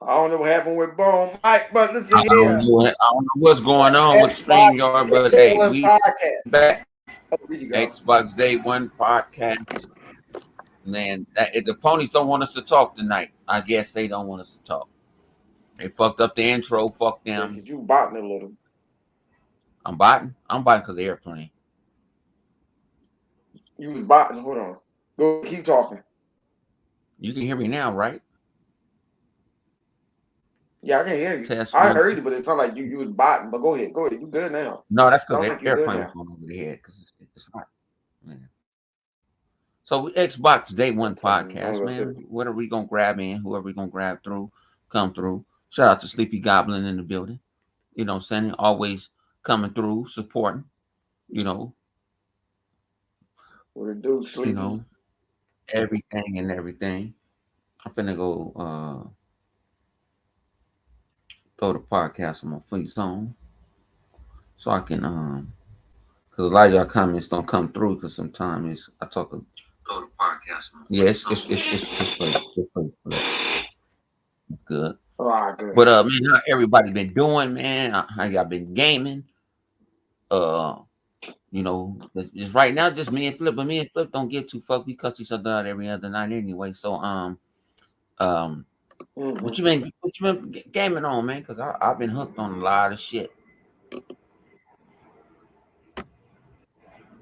I don't know what happened with Bone Mike, but listen I don't here. know. I don't know what's going on with Xbox StreamYard, but Day hey, One we podcast. back. Oh, there you go. Xbox Day One podcast. Man, if the ponies don't want us to talk tonight, I guess they don't want us to talk. They fucked up the intro. Fuck Yeah, them. because you botting a little. I'm biting. I'm biting because of the airplane. You was botting. Hold on. Go keep talking. You can hear me now, right? Yeah, I can hear you. Test I one. heard you, but it sounded like you was botting. But go ahead. Go ahead. You good now. No, that's because Sound the like you good airplane was now. going over the head because it's hot. Man. So we Xbox Day One podcast, man. What are we gonna grab in? Whoever we gonna grab through, come through. Shout out to Sleepy Goblin in the building. You know what I'm saying? Always coming through, supporting, you know. What it do, Sleepy? You know, everything and everything. I'm finna go throw the podcast on my free zone. So I can because a lot of y'all comments don't come through because sometimes I talk throw the podcast on. Yeah, it's good. Good. But man, how everybody been doing, man? How y'all been gaming? You know, just right now, just me and Flip, but me and Flip don't get too fucked. We cuss each other out every other night anyway. So what you been gaming on, man? Because I've been hooked on a lot of shit.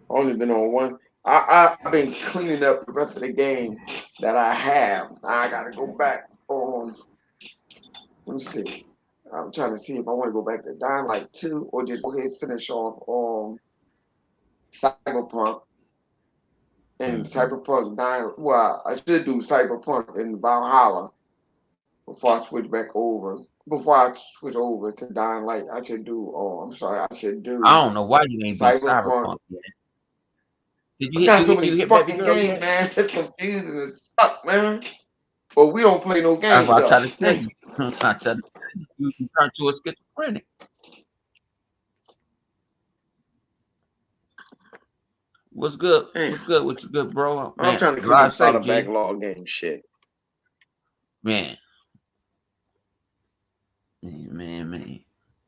Only been on one. I've been cleaning up the rest of the game that I have. I gotta go back on. Let me see. I'm trying to see if I want to go back to Dying Light 2 or just go ahead and finish off on Cyberpunk and Cyberpunk Dying. Well, I should do Cyberpunk and Valhalla before I switch back over. Before I switch over to Dying Light, I should do. Oh, I'm sorry. I should do I don't know why you ain't beat Cyberpunk. Cyberpunk yet. Did I got so you many hit Baby fucking Girl games, yet? man. It's confusing as fuck, man. But we don't play no That's games what I though. try to tell you. I try to tell you, you turn to a schizophrenic. What's good? Man, What's good with you, good bro? I'm Man, trying to clean drive up all the safe, G. backlog game shit. Man. Man.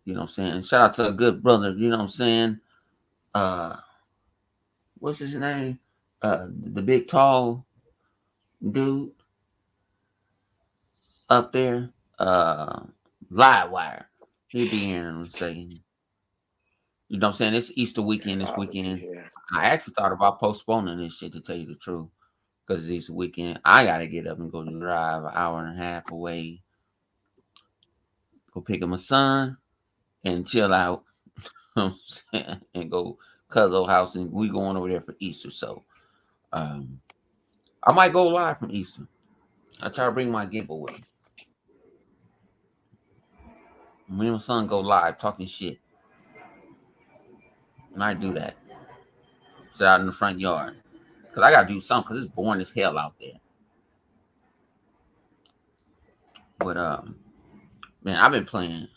You know what I'm saying? Shout out to a good brother, you know what I'm saying? What's his name? The big tall dude up there. Livewire. He'll be here in a second. You know what I'm saying? It's Easter weekend this weekend. I actually thought about postponing this shit to tell you the truth. Because it's Easter weekend. I gotta get up and go drive an hour and a half away. Go pick up my son and chill out. You know what I'm saying? And go Cuzzo house and we going over there for Easter. So I might go live from Easter. I try to bring my gimbal with me. Me and my son go live talking shit. Might do that. Sit out in the front yard. Cause I gotta do something because it's boring as hell out there. But man, I've been playing.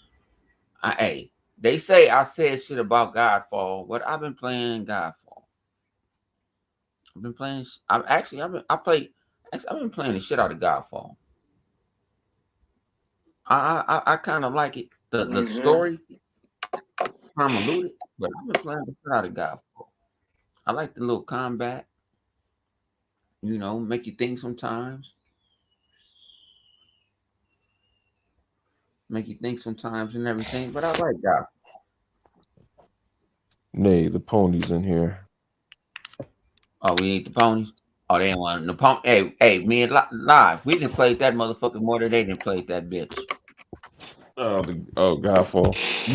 Hey, they say I said shit about Godfall, but I've been playing Godfall. I've been playing. I've been playing the shit out of Godfall. I kind of like it. The story convoluted, but I've been playing the shit out of Godfall. I like the little combat. You know, make you think sometimes. Make you think sometimes and everything. But I like Godfall. Nay, the ponies in here. Oh, we need the ponies. Oh, they ain't want the pony. Hey, me and live. We didn't play that motherfucker more than they didn't play that bitch. Godfall. We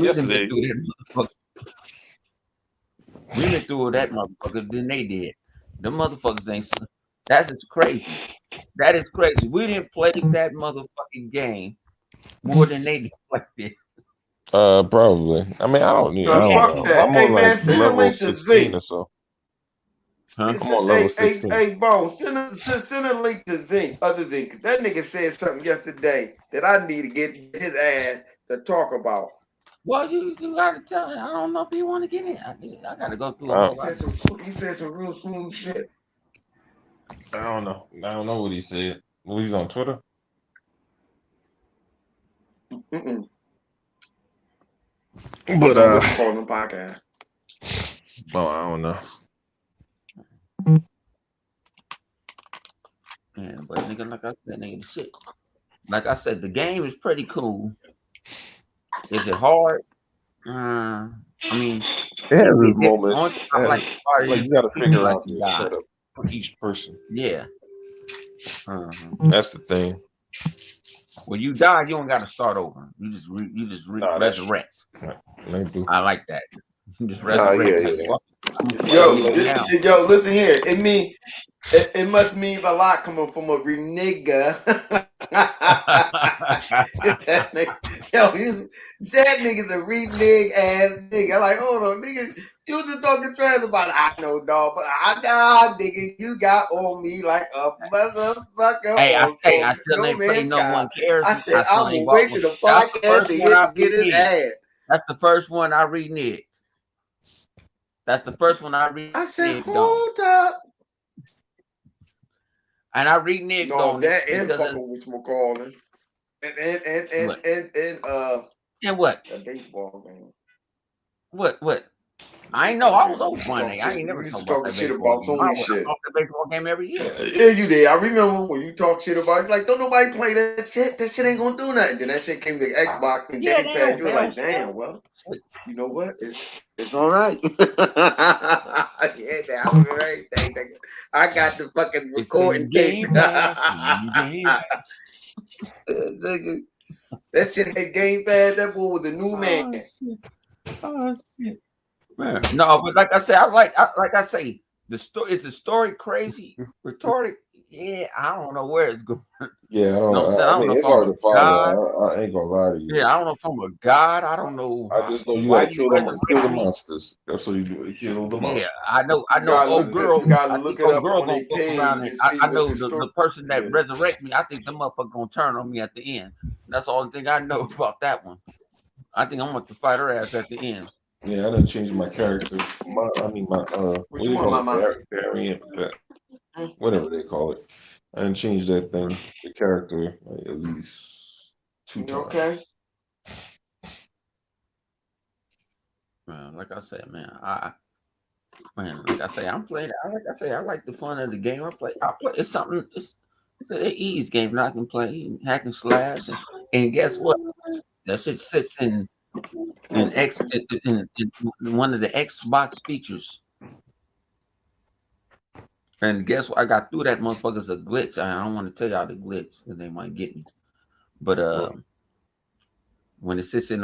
didn't been through that motherfucker. We been through that motherfucker than they did. The motherfuckers ain't. That's just crazy. That is crazy. We didn't play that motherfucking game more than they did play it. Probably. I mean, I don't need. I don't know. I'm on like level 16 or so. Huh? I'm on level 16. Hey, Bo, send a link to Zinc, other Zinc, because that nigga said something yesterday that I need to get his ass to talk about. Well, you gotta tell him. I don't know if you want to get in. I gotta go through a whole lot. He said some real smooth shit. I don't know. I don't know what he said. Well, he's on Twitter. Mm-mm. But What you call them podcast? oh, I don't know. Yeah, but nigga, like I said, nigga, the shit. Like I said, the game is pretty cool. Is it hard? I mean, It has the its moments. only thing I like about it Like is you got to people figure like out to the die. setup for each person. Yeah. That's the thing. When you die, you don't got to start over. You just Nah, that's true. resurrect. Right. I like that. You just Nah, resurrect. yeah, Like yeah. fuck. I'm gonna Yeah, fucking Yo, leave like, now. yo, listen here. It must mean a lot coming from a renegger. that nigga, that nigga's a reneg ass nigga. Like, hold on, nigga, you was just talking trash about it. I know, dog, but nigga, you got on me like a motherfucker Hey, I on still no ain't played man's No sky. One Cares. I I said, still I'm ain't gonna bought wait one. till the That's the podcast first to one hit I to get his reneged. ass. That's the first one I reneged. That's the first one I I said, reneged on. hold up. And I reneged No, on it that and because of fucking with McCall what? and And what? the baseball game. What? I ain't You know I was you over used to one talk day. I shit. ain't You never used talk to about talking that shit baseball about game. so I many watch shit. the baseball game every year. Yeah, you did. I remember when you talk shit about it. Like, don't nobody play that shit. That shit ain't gonna do nothing. Then that shit came to Xbox and Yeah, Game Pass. You were they don't like, sell. damn, well, you know what? It's all right. Yeah, that was everything. Nigga. I got the fucking It's in recording tape. Game Pass. In Game Pass. Nigga, that shit had Game Pass. That boy was a new man. Oh shit. Oh shit. Man. No, but like I said, like I say, the story crazy, retarded. Yeah, I don't know where it's going. yeah, You know what I'm saying? I I don't know mean, if it's I'm hard a to follow. god. I ain't gonna lie to you. Yeah, I don't know if I'm a god. I don't know I just know you why gotta you kill resurrect the me. monsters. That's what you do. You kill them Yeah, out. I know. Old You girl, gotta I look think it old up girl on gonna their fuck around page and and I see what know the story. the person that Yeah. resurrect me. I think the motherfucker gonna turn on me at the end. That's the only thing I know about that one. I think I'm going to fight her ass at the end. Yeah, I done changed my character. My What what do you they want, call it? Mama? Variant, whatever they call it. I done changed that thing, the character, like, at least 2 times. Okay? Man, like I said, like I say, I'm playing. Like I say, I like the fun of the game. I play. It's something. It's an easy game that I can play, hack and slash, and guess what? That shit sits in one of the Xbox features. And guess what? I got through that motherfucker's a glitch. I don't want to tell y'all the glitch because they might get me. But when it sits in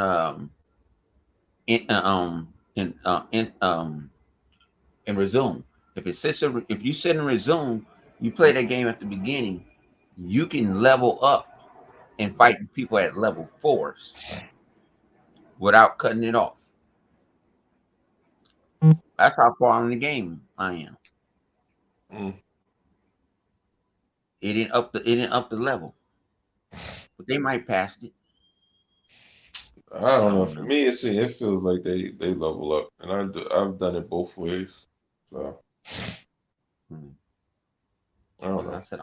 resume, if you sit in resume, you play that game at the beginning. You can level up and fight people at level 4s without cutting it off. That's how far in the game I am. Mm. It didn't up the level, but they might pass it. I I don't know. don't For know. me, it feels like they level up, and I've done it both ways. So Hmm. I don't Like I know. said,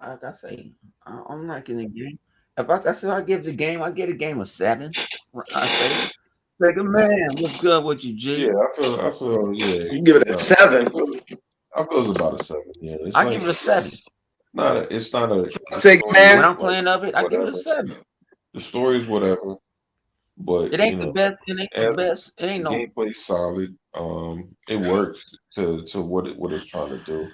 like I say, I'm liking the game. If like I said, I give the game, I get a game of 7. I say, like a man, what's good with you, Yeah, G? yeah. You give it a No, 7. I feel it's about a 7. Yeah, it's I like give it a 7. it's not a the Say, story When man. is I'm like playing of it, I give it a whatever. 7. The story's whatever, but It ain't the best. It ain't the as best. It the ain't no. gameplay's solid. It works to what it's trying to do.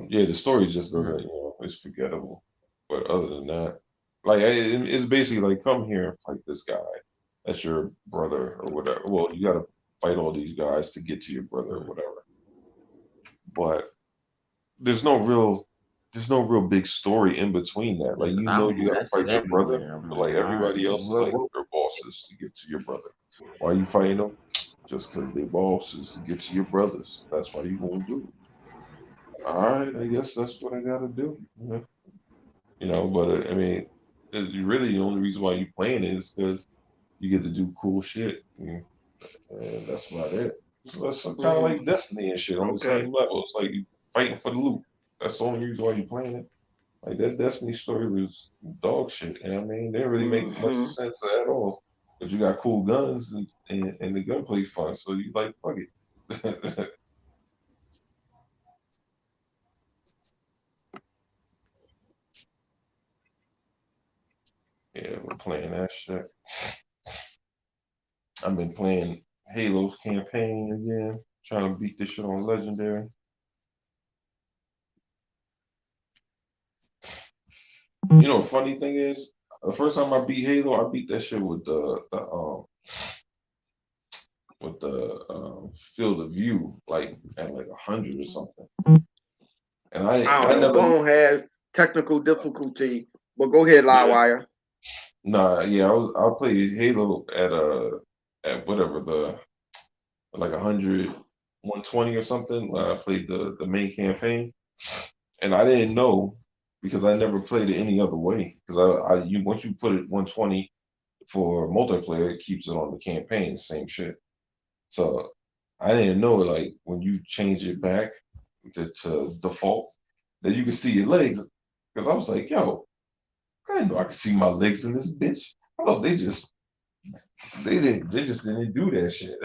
Yeah, the story just doesn't, Mhm. it's forgettable. But other than that, like it's basically like come here and fight this guy. That's your brother or whatever. Well, you got to fight all these guys to get to your brother or Mhm. whatever. But there's no real there's no real big story in between that. Like I don't you know. got to That shit fight your brother, everywhere, but like man. everybody else is like their bosses to get to your brother. Why you fighting them? Just because they bosses to get to your brothers. That's why you gonna do it. All right, I guess that's what I gotta do. Yeah. But I mean, really the only reason why you playing it is because you get to do cool shit, and that's about it. So that's kind of like Destiny and shit on the Okay. same level. It's like you fighting for the loot. That's the only reason why you playing it. Like that Destiny story was dog shit. You know what I mean? They didn't really make much Mm-hmm. sense at all. But you got cool guns and the gunplay fun, so you like fuck it. Yeah, we're playing that shit. I've been playing Halo's campaign again, trying to beat this shit on Legendary. You know, funny thing is, the first time I beat Halo, I beat that shit with the field of view, like at like 100 or something. And I I don't know. never, Bone had technical difficulty, but go ahead, yeah, Livewire. nah, yeah, I played Halo at whatever like 100, 120 or something. I played the main campaign, and I didn't know because I never played it any other way. Because you once you put it 120 for multiplayer, it keeps it on the campaign, same shit. So I didn't know like when you change it back to default that you can see your legs. Because I was like, yo, I didn't know I could see my legs in this bitch. I thought they just didn't do that shit.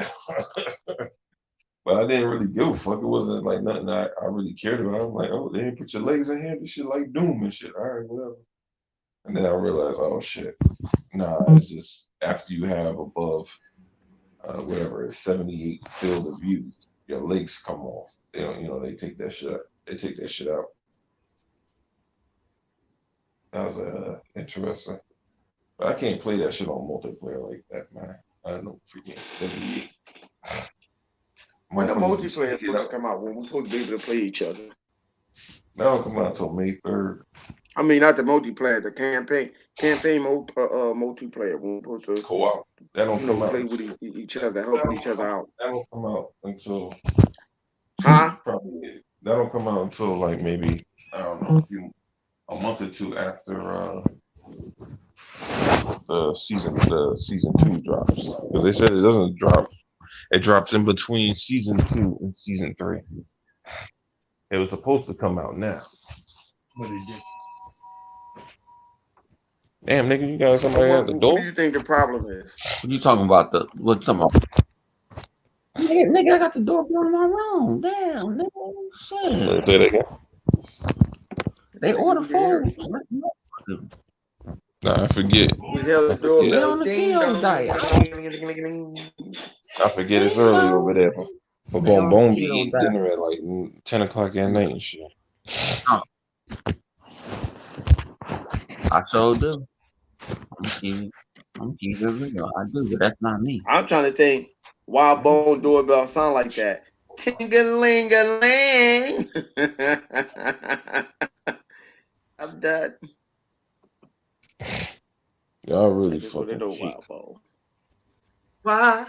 But I didn't really give a fuck. It wasn't like nothing I really cared about. I'm like, oh, they didn't put your legs in here. This shit like Doom and shit. All right, whatever. And then I realized, oh shit, nah, it's just after you have above whatever it's 78 field of view, your legs come off. They don't, they take that shit. They take that shit out. That was interesting. But I can't play that shit on multiplayer like that, man. I don't know, freaking 78. When the Motherfuckers be multiplayer is sneaking supposed to up. come out, when we're supposed to be able to play each other. That don't come out until May 3rd. I mean, not the multiplayer, the campaign multiplayer. When we're supposed to, Co-op. That don't come out play with until each other, helping each other out. that don't come out until Huh? probably that don't come out until like maybe I don't know a month or two after the season 2 drops because they said it doesn't drop. It drops in between season 2 and season 3. It was supposed to come out now, but it didn't. Damn, nigga, you got So somebody at what? the What do door? you think the problem is? What you talking about? What talking about? Nigga, I got the door blown in my room. Damn, nigga, shit. Say that again. They Nigga, order we can hear. food. Nah, I forget. We held I the forget. They doorbell. on the Ding kill dong, ding diet. dong, ding ding ding ding ding. I forget it's Ding early over there dong. for They Bone on the Bone be keto eating diet. dinner at like 10 o'clock at night and shit. Oh, I sure do. I'm keeping it real. I do, but that's not me. I'm trying to think why Bone doorbell sound like that. Ting-a-ling-a-ling. I'm done. Y'all I really just want to fucking know why, hate. Bone. Why?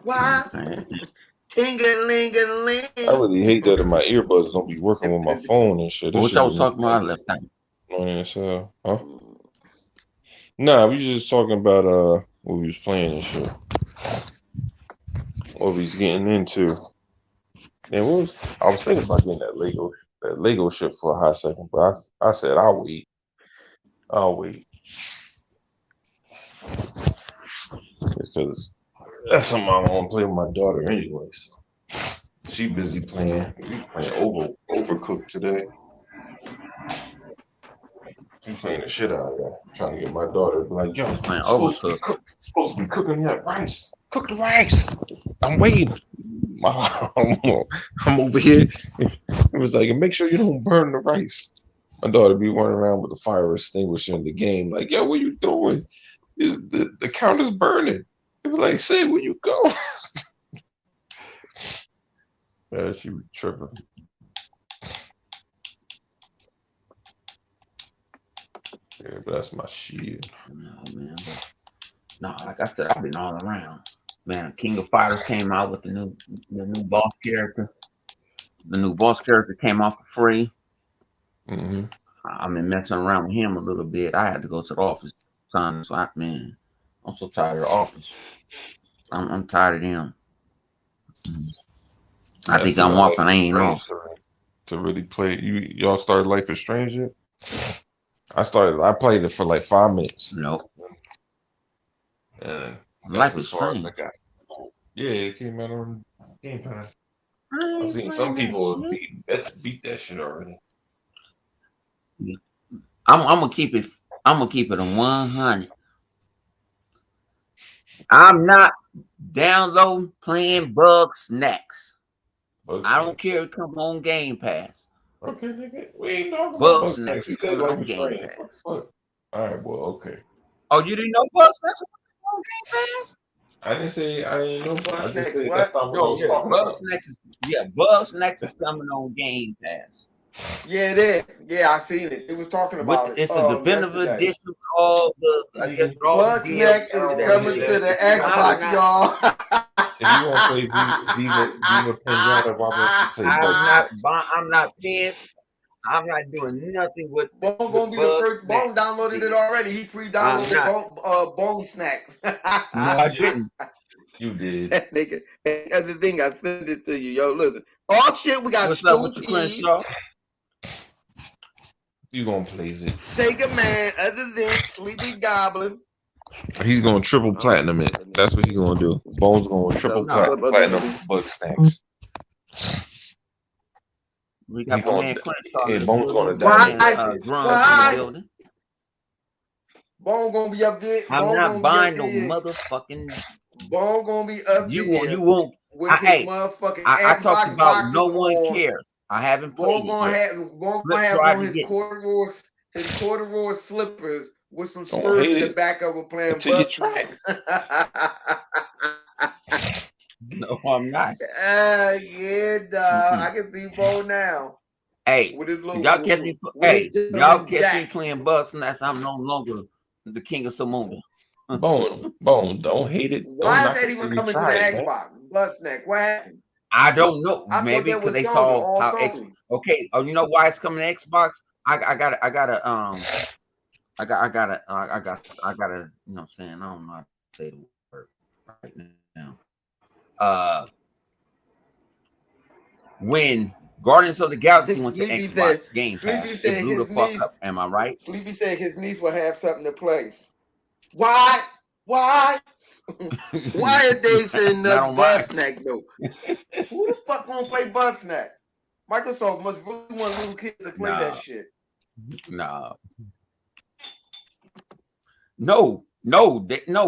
Why? Man, I Ting-a-ling-a-ling. really hate that if my earbuds don't be working with my phone and shit. This what should y'all be was talking like about last time? annoying as hell. Huh? Nah, we just talking about what we was playing and shit. What we was getting into. And I was thinking about getting that Lego shit for a hot second, but I said I'll wait. I'll wait. Because that's something I want to play with my daughter anyway. So she busy playing. We was playing Overcooked today. She's playing the shit out of that. Trying to get my daughter to be like, yo, Just playing you're overcooked. supposed to be cooking that rice. Cook the rice. I'm waiting. I'm over here. It was like, make sure you don't burn the rice. My daughter be running around with the fire extinguisher in the game, like, yo, what you doing? The counter's burning. They were like, Sid, where you go? Yeah, she be tripping. Yeah, but that's my shit. No, man. No, like I said, I've been all around. Man, King of Fighters came out with the new boss character. The new boss character came off for free. Mm-hmm. I've been messing around with him a little bit. I had to go to the office son, so man, I'm so tired of the office. I'm tired of them. I Yeah, I think still I'm got off Life and I is ain't Strange off. to really play. Y'all started Life is Strange yet? I played it for like 5 minutes. No, And that's life is as far as I strange. got. Yeah, it came out on Game Pass. I I ain't seen some playing that people shit. beat that shit already. I'm gonna keep it. I'm gonna keep it on 100. I'm not downloading playing Bug Snacks. Bugs I don't Snacks. care if it come on Game Pass. Okay, nigga. We ain't talking about Bug Bugs Snacks. Snacks You is said coming like on a Game train. What Pass. the fuck? All right, well, okay. Oh, you didn't know Bug Snacks was on Game Pass? I didn't say I ain't know. Bus I just next said that's what? not what I No, was yeah, talking Bug about. Snacks is Bug Snacks is coming on Game Pass. Yeah, it is. Yeah, I seen it. It was talking With about it it's a definitive yesterday. edition, all the I guess Nigga, with all the Bug I Snack DLC is to don't that want to coming hear shit. to that. the I'm Xbox, not y'all. If you want to play Viva Pinata, why don't you play Bugs Snacks? I'm not paying. I'm not doing nothing Bone with gonna be the Bug first. Bone Snacks. downloaded it Nigga. already. He I'm pre-downloaded not. Bone Snacks. No, I didn't. You did. Nigga, and the thing I send it to you, yo. Listen, oh shit, we got What's up Stu with you, P, Crenshaw? You gonna plays it. Sega Man, other than Sleepy Goblin. He's gonna triple I don't platinum know it. what that That's what nigga he's gonna do. Bones gonna is. triple No, What's up, other platinum than Bug Snacks. we He got my gonna man Crenshaw in and the Bones building. gonna My why? download man that bitch. Drums in the Why? building. Bone gonna be up there. I'm Bone not gonna be up buying no there. motherfucking. Bone gonna be up You there won't. with his Hey, motherfucking I talked Xbox about boxes no one on. cares. I haven't played it yet. Bone Flip gonna have tried on to get. his corduroy slippers with some Don't spurs hate in the it back of it playing until you Buck try it. Snacks. No, I'm not. Yeah, dog. Mm-mm. I can see Bo now Hey, with his y'all catch me. with his Hey, y'all gentleman catch me jack. playing Bucks, and that's I'm no longer the king of Samunda. Bone, don't hate it. Don't Why is knock that it till even you coming to try the it, man. Xbox? Buck Snack. What happened? I don't know. I thought Maybe that because was they Sony, saw all how Sony. Okay. Oh, you know why it's coming to Xbox? I gotta. You know, what I'm saying I don't know how to say the word right now. When Guardians of the Galaxy went to Xbox Game Sleepy Pass, it said blew the his fuck niece, up. Am I right? Sleepy said his niece will have something to play. Why? Why? Why are they saying Not that on mine. Buzz Snack though? Who the fuck gonna play Buzz Snack? Microsoft must really want little kids to play that Nah, shit. nah. No,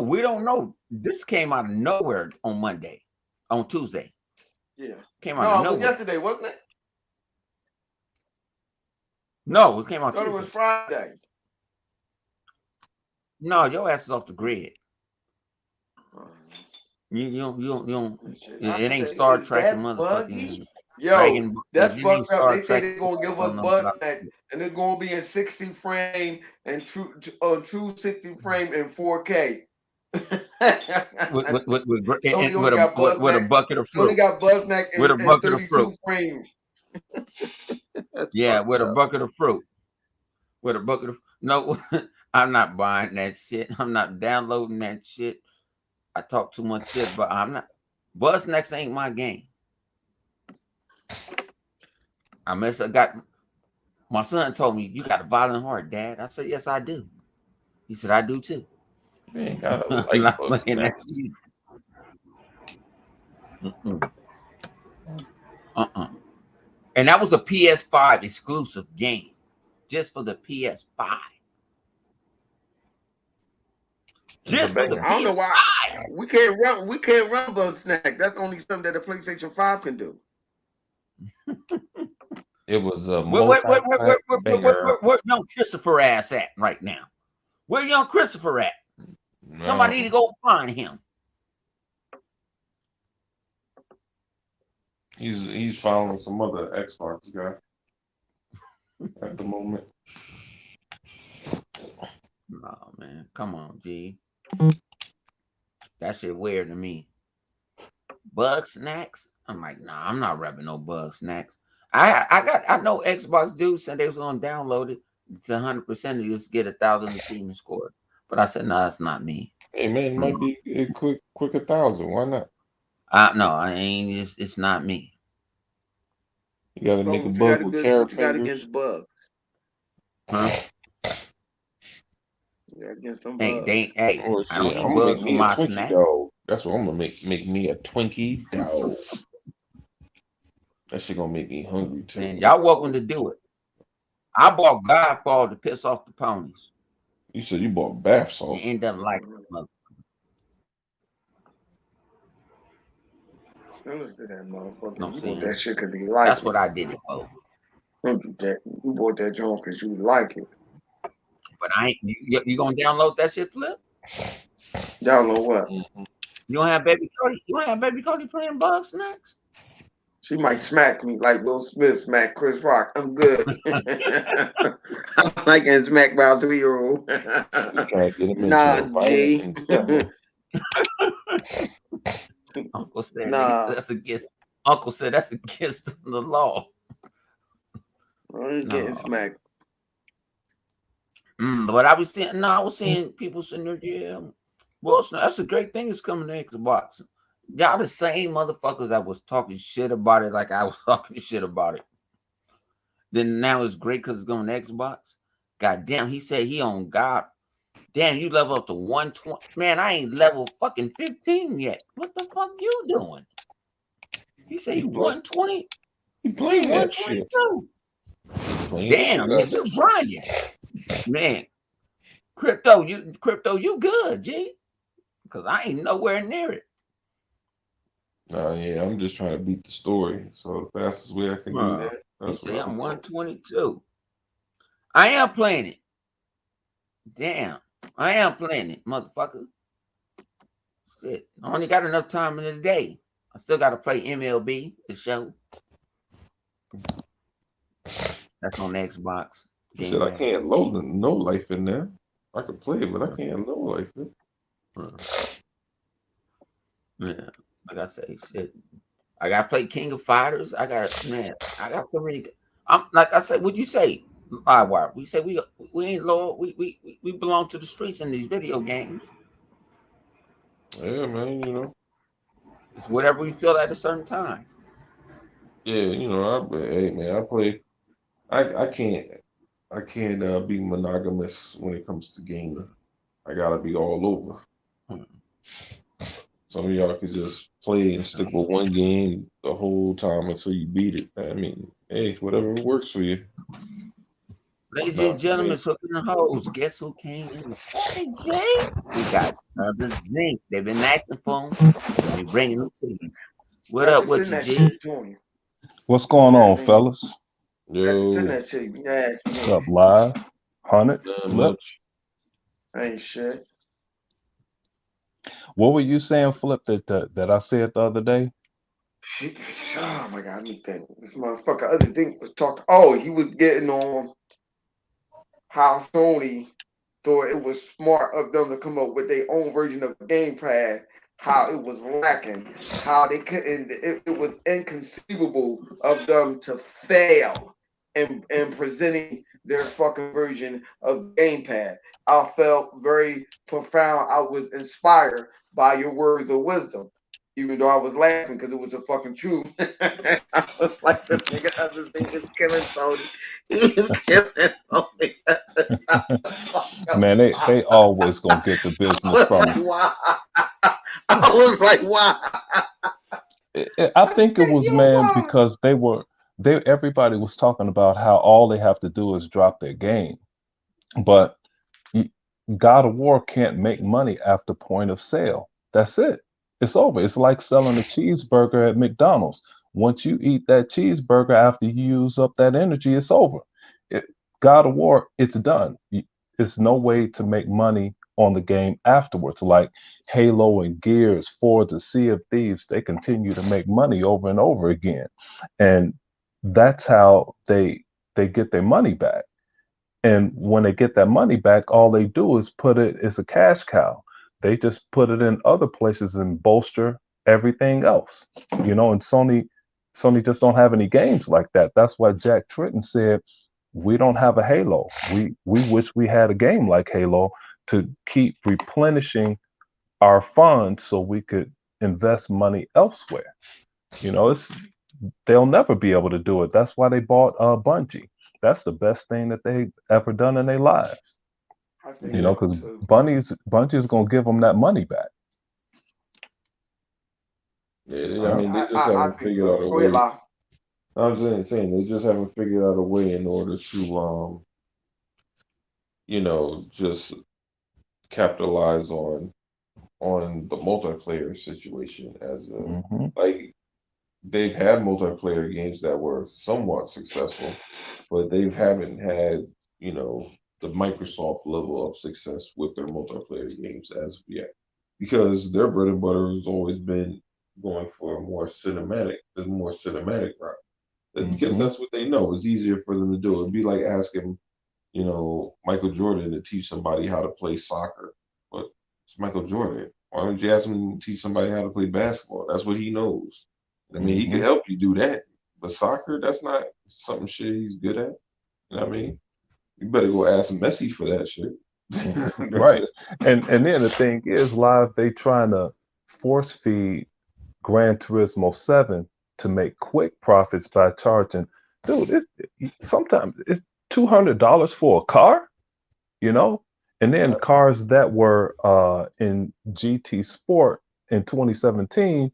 we don't know. This came out of nowhere on Monday, on Tuesday. Yeah. Came out of No, it was nowhere. yesterday, wasn't it? No, it came I out thought it was Tuesday. Friday. No, your ass is off the grid. Uh, You don't. I It ain't say, Star is Trek and that buggy? motherfucking Yo, Dragon. that's It ain't fucked up. Star They say Trek. they're gonna give us No, Buzz Snack, and it's gonna be in 60 frame and true 60 frame and 4K. Sony only got Buzz with a Snack. bucket of Sony fruit. got Buzz Snack With a in bucket of fruit. 32 frames. That's Yeah, fucked with a up. bucket of fruit. With a bucket of no. I'm not buying that shit. I'm not downloading that shit. I talk too much shit, but I'm not. Buzz Next ain't my game. I got. My son told me, "You got a violent heart, Dad." I said, "Yes, I do." He said, "I do too." You ain't gotta I'm like not Bug playing that Snacks. shit. Uh-uh. And that was a PS5 exclusive game, just for the PS5. Just for the I don't know why PS5. we can't run Buzz Snack. That's only something that the PlayStation 5 can do. It was a Where, multi-plat banger. young Christopher ass at right now? Where young Christopher at? Somebody need to go find him. He's following some other Xbox guy at the moment. Oh man, come on, G. That shit weird to me. Bug snacks? I'm like, nah, I'm not rapping no bug snacks. I know Xbox dudes said they was gonna download it. It's 100% to just get 1,000 achievement score. But I said, no, that's not me. Hey man, it might be a quick 1,000. Why not? No, I ain't. It's not me. You gotta So make a bug with carrot what you got fingers. against Bug? Huh? Yeah, against them Hey, bugs. hey, Oh I don't shit! I'm eat gonna make bugs for me a my Twinkie snack. dog. That's what I'm gonna make me a Twinkie dog. That shit gonna make me hungry Man, too. y'all welcome to do it. I bought Godfall to piss off the ponies You said you bought bath and salt. end up like Mhm. mother. Send to that You know motherfucker. what I'm You bought that saying? shit because you like That's it. what I did it for. Don't do that. You bought that joint because you like it. But I ain't you gonna download that shit, Flip? Y'all know what? Mhm. You don't have baby Cody? You don't have baby Cody playing bug snacks? She might smack me like Will Smith smacked Chris Rock. I'm good. I'm like getting smacked by a 3-year-old. You trying to get him into Nah, a violent G. endeavor. Uncle said Nah. that's against Uncle said that's against the law. I ain't getting No. smacked. But I was seeing no, I was seeing people sitting there, yeah. Well, that's a great thing it's coming to Xbox. Y'all the same motherfuckers that was talking shit about it like I was talking shit about it. Then now it's great because it's going to Xbox. God damn, he said he on God. Damn, you level up to 120. Man, I ain't level fucking 15 yet. What the fuck you doing? He said He you play. 120. He You playing that shit. 122. He playing the shit Damn, out. you're Brian. Man, crypto, you good, G. Because I ain't nowhere near it. Nah, yeah, I'm just trying to beat the story. So the fastest way I can do Uh, that, he that's what say I'm I'm doing. 122. I am playing it. Damn. I am playing it, motherfucker. Shit. I only got enough time in the day. I still got to play MLB, the show. That's on Xbox He Game said I Pass. can't load no life in there. I could play it, but I can't load life in. Uh, yeah. Like I say, shit. I got to play King of Fighters. I got so many. I'm like I said, what'd you say? We say we ain't low. We belong to the streets in these video games. Yeah, man, you know. It's whatever we feel at a certain time. Yeah, you know, hey man, I play I can't be monogamous when it comes to gaming. I gotta be all over. Hmm. Some of y'all could just play and stick with one game the whole time until you beat it. I mean, hey, whatever works for you. It's Ladies and not for gentlemen, me. hooking the hoes. Guess who came in the fucking Jay? We got other Zinc. They've been asking for them. We bringing them to you. What You have up to with send you, that G? shit to him. What's going Yeah, on, then fellas? you have to send Yo, that shit. Yeah, What's again. up, live? Hunted? not Flip? much. Ain't shit. What were you saying, Flip, that I said the other day? Shit. Oh my god, let me think. This motherfucker other thing was talking. Oh, he was getting on how Sony thought it was smart of them to come up with their own version of Game Pass, how it was lacking, how they couldn't, it was inconceivable of them to fail in presenting their fucking version of Game Pass. I felt very profound. I was inspired by your words of wisdom. Even though I was laughing because it was the fucking truth. I was like, this nigga other thing is killing Sony. He is killing Sony. Man, they always gonna get the business I was from like, wow. I was like, wow. I I think it said, was, yo, man, wow. because they everybody was talking about how all they have to do is drop their game. But y- God of War can't make money after point of sale. That's it. It's over. It's like selling a cheeseburger at McDonald's. Once you eat that cheeseburger after you use up that energy, it's over. It, God of War, it's done. It's no way to make money on the game afterwards. Like Halo and Gears, Forza, Sea of Thieves, they continue to make money over and over again, and that's how they get their money back. And when they get that money back, all they do is put it as a cash cow. They just put it in other places and bolster everything else. And Sony just don't have any games like that. That's why Jack Tritton said, we don't have a Halo. We wish we had a game like Halo to keep replenishing our funds so we could invest money elsewhere. It's they'll never be able to do it. That's why they bought Bungie. That's the best thing that they've ever done in their lives. I think You know, Yeah, so because too. Bungie's gonna give them that money back. yeah. I Yeah. mean, they just I haven't think figured out so. a Go ahead, way. La. I'm just saying they just haven't figured out a way in order to, just capitalize on the multiplayer situation as a Hmm. like they've had multiplayer games that were somewhat successful, but they haven't had, you know, the Microsoft level of success with their multiplayer games as of yet. Because their bread and butter has always been going for a more cinematic route. Because Hmm. that's what they know. It's easier for them to do. It'd be like asking, Michael Jordan to teach somebody how to play soccer. But it's Michael Jordan. Why don't you ask him to teach somebody how to play basketball? That's what he knows. I mean, he could Hmm. help you do that. But soccer, that's not something shit he's good at. You know what I mean? You better go ask Messi for that shit. Right. And then the thing is, live they trying to force feed Gran Turismo 7 to make quick profits by charging, dude, sometimes it's $200 for a car, you know? And then cars that were in GT Sport in 2017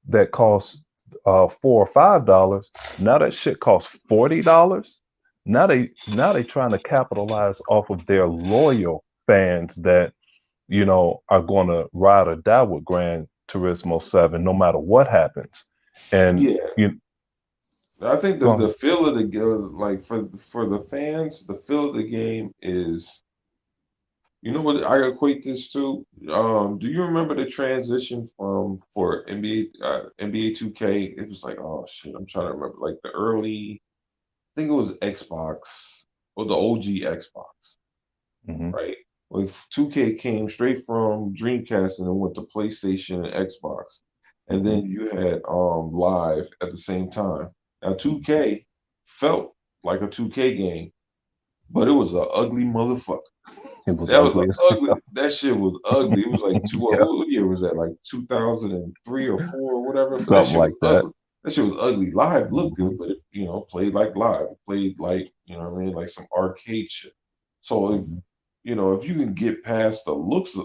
that cost $4 or $5, now that shit costs $40. Now they trying to capitalize off of their loyal fans that are going to ride or die with Gran Turismo 7 no matter what happens. And Yeah, you I think go the ahead. feel of the game, like for the fans, the feel of the game is, you know what I equate this to? Do you remember the transition from for NBA 2K? It was like, oh shit, I'm trying to remember, like the early, I think it was Xbox or the OG Xbox, Hmm. right? When 2K came straight from Dreamcast and then went to PlayStation and Xbox, and Hmm. then you had Live at the same time. Now 2K felt like a 2K game, but it was an ugly motherfucker. It was That was a ugly as ugly. That shit was ugly. It was like yeah, what year was that? Like 2003 or four or whatever. But that something shit was like that. ugly. That shit was ugly. Live looked Hmm. good, but it played like live. It played like what I mean, like some arcade shit. So if Hmm. if you can get past the looks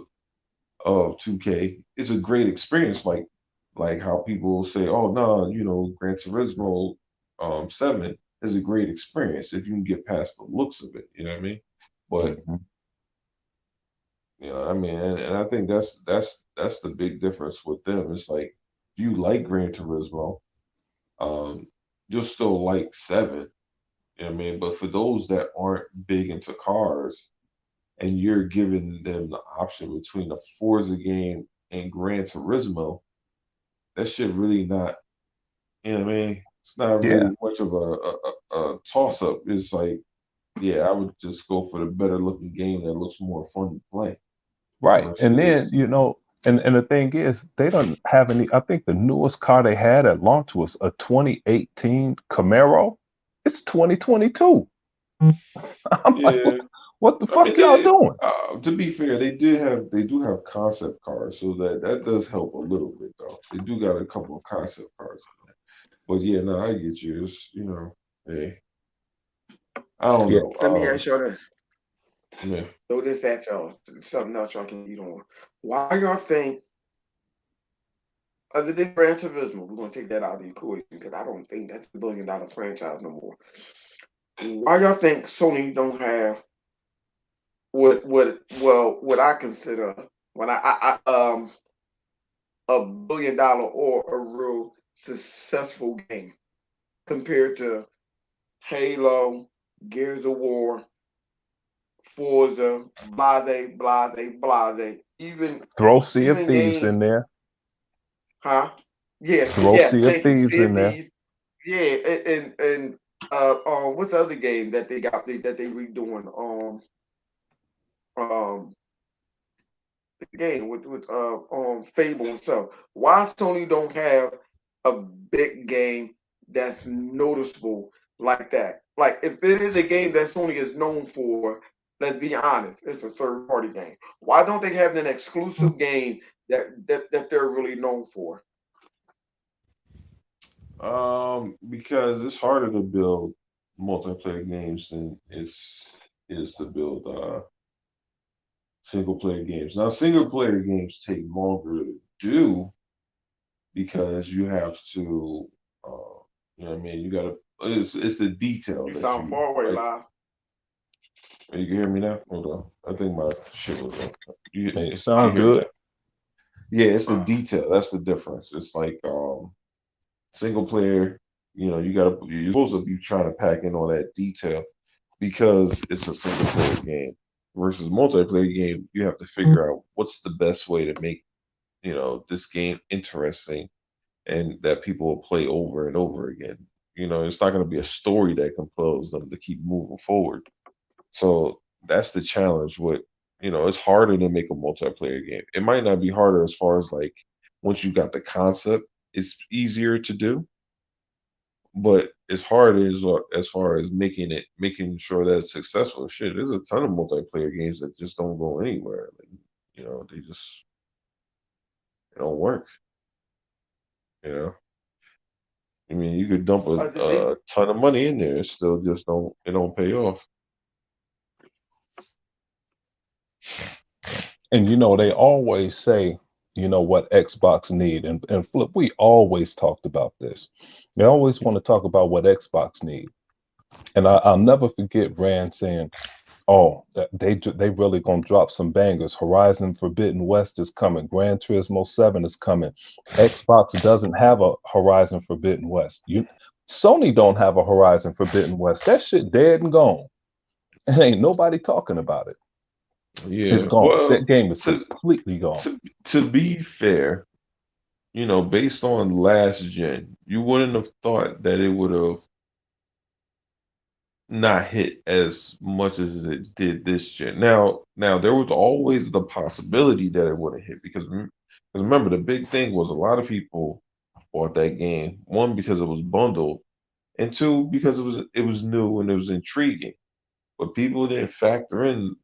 of 2K, it's a great experience. Like how people say, oh no, Gran Turismo 7 is a great experience if you can get past the looks of it. You know what I mean? But Hmm. I mean, and I think that's the big difference with them. It's like if you like Gran Turismo, um, you'll still like seven. You know what I mean? But for those that aren't big into cars and you're giving them the option between a Forza game and Gran Turismo, that shit really not, you know what I mean? It's not Yeah, really much of a toss up. It's like, yeah, I would just go for the better looking game that looks more fun to play right. And then versus, and the thing is, they don't have any. I think the newest car they had at launch was a 2018 Camaro. It's 2022. I'm like, yeah. what the I mean, fuck y'all doing? to be fair, they do have concept cars, so that does help a little bit though. They do got a couple of concept cars in there. But yeah, no, I get you. It's hey, I don't Yeah. know. Let me ask y'all this. Yeah, Throw this at y'all. Something else y'all can eat on. Why y'all think, other than Gran Turismo, we're gonna take that out of the equation because I don't think that's $1 billion franchise no more. Why y'all think Sony don't have what I consider when $1 billion or a real successful game compared to Halo, Gears of War, Forza, blase, blase, blase. Throw Sea of Even Thieves games, in there. huh? Yes, Throw yes. Sea of Thank you. Thieves Sea in of there. Thieves. Yeah, and what's the other game that they redoing? Um, the game with Fable and stuff. Why Sony don't have a big game that's noticeable like that? Like if it is a game that Sony is known for, let's be honest, it's a third party game. Why don't they have an exclusive game that they're really known for? because it's harder to build multiplayer games than it is to build single player games. Now, single player games take longer to do because you have to, you know what I mean? You got to, it's the detail You that sound you, far away, like, live. you can hear me now? Hold on. I think my shit was on. Hey, it You Uh, sound hear me good. now? Yeah, it's the uh, detail. That's the difference. It's like, single player, you know, you're supposed to be trying to pack in all that detail because it's a single player game versus multiplayer game. You have to figure out what's the best way to make, this game interesting and that people will play over and over again. It's not going to be a story that compels them to keep moving forward. So that's the challenge with, it's harder to make a multiplayer game. It might not be harder as far as like once you got the concept, it's easier to do, but it's hard as far as making sure that it's successful. Shit, there's a ton of multiplayer games that just don't go anywhere. Like, they don't work. You know, I mean, you could dump the thing, a ton of money in there, it still just don't pay off. And they always say, what Xbox need. And Flip, we always talked about this. They always want to talk about what Xbox need. And I'll never forget Rand saying, "Oh, that they really gonna drop some bangers. Horizon Forbidden West is coming. Gran Turismo 7 is coming. Xbox doesn't have a Horizon Forbidden West. Sony don't have a Horizon Forbidden West. That shit dead and gone. And ain't nobody talking about it. It's Yeah. gone. Well, That game is to completely gone. to be fair, based on last gen, you wouldn't have thought that it would have not hit as much as it did this gen. Now there was always the possibility that it wouldn't hit because remember the big thing was a lot of people bought that game, one because it was bundled, and two because it was new and it was intriguing. But people didn't factor in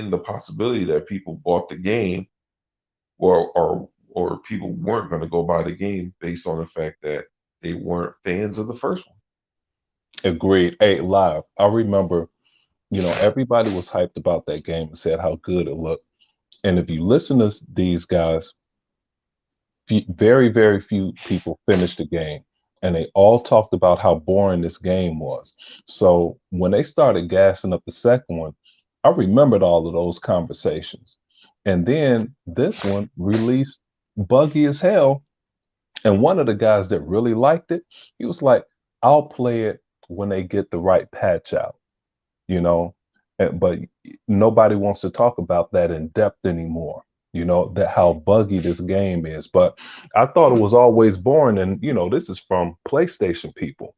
the possibility that people bought the game or people weren't going to go buy the game based on the fact that they weren't fans of the first one. Agreed. Hey, live. I remember, everybody was hyped about that game and said how good it looked. And if you listen to these guys, very, very few people finished the game. And they all talked about how boring this game was. So when they started gassing up the second one, I remembered all of those conversations. And then this one released buggy as hell. And one of the guys that really liked it, he was like, I'll play it when they get the right patch out, you know. But nobody wants to talk about that in depth anymore. That how buggy this game is. But I thought it was always boring, and this is from PlayStation people.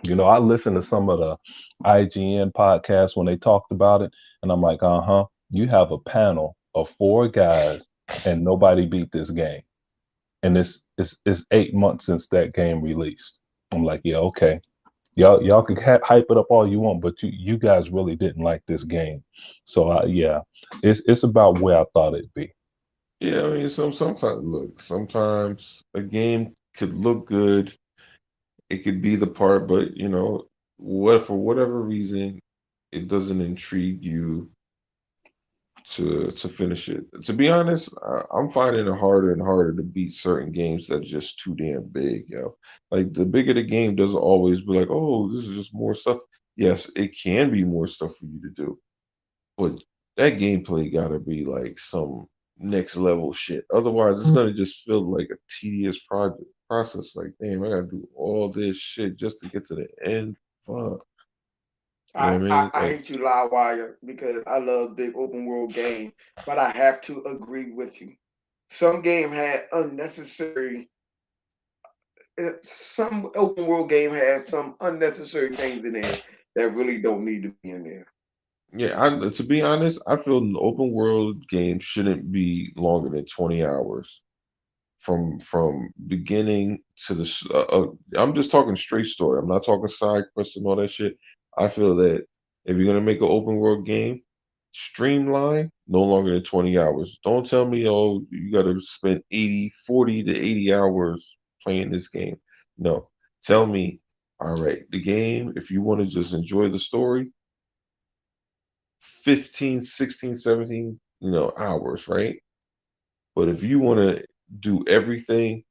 I listened to some of the IGN podcasts when they talked about it, and I'm like, uh-huh, you have a panel of four guys, and nobody beat this game, and it's 8 months since that game released. I'm like, yeah, okay. Y'all can hype it up all you want, but you guys really didn't like this game. So yeah, it's about where I thought it'd be. Yeah, I mean, sometimes a game could look good, it could be the part, but what for whatever reason, it doesn't intrigue you to finish it. To be honest, I'm finding it harder and harder to beat certain games that are just too damn big, yo. Like the bigger the game doesn't always be like, oh, this is just more stuff. Yes, it can be more stuff for you to do, but that gameplay gotta be like some next level shit. Otherwise, it's gonna just feel like a tedious project process. Like, damn, I gotta do all this shit just to get to the end. Fuck. You know I, what I I, mean? I Like, hate you, Livewire, because I love big open world games, but I have to agree with you. Some game had unnecessary. Some open world game has some unnecessary things in there that really don't need to be in there. yeah, to be honest, I feel an open world game shouldn't be longer than 20 hours from beginning to I'm just talking straight story. I'm not talking side quests and all that shit. I feel that if you're gonna make an open world game, streamline no longer than 20 hours. Don't tell me, oh, you gotta spend 40 to 80 hours playing this game. No. Tell me, all right, the game, if you want to just enjoy the story, 15, 16, 17. hours, right? But if you want to do everything,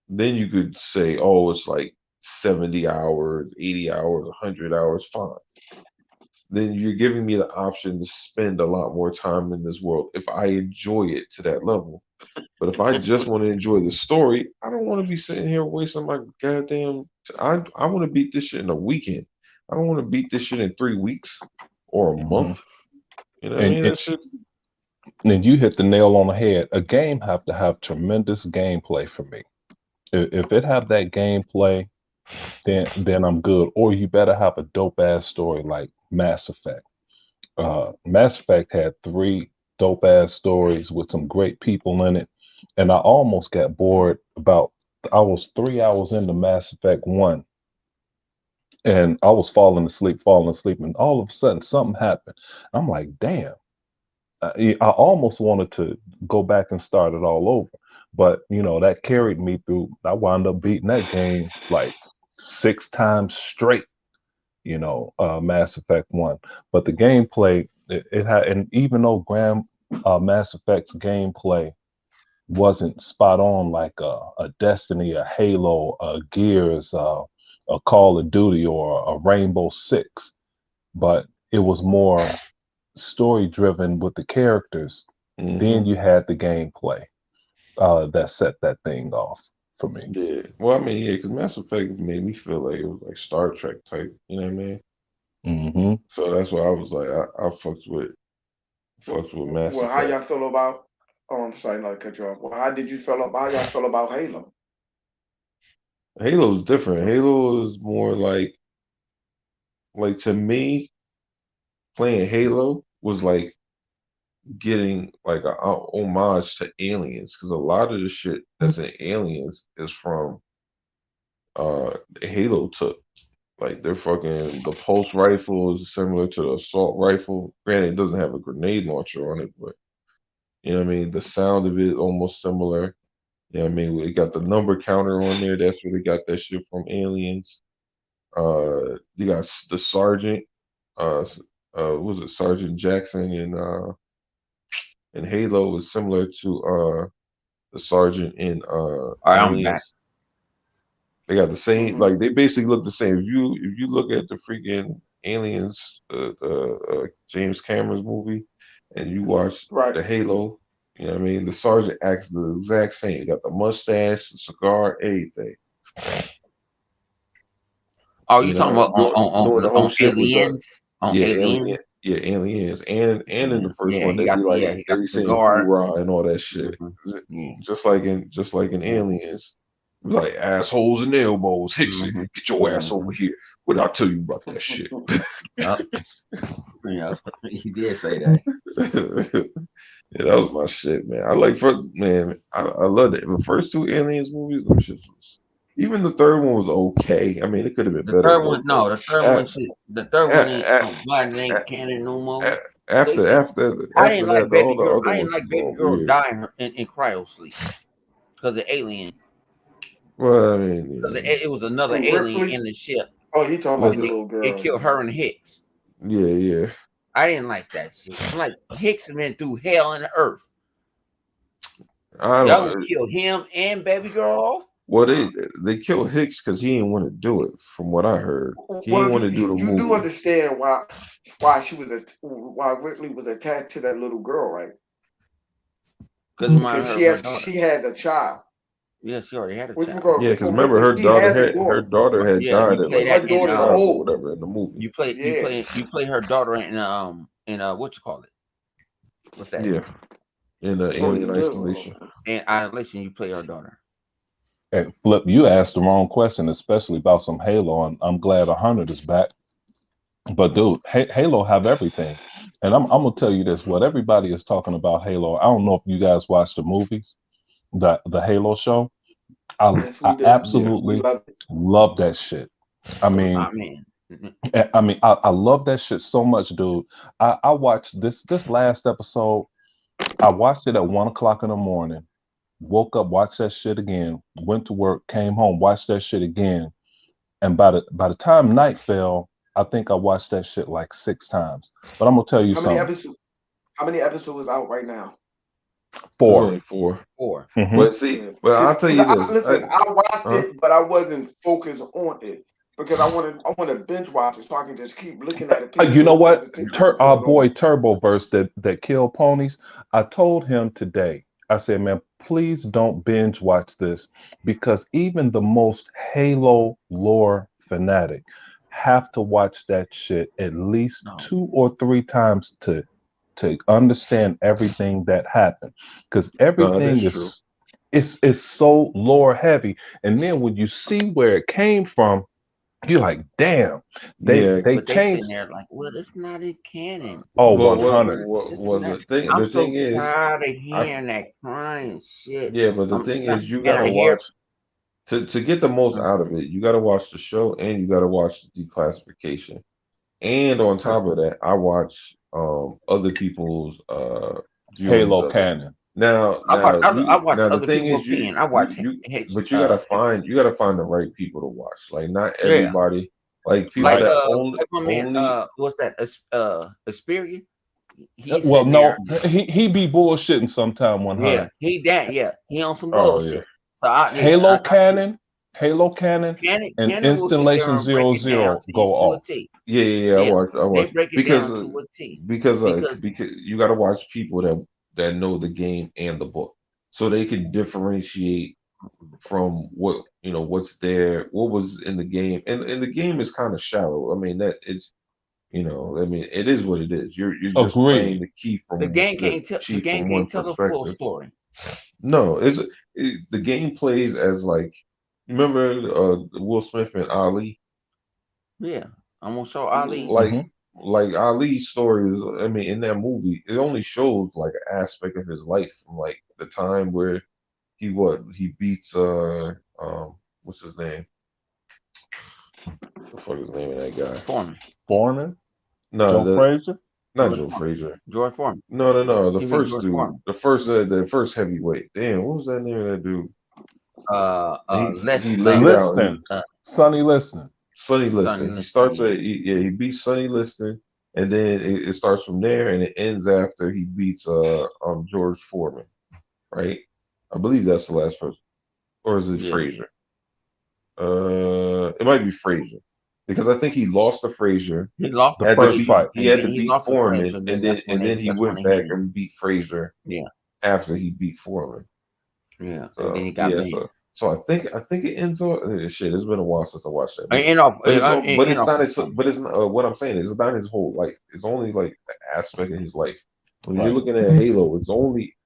then you could say, oh, it's like 70 hours, 80 hours, 100 hours, fine. Then you're giving me the option to spend a lot more time in this world if I enjoy it to that level. But if I just want to enjoy the story, I don't want to be sitting here wasting my goddamn. I want to beat this shit in a weekend. I don't want to beat this shit in 3 weeks or a Hmm. month. You know what I And, mean? and That shit. and you hit the nail on the head. A game have to have tremendous gameplay for me. If it have that gameplay, then I'm good. Or you better have a dope ass story like Mass Effect. Mass Effect had three dope ass stories with some great people in it, and I almost got bored about. I was 3 hours into Mass Effect One, and I was falling asleep, and all of a sudden something happened. I'm like, damn. I almost wanted to go back and start it all over, but that carried me through. I wound up beating that game like 6 times straight. Mass Effect One, but the gameplay it had, and even though Mass Effect's gameplay wasn't spot on like a Destiny, a Halo, a Gears, a Call of Duty, or a Rainbow Six, but it was more story driven with the characters. Then Hmm. you had the gameplay that set that thing off for me. Yeah. Well, I mean, yeah, because Mass Effect made me feel like it was like Star Trek type. You know what I mean? Hmm. So that's why I was like, I fucks with Mass Well, how Effect. y'all feel about? Oh, I'm sorry, not to cut you off. Well, how did you feel about? How y'all feel about Halo? Halo's different. Halo is more like to me, playing Halo was like getting like a homage to Aliens because a lot of the shit that's in Aliens is from Halo took. Like they're fucking the pulse rifle is similar to the assault rifle. Granted, it doesn't have a grenade launcher on it, but you know what I mean. The sound of it almost similar. You know what I mean. We got the number counter on there. That's where they got that shit from Aliens. You got the sergeant. What was it Sergeant Jackson in Halo is similar to the sergeant in All right, I'm back. Aliens. They got the same, Hmm. like they basically look the same. If you look at the freaking Aliens, James Cameron's movie, and you watch Right. the Halo, you know what I mean. The sergeant acts the exact same. He got the mustache, the cigar, everything. Oh, you You talking know, about doing the whole on shit with the aliens? On aliens? aliens, and in Yeah, the first yeah. one they be He they got be the saying cigar. hoorah and all that shit, Hmm. Yeah, just like in yeah. Aliens, like assholes and elbows, Hicks it, Hmm. get your ass over Hmm. here. What did I tell you about that shit? Yep. Yeah, he did say that. Yeah, that was my shit, man. I love it. The first two Aliens movies, them shits was, even the third one was okay. I mean, it could have been The better a third little one, bit. no, the third A- one should. The third one a- ain't. a- Oh, God, it a- ain't canon no more. They after should. after I after didn't that, like all Baby the Girl. other I didn't ones like was Baby all Girl weird. dying in cryo sleep because of alien. Well, I mean, It was another Who, alien Ripley? in the ship, Oh, he talking about yeah, the and little it girl. killed her and Hicks. yeah, yeah. I didn't like that shit. I'm like, Hicks has been through hell and earth. I Y'all don't. gonna kill him and Baby Girl off? Well, Nah. they killed Hicks because he didn't want to do it. From what I heard, he didn't Well, want to do the you do movie. understand why Ripley was attached to that little girl, right? Because my Because her daughter. she had a child. Yeah, she already had a Which child. Yeah, because well, remember Ripley, her she daughter has a had her daughter, daughter had Yeah, you died at play but like that her in 65 daughter's or old. whatever in the movie. Yeah. you play her daughter in what you call it? What's that? Yeah, in Oh, you Alien do. Isolation. And I listen, you play her daughter. And Flip, you asked the wrong question, especially about some Halo, and I'm glad 100 is back. But dude, Halo have everything, and I'm gonna tell you this: what everybody is talking about Halo. I don't know if you guys watch the movies, the Halo show. Yes, I we do. Yeah, We absolutely love it. love that shit. I mean, I mean, mhm. I love that shit so much, dude. I watched this last episode. I watched it at 1 o'clock in the morning. Woke up, watched that shit again. Went to work, came home, watched that shit again. And by the time night fell, I think I watched that shit like 6 times. But I'm gonna tell you How many something. episodes? How many episodes out right now? There's 4. only four. Four. Hmm. But see, Yeah. but I'll tell you this. Listen, I watched Huh? it, but I wasn't focused on it because I wanted to binge watch it so I can just keep looking at it, paying You know close what? attention to what's Our going boy on. Turboverse that killed ponies. I told him today. I said, man, please don't binge watch this because even the most Halo lore fanatic have to watch that shit at least No. 2 or 3 times to understand everything that happened because No, that is everything true. is so lore heavy, and then when you see where it came from, you're like, damn, Yeah. they But they sitting changed. there like, well, it's not in canon. Oh, Well, one It's hundred. it's well, not. the I'm thing so is, tired of I hearing that crying shit. yeah, but the thing is, you And gotta I hear watch to get the most out of it. You gotta watch the show and you gotta watch the declassification. And on top of that, I watch other people's viewings Halo of it. canon. I watch Now the other thing people's is opinion. I watch but you gotta find the right people to watch. Like not yeah, everybody, like people that like my man only what's that? Asperia. He's Well, sitting there. no, he be bullshitting sometime. One Yeah, hundred. he on some oh yeah. bullshit. So Halo I see canon, Halo canon, and Cannon will sit there installation and break zero it down zero to you go to a off. T. I Yeah, watched they break it down to a T because because you got to watch people that know the game and the book, so they can differentiate from what what's there, what was in the game, and the game is kind of shallow. I mean that it's I mean it is what it is. You're just playing Agreed. the the key game from one can't tell the full perspective. story. No, the game plays as like remember Will Smith and Ali. Yeah, I'm gonna show Ali. like Hmm. like Ali's story is, I mean, in that movie, it only shows like an aspect of his life from like the time where he beats what's his name? The fuck is the name of that guy? Foreman, Foreman, No, Joe Frazier. not George Joe Foreman, Frazier. George Foreman. No, the You mean first George dude, Foreman? the first heavyweight. Damn, what was that name of that dude? Les He laid Les out. Liston, Sonny Liston. Sonny Sonny Liston. He Liston. starts Yeah, he beats Sonny Liston, and then it starts from there, and it ends after he beats George Foreman, right? I believe that's the last person, or is it yeah. Frazier? It might be Frazier because I think he lost to Frazier, He lost The to had to first beat fight. Frazier, he and had then to he beat lost to Foreman, Frazier. Then and then he that's when went they hit back him. and beat Frazier Yeah, after he beat Foreman. yeah. And then So he got yeah, banned. so I think it ends on shit. It's been a while since I watched that movie, And off, but it's all but and it's off not his it's phone. but it's not, what I'm saying is it's not his whole life. It's only like an aspect of his life. When you're Right. looking at Halo,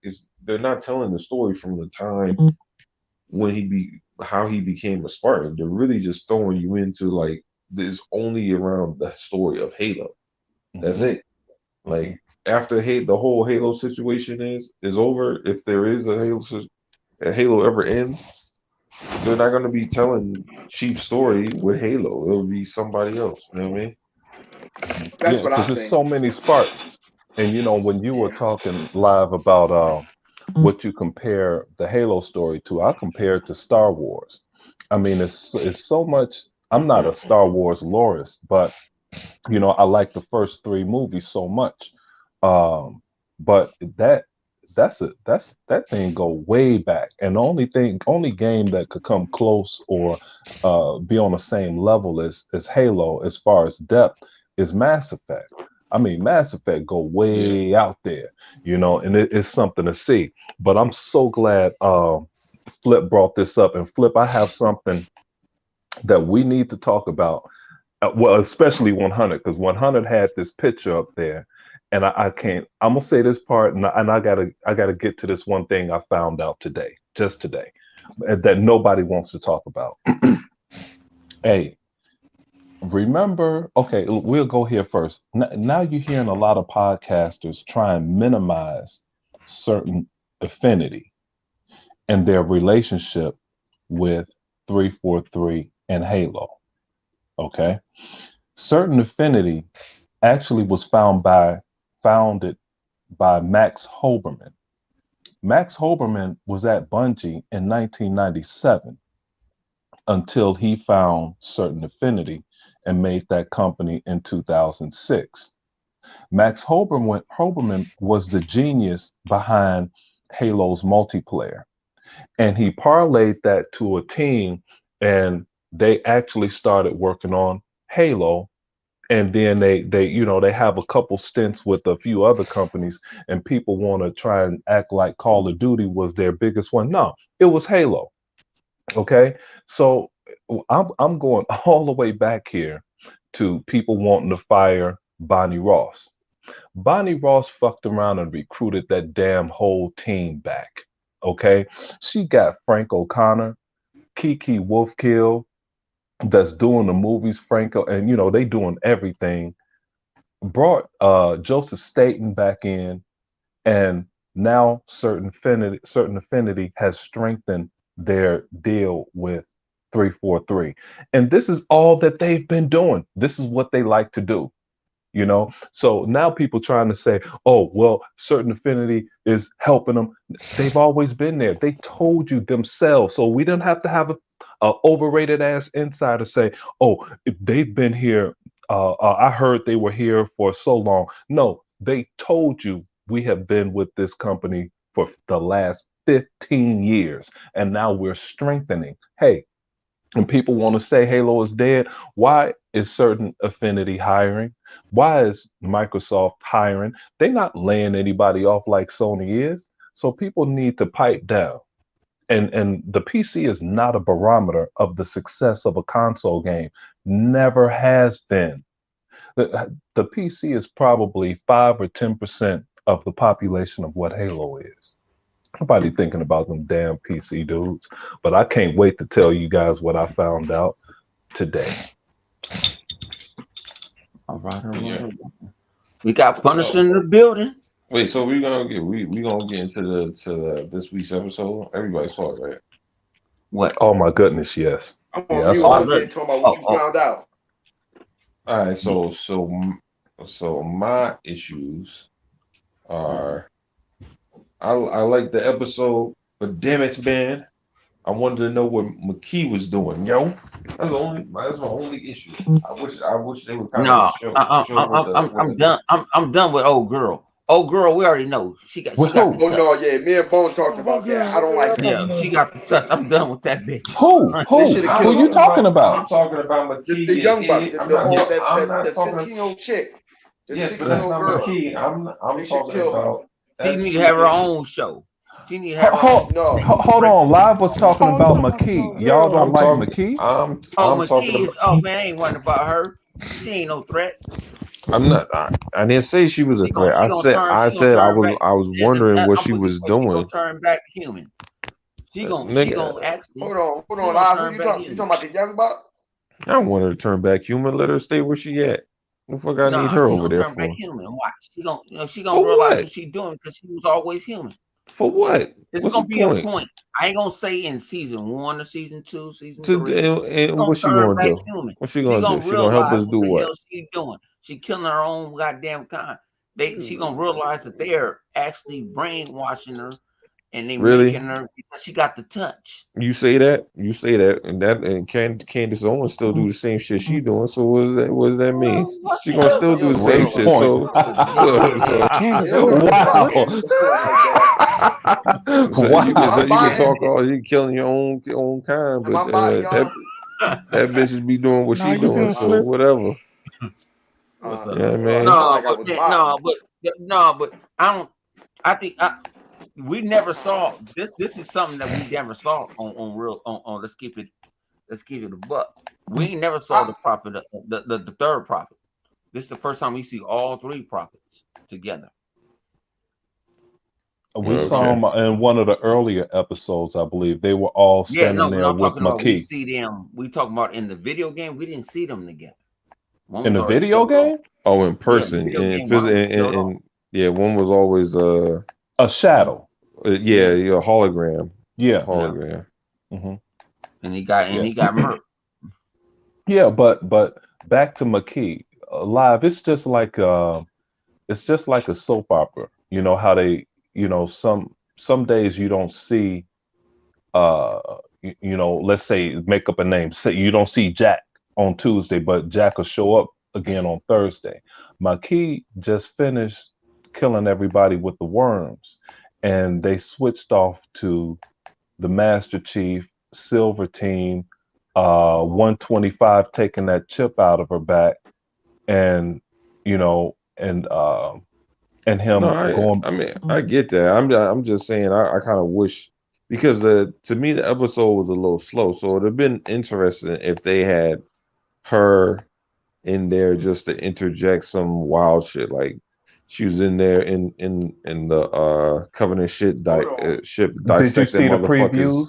it's they're not telling the story from the time when he be how he became a Spartan. They're really just throwing you into like this only around the story of Halo. That's Hmm. it. Hmm. Like after the whole Halo situation is over, if there is a Halo ever ends, they're not going to be telling Chief's story with Halo. It'll be somebody else. You know what I mean? That's Yeah, what I because there's think. so many Spartans, and when you were Yeah. talking live about what you compare the Halo story to, I compare it to Star Wars. I mean, it's so much. I'm not a Star Wars lorist, but I like the first 3 movies so much. Um, but that thing go way back, and the only game that could come close or be on the same level as Halo as far as depth is Mass Effect. I mean, Mass Effect go Yeah. way out there, and it's something to see. But I'm so glad Flip brought this up, and Flip, I have something that we need to talk about, well, especially 100, because 100 had this picture up there, and I can't. I'm gonna say this part, and I gotta get to this one thing I found out today, just today, that nobody wants to talk about. Hey, remember? Okay, we'll go here first. Now you're hearing a lot of podcasters try and minimize certain affinity and their relationship with 343 and Halo. Okay, certain affinity actually was founded by Max Hoberman. Max Hoberman was at Bungie in 1997 until he found certain affinity and made that company in 2006. Max Hoberman was the genius behind Halo's multiplayer, and he parlayed that to a team, and they actually started working on Halo. And then they have a couple stints with a few other companies, and people want to try and act like Call of Duty was their biggest one. No, it was Halo. Okay, so I'm going all the way back here to people wanting to fire Bonnie Ross. Bonnie Ross fucked around and recruited that damn whole team back. Okay, she got Frank O'Connor, Kiki Wolfkill, that's doing the movies, Franco, and they doing everything. Brought Joseph Staten back in, and now certain affinity has strengthened their deal with 343. And this is all that they've been doing. This is what they like to do. So now people trying to say, oh well, certain affinity is helping them. They've always been there. They told you themselves, so we don't have to have a overrated ass insider say, oh, if they've been here, I heard they were here for so long. No, they told you we have been with this company for the last 15 years, and now we're strengthening. Hey, and people want to say Halo is dead. Why is certain affinity hiring? Why is Microsoft hiring? They're not laying anybody off like Sony is. So people need to pipe down. And the PC is not a barometer of the success of a console game. Never has been. The PC is probably 5 or 10% of the population of what Halo is. Nobody thinking about them damn PC dudes. But I can't wait to tell you guys what I found out today. All right, all right. Yeah. We got Punisher in the building. Wait, so we gonna get into the this week's episode. Everybody saw it, right? What? Oh my goodness, yes. I'm Yeah, on I mute. saw I'm it. getting talking about what you found out. All right, so my issues are I like the episode, but damn it, man, I wanted to know what McKee was doing, yo. That's my only issue. I wish they would kind of No, show what I'm done. I'm done with old girl. Old girl, we already know she got With the who? Oh touch. no, yeah, me and Bones talked about that. I don't like her. Yeah, she got the touch. I'm done with that bitch. Who? They Who? should have Who killed you her. talking I'm about? talking about McKee. The young buck, I'm not, I'm that not talking. 15-year-old chick, the Yes, but that's 16-year-old not girl. McKee. I'm They should talking kill her. about. She That's need to two have her issues. own show. She need to have her own. No. Hold on. Live was talking about McKee. Y'all don't I'm like talking. McKee? Oh, I'm talking McKee about. is. Oh man, I ain't worrying about her. She ain't no threat. I'm not. I didn't say she was a threat. She gonna turn. I She gonna said turn back. I was wondering what I'm she putting this was way. She gonna doing. turn back human. She Nigga, gonna actually. Hold She on, gonna Live. Who turn you back talking? You human. talking about the young buck? I don't want her to turn back human. Let her stay where she at. What the fuck I need No, her she over gonna there turn back for? human. Watch. She gonna For realize what? what she's doing because she was always human. For what? It's What's the gonna be a point? point. I ain't gonna say in season 1 or season 2, season To 3. She's and gonna what she turn gonna back do? human. What she She gonna do? gonna She gonna help realize us what do the what? hell she's doing. She killing her own goddamn kind. She gonna realize that they're actually brainwashing her and they Really? making her because she got the touch. You say that? You say that? And Candace Owens still do the same shit she doing. So what does that? What does that mean? Well, what She the gonna hell? still do the same Great shit. point. So Yeah, no, don't Wow. fuck Candace Owens like that. so Am I you can biased? talk all you killing your own kind, Am but I biased, y'all? that bitch is be doing what she doing. So whatever. What's up? Yeah, Well, it man. sounded like I was biased. But I don't. I think we never saw this. This is something that we never saw on real on. Let's keep it a buck. We ain't never saw the prophet, the third prophet. This is the first time we see all three prophets together. We saw Okay. them in one of the earlier episodes, I believe. They were all Yeah, standing no, but there I'm with talking about we McKee. see them. We talking about in the video game. We didn't see them together. One In was the already video killed off. game? Oh, in Yeah, the person video and game one was killed off. yeah, one was always A shadow. yeah, hologram. Yeah. Yeah, hmm and he Yeah. got murked. Yeah, but back to McKee. Live, it's just like a soap opera. You know how they, some days you don't see let's say make up a name. Say you don't see Jack on Tuesday, but Jack will show up again on Thursday. Makee just finished killing everybody with the worms, and they switched off to the Master Chief, Silver Team, 125 taking that chip out of her back, and you know, and No, him going. I mean I get that. I'm just saying I kind of wish because the to me the episode was a little slow, so it'd have been interesting if they had her in there just to interject some wild shit. Like she was in there in the Covenant Hold on. ship Did you dissecting see the motherfuckers. previews?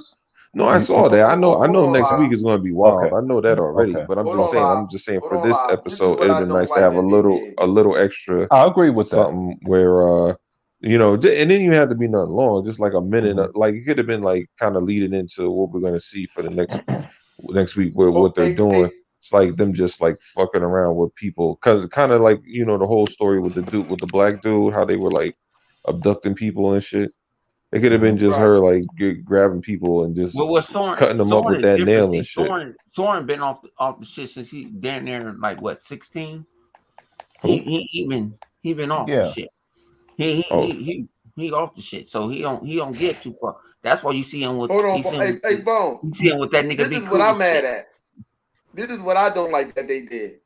No, I saw that. I Hold know on, next Live. week is going to be Okay, wild. I know that already. okay, But okay. I'm just saying Hold for on, this Live. This is episode, what it'd I been don't nice to like have that they did. a little extra I agree with that. something where you know, and then you have to be nothing long, just like a minute. Hmm. Like it could have been like kind of leading into what we're going to see for the next week with Oh, what they're doing. It's like them just like fucking around with people, cause kind of like you know the whole story with the dude with the black dude, how they were like abducting people and shit. It could have been Hmm. just right. her like grabbing people and just Well, with Soren, cutting them up Soren with is that different. nail See, and shit. Soren been off the shit since he down there like what 16. He Who? he he been off the Yeah. shit. He he Oh, he he he off the shit. So he don't get too far. That's why you see him with Hold on. Hey, Bone. you see him with that nigga This be is what cool I'm shit. mad at. This is what I don't like that they did.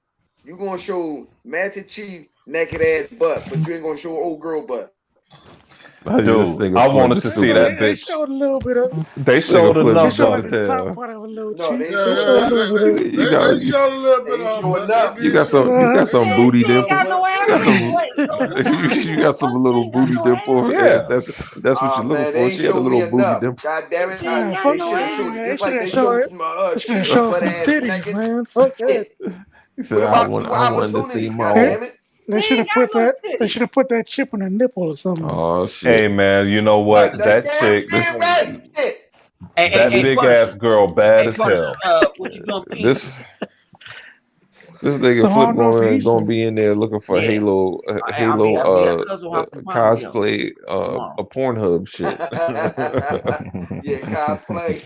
You gonna show Master Chief naked ass butt, but you ain't gonna show old girl butt. this Dude, nigga I Flip wanted is to They, see stupid. they, that they bitch. showed a little bit of it. They Nigga showed Flip They is enough showed dumb of like as the top hell. part of a little No, they cheek. ain't They showing showed a enough. little bit of it. You got They showed a little They bit ain't of showing butt. They enough. you did got show a some little. Uh, They showed a booty She little ain't bit of got dimple. no butt. You ass got some anyway. So what you you talking got about? some She little ain't got booty no ass. dimple. If Yeah. that's what you're looking Man, they for. ain't She had a show me little booty enough. dimple. God damn it. She ain't man, got They fuck no should have that. ass. showed Man, it they just should like have they showed showed it. They should have Chief showed butt some ass titties, naked. man. Fuck that. Shit. He What said about I wanted to see opportunities? my God They, own. damn it. they She should ain't have got put no that. They should titties. have put that chip on a nipple or something. Oh Hey shit. man, you know what? That That damn chick, shit This right. Shit. that Hey, big ass Punisher. girl, bad Hey, as Punisher. hell. What you gonna feast me? this this nigga So I Flip don't know if he's gonna be in there looking for Yeah. I'll be at Cousin House in Palmdale cosplay tomorrow. a Pornhub shit. Yeah, cosplay.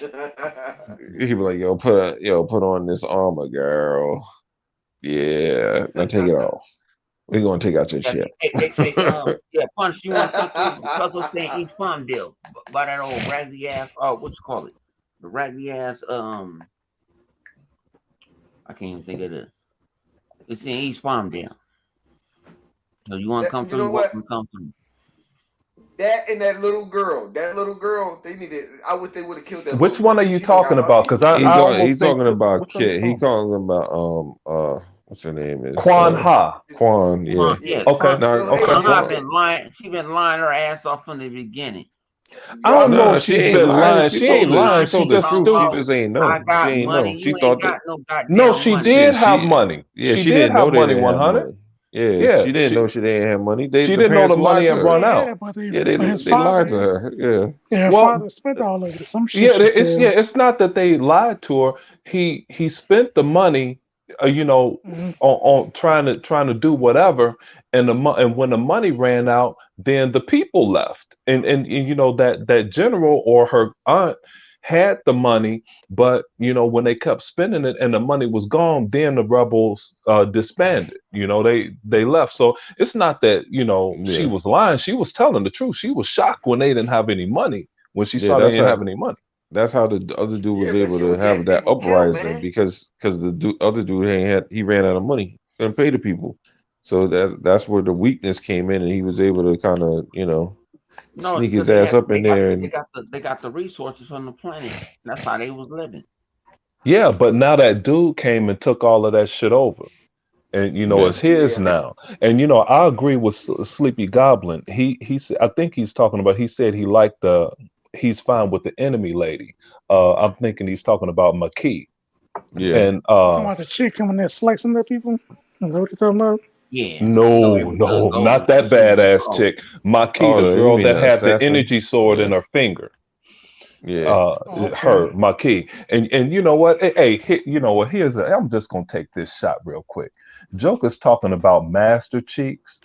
He be like, put on this armor, girl. Yeah, now take it off. We're gonna take out your chip. Yeah, Punch. You want to come to Cousin stay in East Palmdale by that old raggedy ass? Oh, what you call it? The raggedy ass. I can't even think of it. It's in East Palmdale. So you want to come You through? know You what? welcome to come through. That and that little girl, they needed. I wish they would have killed that little Which one are girl. you She done talking got her about? Because due. I He's almost think talking about which one you Kit. He talking about? calling about what's her name is Quan Ha. Quan. Yeah. Yeah, Okay, Now Little okay. Quan Asian Quan. been lying. She been lying her ass off from the beginning. I don't Yup. know if Nah, she she's ain't been lying. lying. She She ain't told Nah, she lying. She told she the just talking truth. She about stupid. just ain't I know. She got ain't know. money. She You ain't thought that. got no No, goddamn she money. Yeah, did have she money. yeah, She she did didn't know have they money. didn't have 100. money. Yeah, Yeah, she didn't know she didn't have money. she The didn't know the parents money lied to had her. They run had out. it, but Yeah, his they lied to father, her. Yeah. yeah, her Well, father spent all of it. Some shit yeah, she said. it's not that they lied to her. He spent the money, Mhm. on trying to do whatever, and and when the money ran out, then the people left, and that general or her aunt had the money, but when they kept spending it and the money was gone, then the rebels disbanded. They left. So it's not that she Yeah. was lying. She was telling the truth. She was shocked when they didn't have any money when she Yeah, saw they didn't have any money. that's how the other dude Yeah, was because able she to was have getting that people killed, uprising man. because other dude ain't had he ran out of money, couldn't pay the people. So that's where the weakness came in, and he was able to kind of No, sneak because his ass up in there and they got the resources on the planet. That's how they was living. Yeah, but now that dude came and took all of that shit over, and yeah it's his Yeah. now. And I agree with Sleepy Goblin. He said, I think he's talking about. He said he liked he's fine with the enemy lady. I'm thinking he's talking about Makee. yeah. And You talking about the chick coming there slicing the people? Is that what you talking about? Yeah, you know no, everything no, not gold. that She was badass gold. chick. Makee, Oh, the you girl mean that the had the assassin? energy sword in Yeah, her finger. yeah. uh Oh, okay. her Makee. And you know what, you know what, I'm just gonna take this shot real quick. Joker's talking about master cheeks,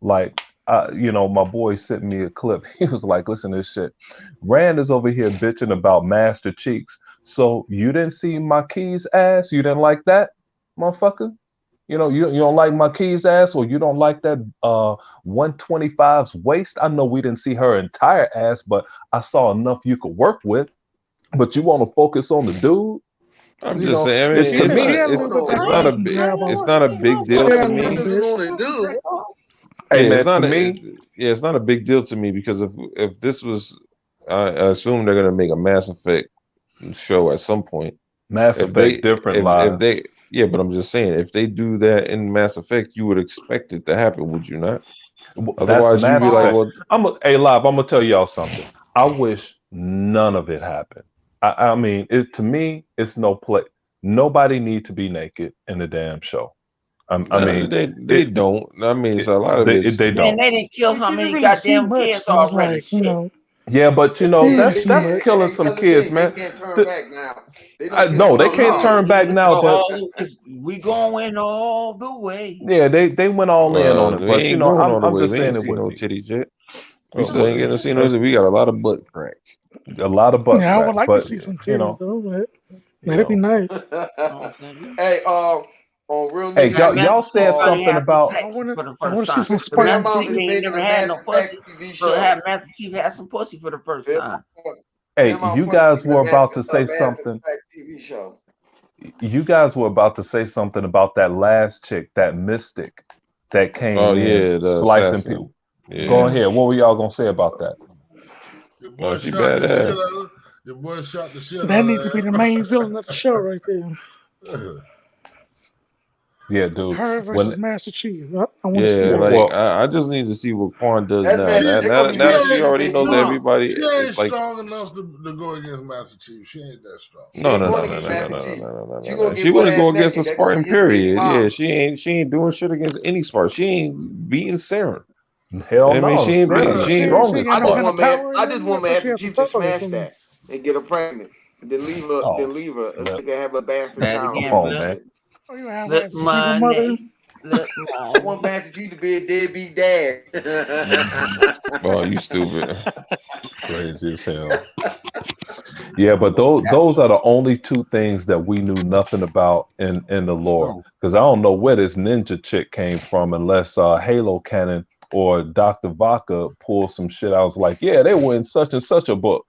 like, my boy sent me a clip. He was like, listen to this shit. Rand is over here bitching about master cheeks. So you didn't see Makee's ass? You didn't like that, motherfucker? You don't like Marquise ass, or you don't like that 125's waist. I know we didn't see her entire ass, but I saw enough you could work with. But you want to focus on the dude, I'm you just know? saying. I It mean, to Yeah, she me, had a it's little bit back it's there not you a can big grab it's on. not a big deal She to had a little me. bit. On the dude. hey Yeah, it's man, not to a me, yeah, it's not a big deal to me because if this was, I assume they're gonna make a Mass Effect show at some point. Mass If they Effect different if live. they yeah, but I'm just saying if they do that in Mass Effect, you would expect it to happen, would you not? That's Otherwise, you'd Mass be like, Effect. Oh, well, Hey, live. I'm gonna tell y'all something. I wish none of it happened. I mean, to me, it's no play. Nobody need to be naked in the damn show. I nah, mean, they it, don't. I mean, so a lot of it's they Man, don't. they didn't kill We how didn't many really see goddamn much, kids so it's already? like, Shit. Yeah, but we didn't that's see that's much. killing some other kids, thing, they man. can't turn The- back now. They don't no, they kill No, can't no, turn kids. back it's now. But we going all the way. yeah, they went all in on it. we But ain't going all the I'm way. just We saying ain't it seen would no be. titties yet. We Oh, still ain't well, getting to see no. We got a lot of butt crack. a lot of butt Yeah, I crack. would like to But see some you titties know, though, but you that'd be know. nice. You know what I'm saying? Hey, on real Hey, nigga Now shit. y'all Master Chief said probably something had some about. I sex wanna for the I wanna first see time. some But Grandma Master sparkles. Chief is ain't making never a had Mass no Effect pussy. TV So show. have Master Chief had some pussy for the first time. Hey, Grandma you Point guys making were about to A say Mass something. Effect TV show. You guys were about to say something about that last chick, that mystic that Oh came in yeah, the slicing people. assassin. Yeah. Go Yeah, ahead. What were y'all gonna say about that? Your Oh, boy she shot the shit out badass. of her. Your boy shot the shit that out needs to be the main villain of the show right there. of her. Yeah, dude. Her When versus Master Chief. I want to see Yeah, that. like well, I just need to see what Quan does That now. man, Now, she, they're now, gonna that- be she now that making she that ain't already thing knows No, big. everybody, she it's ain't like strong enough to go against Master Chief. She ain't that strong. She no, ain't no, going no, no, against no, no, Master no, no, Chief. no, no, She no, gonna no. She get butt wouldn't ass go against a naked. They're gonna Spartan. be his big Period. Yeah, mama. she ain't doing shit against any Spartan. She ain't beating Saren. hell I mean, no, Saren is She she ain't, ain't. she ain't strongest got I no just kind Spartan. of want man. power or I just nothing. I want thought she Master had some Chief to thought or smash something. that and get her pregnant, and then leave her. Oh, Then leave her. flip. They can have her bastard say it child again, off Oh and Flip. man. shit. Oh, you have her Flip as a single mother. money. Flip I want money. Master Chief to be a deadbeat dad. Mm-hmm. Oh, you stupid. Crazy as hell. Yeah, but those are the only two things that we knew nothing about in the lore. Oh, Because I don't know where this ninja chick came from, unless Halo Canon or Dr. Vaca pulled some shit. I was like, yeah, they were in such and such a book.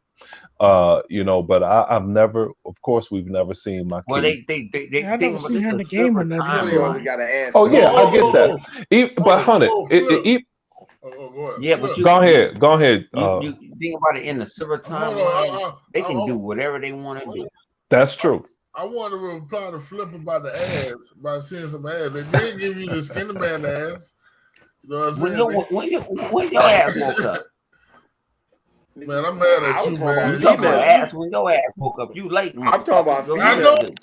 But I've never, of course, we've never seen my well, key. they Yeah, I never think about seen this her in a the game or silver nothing. You really So only timeline. got to ask Oh for yeah, it. I get that. Oh, But honey, Flip. Go ahead, Yeah, but Flip. go ahead, go ahead. you think about it in the silver Hold timeline, on. they can do whatever they want to do. That's true. I want to reply to Flip about the ass, about seeing some ass. They did give you the skinny man ass. You know what I'm When saying? your ass woke up, Man, I'm mad I at was you, talking about you man. me talking about now. ass when your ass woke up. You late, I'm talking motherfucker. about Go I ahead. know, female.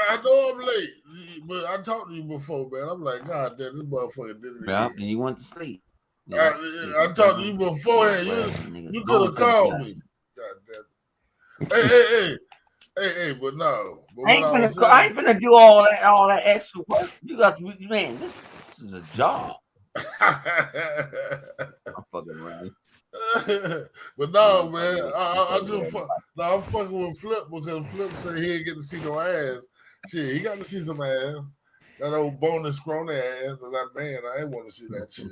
I know I'm late, but I talked to you before, man. I'm like, God damn, this motherfucker did it Yeah, again. and you went to sleep. I, Yeah, sleep I talked to you yeah, beforehand. whatever, nigga. You Go could and have take a called piss. me. God damn it. Hey, but no. But I what ain't I was I saying, ain't finna do all that extra work. You got to, man. This is a job. I'm fucking around. but I no, ain't man. fucking with I fucking with just everybody. no, I'm fucking with Flip because Flip said he ain't get to see no ass. Shit, he got to see some ass. That old bonus scrawny ass. And that man, I ain't want to see that shit.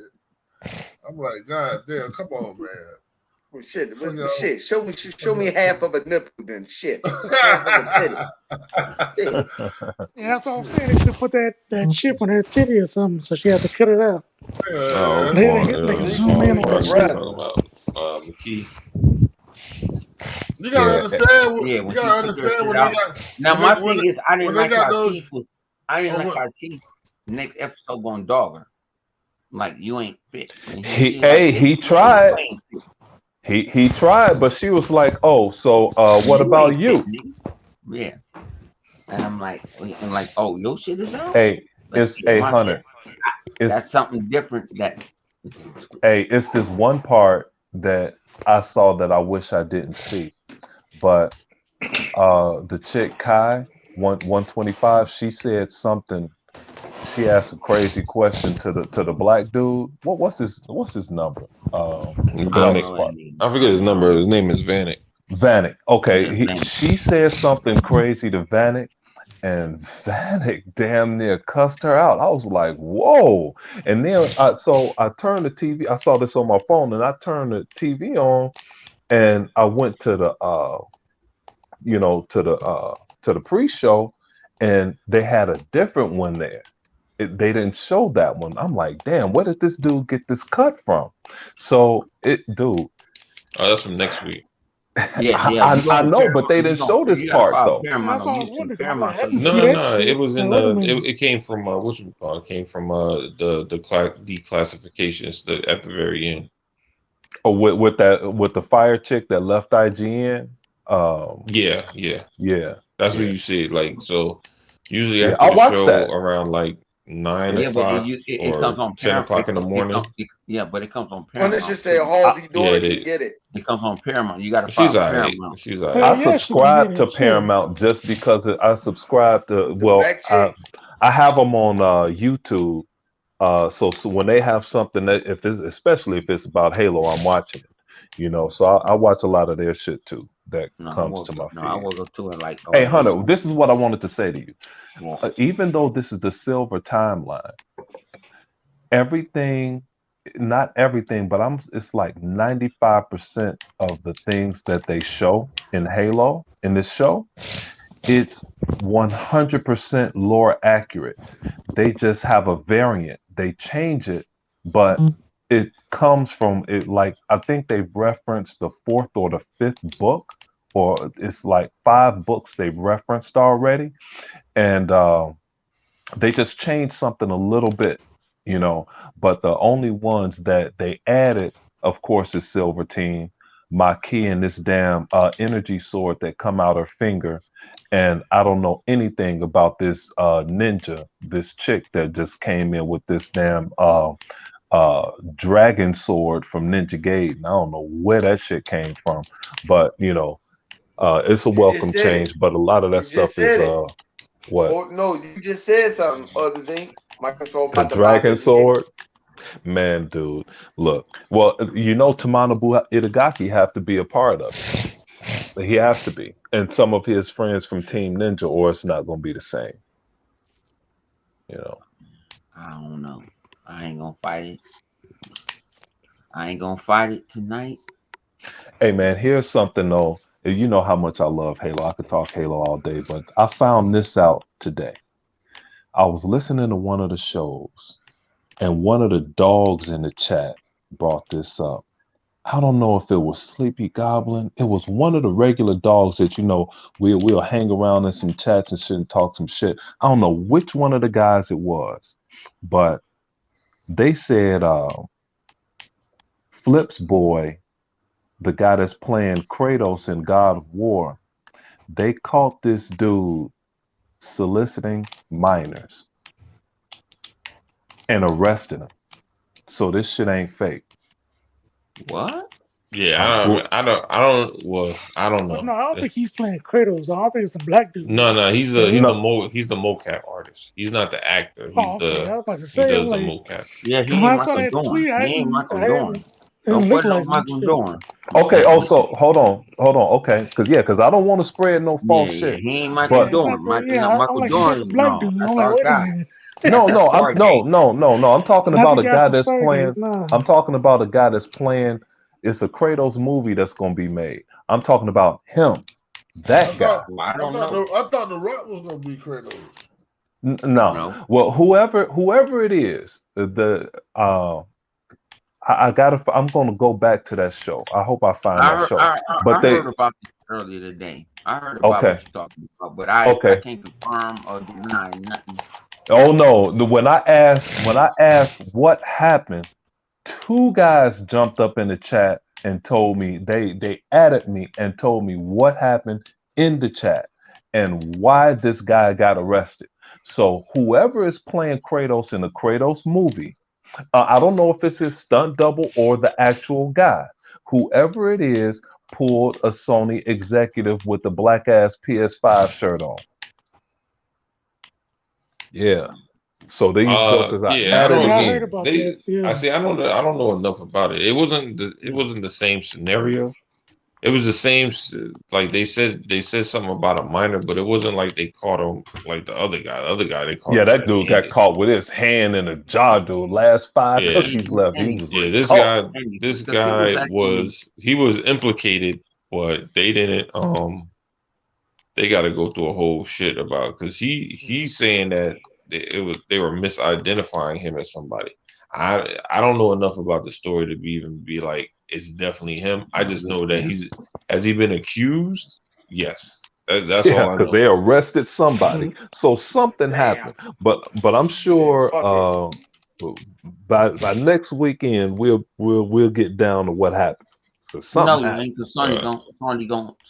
I'm like, God damn, come on, man. Well, shit, Fuck shit. Show me half of a nipple, then shit. Half of a titty. Shit. yeah, that's what I'm saying. They should have put that chip on her titty or something, so she had to cut it out. Oh, Yeah. They can Then zoom show in me on her that Quan, you shit. breast. talking about McKee? You gotta Yeah, understand. Yeah, You when she gotta took her understand shit when they out. got Now my when thing is, I when didn't they like got how those. Chief was. I didn't like When, how Chief next episode gonna dog her. Like you ain't fit. And he she like, bitch, he you know tried. you ain't fit. He tried, but she was like, "Oh, so what You about ain't fit, you?" nigga. Yeah. And I'm like, oh, your shit is out. Hey, But it's yeah, a my shit, hunter. It's that's something different. That it's this one part that I saw that I wish I didn't see. But the chick Kai 125, she said something. She asked a crazy question to the black dude. What's his number? I don't Vanek. Best know that part. nigga. I forget his I number. don't His know. name is Vanek. Vanek. Yeah, Okay, man. she said something crazy to Vanek, and Vanek damn near cussed her out. I was like, whoa. And then so I turned the TV, I saw this on my phone, and I turned the TV on, and I went to the you know, to the pre-show, and they had a different one there. They didn't show that one. I'm like, damn, where did this dude get this cut from? So dude, Oh, that's from next week. Yeah, yeah. You go I on know, but Paramount. they didn't show this You gotta part follow though. See, Paramount that's on all I was YouTube. wondering. I'm like, Paramount I show didn't you see No, that no, it shit. was Like, in wait a the. minute. It came from what you call it? It came from declassifications at the very end. Oh, with the fire chick that left IGN. Yeah, yeah. Yeah, That's what yeah, you see. Like so, usually yeah. after I the watched show that. around like nine Yeah, but o'clock it comes or on 10 o'clock in the morning. yeah, but it comes on Punisher Paramount said, too. I, Halsey Yeah, daughter can they. get it. It comes on Paramount. You gotta She's follow alright. Paramount. She's Hell I alright. yeah, she can get subscribe to it. Shit. Paramount just because I subscribe to. The Well, black chick. I have them on YouTube. So when they have something that if it's especially if it's about Halo, I'm watching it. You know, so I watch a lot of their shit too that comes to my I feed. will go to it like Hey this. Hunter, this is what I wanted to say to you. Well, Even though this is the silver timeline, everything, not everything, but it's like 95% of the things that they show in Halo in this show, it's 100% lore accurate. They just have a variant. They change it, but it comes from it. Like I think they referenced the fourth or the fifth book, or it's like 5 books they've referenced already, and they just changed something a little bit, you know. But the only ones that they added, of course, is Silver Team, Maquis, and this damn energy sword that come out her finger. And I don't know anything about this ninja, this chick that just came in with this damn dragon sword from Ninja Gate. And I don't know where that shit came from, but you know, it's a You just welcome said it. change. But a lot of that You stuff just is said it. what Oh no, you just said something. Other thing, Microsoft the about to buy dragon Ninja Gate. sword. Man, dude, look. Well, you know, Tamanabu Itagaki have to be a part of it. He has to be, and some of his friends from Team Ninja, or it's not going to be the same. You know. I don't know. I ain't gonna fight it. I ain't gonna fight it tonight. Hey, man, here's something though. You know how much I love Halo. I could talk Halo all day, but I found this out today. I was listening to one of the shows, and one of the dogs in the chat brought this up. I don't know if it was Sleepy Goblin. It was one of the regular dogs that you know we'll hang around in some chats and shit and talk some shit. I don't know which one of the guys it was, but they said Flip's boy, the guy that's playing Kratos in God of War, they caught this dude soliciting minors and arrested him. So this shit ain't fake. What? Yeah, Well, I don't But know. no, I don't think he's playing Kratos. I don't think it's a black dude. No, he's Is it? No, he's the mocap artist. He's not the actor. Oh, okay. I was about to He say, I'm does the like, mocap. Yeah, cause he when ain't I saw Michael that Dorn. tweet, He ain't Michael I Dorn. didn't Don't look put it on like him. Michael Shit. Dorn. okay. That's Also, hold on. Okay, because I don't want to spread no yeah, false yeah. shit. He ain't Michael Yeah, But it's not Dorn. the. Michael, no, Yeah, I'm Michael like, he's Dorn like a is black no. dude. I'm That's like, our wait a guy. minute. That's no, the no, Stargate. no. I'm talking Not the about a guy guy from that's Stargate. playing. Nah. I'm talking about a guy that's playing. It's a Kratos movie that's going to be made. I'm talking about him, I that guy. thought Well, I don't know. I thought the Rock was gonna be Kratos. No, No. well, whoever it is, I gotta. I'm gonna go back to that show. I hope I find that show. I But they heard about this earlier today. I heard about okay, what you're talking about, but I okay. can't confirm or deny nothing. Oh no, when I asked what happened, two guys jumped up in the chat and told me they added me and told me what happened in the chat and why this guy got arrested. So whoever is playing Kratos in the Kratos movie, I don't know if it's his stunt double or the actual guy. Whoever it is pulled a Sony executive with the black ass PS5 shirt on. Yeah. So there you go. Because I Yeah, I added Yeah, I don't. heard again. about They, that. Yeah. I see. I don't know enough about it. It wasn't the same scenario. it was the same. Like they said something about a minor, but it wasn't like they caught him like the other guy. The other guy they caught Yeah, him that dude got red-handed. caught with his hand in a jar, dude. Last 5 Yeah, cookies left. He Andy, was yeah. like, oh, This because he was guy actually was he was implicated, but they didn't. They got to go through a whole shit about because he's saying that they were misidentifying him as somebody. I don't know enough about the story to even be like it's definitely him. I just know that yeah. has he been accused? Yes, that's yeah, all I because know. they arrested somebody. So something Damn. happened. But I'm Yeah, sure fuck it. by next weekend we'll get down to what happened. Because No, something you happened. ain't. Cause Uh,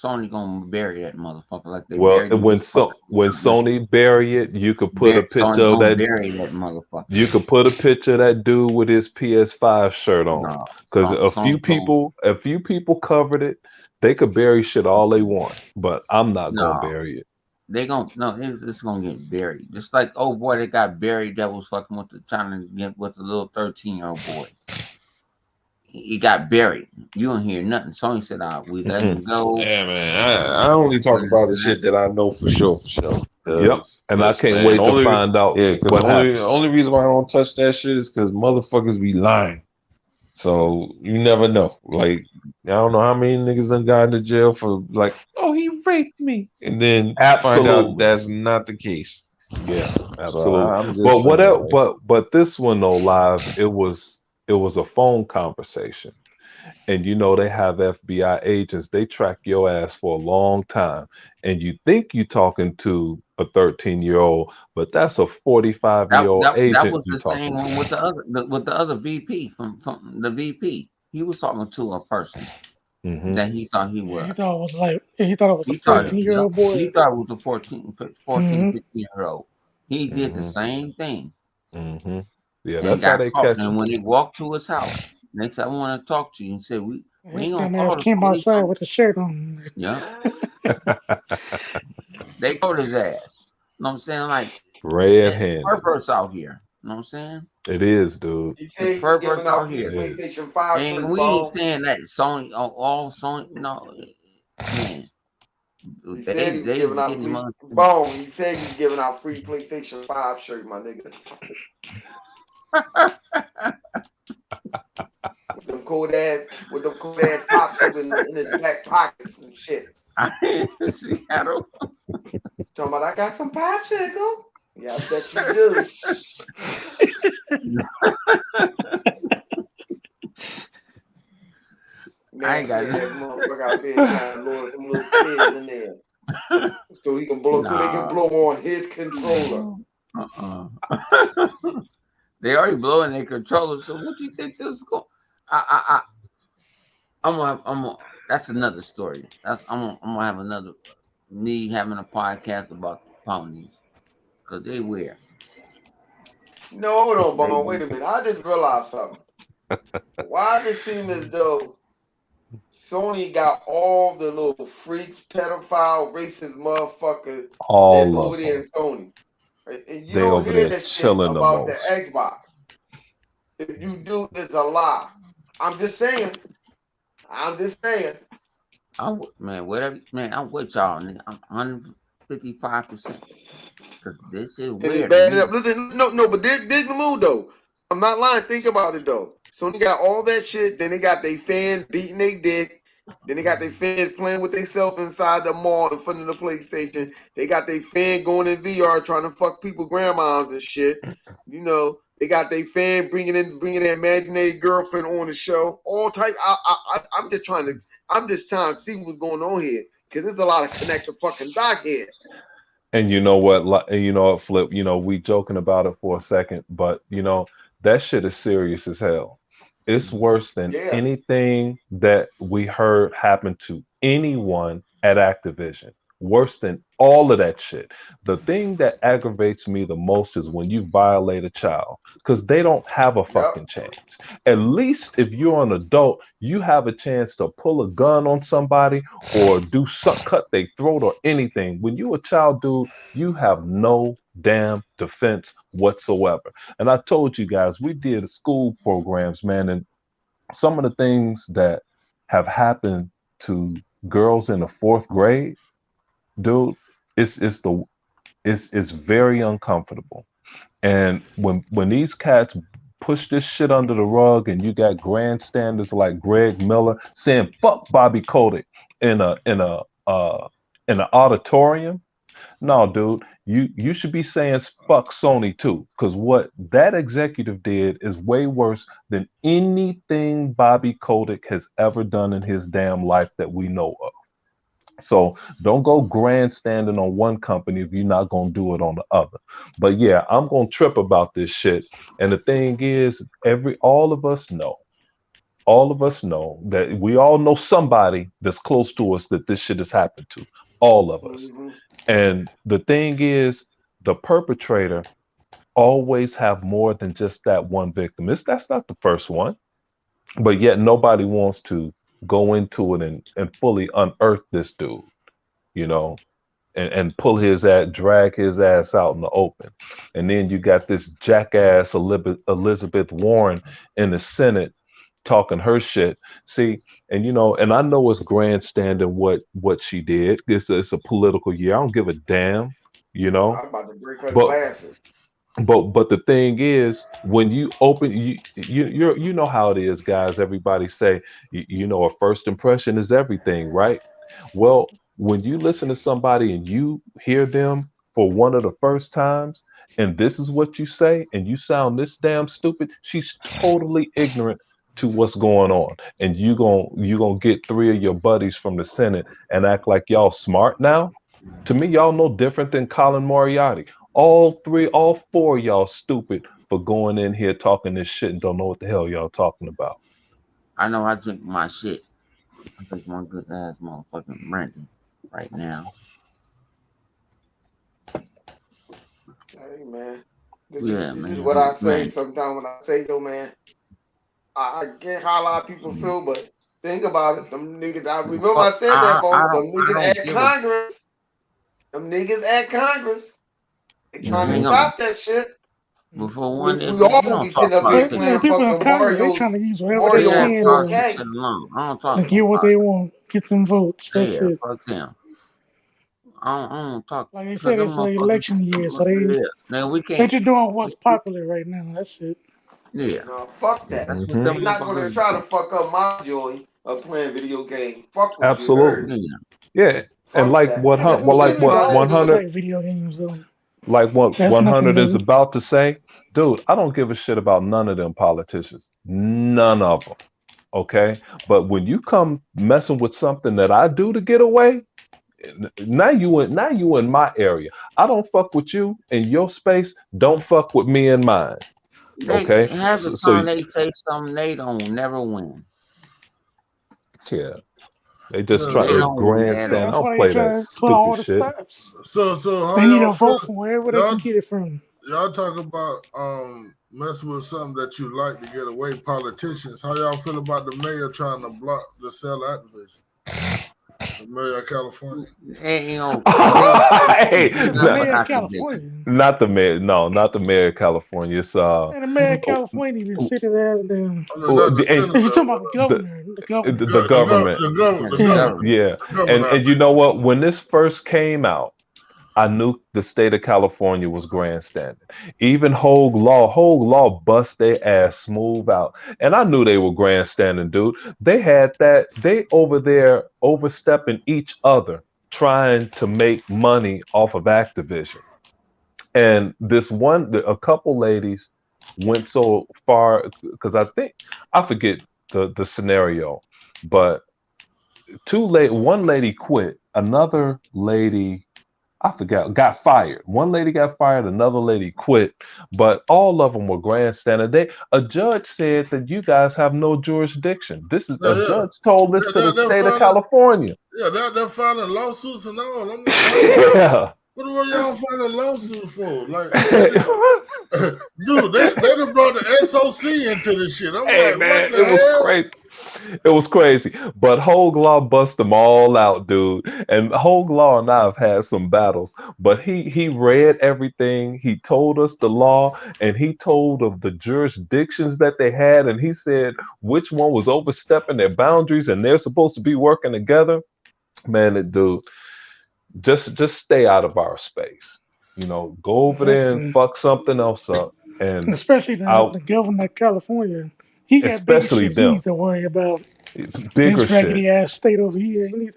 Sony gonna bury that motherfucker like they Well, buried the motherfucker. when Listen, Sony bury it, you could put a picture Sony of gonna that. bury that motherfucker. You could put a picture of that dude with his PS5 shirt on. No, Because Sony gonna a few people covered it. They could bury shit all they want, but I'm not gonna no. bury it. They gonna no. It's gonna get buried. Just like oh boy, they got buried. That was fucking with the trying to get with the little 13-year-old boy. He got buried. You don't hear nothing. Sony said, we let him go." yeah, man. I only talk about the shit that I know for sure, for sure. Yep, Cause and I listen, can't man. wait to Only find out yeah, cause what happened. only reason why I don't touch that shit is because motherfuckers be lying. So you never know. Like I don't know how many niggas done got into jail for like, oh, he raped me, and then find out Absolutely. that's not the case. Yeah, So absolutely. I'm But just what saying, else, like, but this one though, live, it was a phone conversation. And you know they have FBI agents, they track your ass for a long time. And you think you talking to a 13-year-old, but that's a 45-year-old That agent was you the same talking one to. with the other VP from the VP. He was talking to a person Hmm. that he thought he Yeah, he was. thought it was like he thought it was a He thought, Yeah. 14-year-old yep, old boy. he thought it was a 14, Hmm 15-year-old. He did the Hmm. same thing Hmm. Yeah, and that's how got they caught. catch And them. when he walked to his house, and they said, "I want to talk to you," and said, "We His ain't gonna dumbass call the came police outside on with a shirt on. you." Yeah, they caught his ass. You know what I'm saying? Like it's Red-handed. perverts out here. You know what I'm saying? It is, dude. He It's said he giving perverts out out free It here. is. PlayStation 5 And shirts, we ain't bone. saying that Sony, all Sony, no, man, He said he was they giving was out getting free money. bone. He said he was giving out free PlayStation 5 shirt, my nigga. With them cold ass pops up in his back pockets and shit. I Seattle. Talking about I got some popsicle. Yeah, I bet you do. I ain't got Nasty ass motherfucker out there trying to lure some little kids in there. So he can blow so they can nah. blow on his controller. Uh-uh. They already blowing their controller. So what you think this is going? I'm gonna. That's another story. I'm gonna have another me having a podcast about ponies because they wear. No, hold on, They Bone. Wait a minute. I just realized something. Why does it seem as though Sony got all the little freaks, pedophile, racist motherfuckers that's All over of there them. in Sony? Right? And you They don't over hear there that shit chilling the about the most. Xbox. If you do, it's a lie. I'm just saying. I'm just saying. Man, whatever, man. I'm with y'all. Nigga. I'm 155% because this is And it's weird to bad me. enough. Listen, no, but dig the mood though. I'm not lying. Think about it though. So they got all that shit. Then they got their fans beating their dick. Then they got their fans playing with themselves inside the mall in front of the PlayStation. They got their fan going in VR trying to fuck people grandmas and shit. You know, they got their fan bringing their imaginary girlfriend on the show. All type. I'm just trying to see what's going on here because there's a lot of connected fucking doc here. And you know what? You know what, Flip? You know, we joking about it for a second, but you know that shit is serious as hell. It's worse than Yeah. anything that we heard happen to anyone at Activision. Worse than all of that shit. The thing that aggravates me the most is when you violate a child because they don't have a Yep. fucking chance. At least if you're an adult, you have a chance to pull a gun on somebody or cut their throat or anything. When you a child, dude, you have no damn defense whatsoever. And I told you guys, we did school programs, man, and some of the things that have happened to girls in the fourth grade, dude, it's the it's very uncomfortable. And when these cats push this shit under the rug, and you got grandstanders like Greg Miller saying "fuck Bobby Kotick" in in an auditorium, no, dude, you should be saying "fuck Sony" too, because what that executive did is way worse than anything Bobby Kotick has ever done in his damn life that we know of. So don't go grandstanding on one company if you're not gonna do it on the other. But yeah, I'm gonna trip about this shit. And the thing is, all of us know that we all know somebody that's close to us that this shit has happened to. All of us. Mm-hmm. And the thing is, the perpetrator always have more than just that one victim. That's not the first one, but yet nobody wants to go into it and fully unearth this dude, you know, and pull his ass, drag his ass out in the open. And then you got this jackass Elizabeth Warren in the Senate talking her shit. See, and and I know it's grandstanding what she did. It's a political year. I don't give a damn, you know. I'm about to break her But glasses. but the thing is, when you open you know how it is, guys. Everybody say a first impression is everything, right? Well, when you listen to somebody and you hear them for one of the first times, and this is what you say, and you sound this damn stupid, she's totally ignorant to what's going on, and you gonna get three of your buddies from the Senate and act like y'all smart now. To me, y'all no different than Colin Moriarty. All four of y'all stupid for going in here talking this shit and don't know what the hell y'all talking about. I know I drink my shit. I drink my good ass motherfucking brandy right now. Hey man, this is Yeah, this is man. what I say Man. sometimes when I say, yo man, I get how a lot of people feel, but think about it. Them niggas, I remember Fuck, I said that, folks. Them I niggas don't at give a Congress, them niggas at Congress, they trying to hang Hmm. on. stop that shit. Before We, one we is all we gonna don't be talk sitting up here Well, politics. yeah, playing people in fucking Congress, they Mario, trying to use whatever they Leave Mario that can politics okay. shit alone. I don't to talk get no what they politics. want, get them votes. That's Yeah, it. fuck them. I don't talk Like I because said, them it's an motherfuckers. election year, so they Yeah. Now we they can't. just doing what's popular right now. That's it. Yeah, No, fuck that. that's what Hmm. them They not gonna motherfuckers try to do. fuck up my joy of playing video games. Fuck what you heard Absolutely. me. Yeah. Yeah. And Fuck that. Yeah, that's what I'm They saying. It's trying to all do just it. 100 type video games though. like what That's nothing 100 is new. about to say, dude, I don't give a shit about none of them politicians. None of them. Okay? But when you come messing with something that I do to get away, now you in my area. I don't fuck with you in your space. Don't fuck with me in mine. They Okay? have the So time they say something they don't never win. yeah, they just Yeah, try They to so don't win at Yeah, grandstand. I that's all. don't why they play that trying to put stupid all the shit. stops. so how They need a y'all vote feel? from wherever they can Y'all get it from. y'all talk about messing with something that you like to get away. Politicians, how y'all feel about the mayor trying to block the sell out division? The mayor of California. They Hey, do The nothing mayor of about that bitch. California. not the mayor. No, not the mayor of California. It's And the mayor of oh, California even sit his ass down. I mean, not the and senator, If you're talking about but the the governor, the governor. the government. Yeah, the the Yeah. governor, government. Yeah, the governor. and you know what? When this first came out, I knew the state of California was grandstanding. Even Hogue Law bust their ass smooth out. And I knew they were grandstanding, dude. They had that, they over there overstepping each other, trying to make money off of Activision. And a couple ladies went so far, because I forget the scenario, but one lady quit, another lady I forgot, got fired. One lady got fired, another lady quit, but all of them were grandstanding. A judge said that you guys have no jurisdiction. This is a Yeah, yeah. judge told this to the They're state of filing, California. yeah, they're filing lawsuits and all. I'm like, Yeah. What were y'all filing a lawsuit for? Like, dude, they done brought the SOC into this shit. I'm Hey like, what man, the it was hell? crazy. It was crazy. But Hoaglaw bust them all out, dude. And Hoaglaw and I have had some battles. But he read everything. He told us the law and he told of the jurisdictions that they had, and he said which one was overstepping their boundaries and they're supposed to be working together. Man, dude, just stay out of our space. Go over there and Exactly. fuck something else up. And Especially the out, governor of California. He got bigger especially shit he them. needs to worry about. Bigger This shit. raggedy ass state over here. He need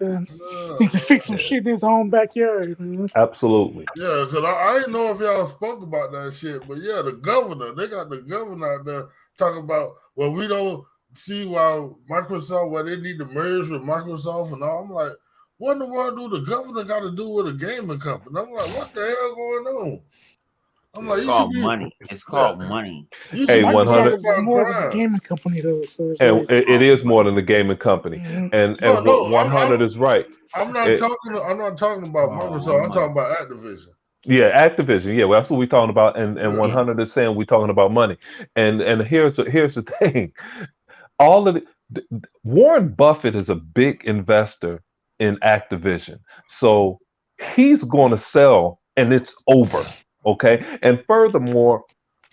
to fix some Yeah, shit in his own backyard, man. absolutely. Yeah, because I didn't know if y'all spoke about that shit, but yeah, the governor, they got the governor out there talking about, well, we don't see why Microsoft, why they need to merge with Microsoft and all. I'm like, what in the world do the governor got to do with a gaming company? I'm like, what the hell going on? I'm It's like, you should called be, money. It's yeah, called money. you But should Hey, be worried Microsoft 100. is about more than a crime. gaming company, though. So it's And like, it Called is more money. than a gaming company. mhm. And No, what no, 100 is right. I'm not It, talking about Called Microsoft. I'm talking money. about Activision. yeah, Activision. Yeah, well, that's what we're talking about. And Yeah. Yeah. 100 is saying we're talking about money. And here's the thing. All of Warren Buffett is a big investor in Activision. So he's going to sell and it's over. Okay. And furthermore,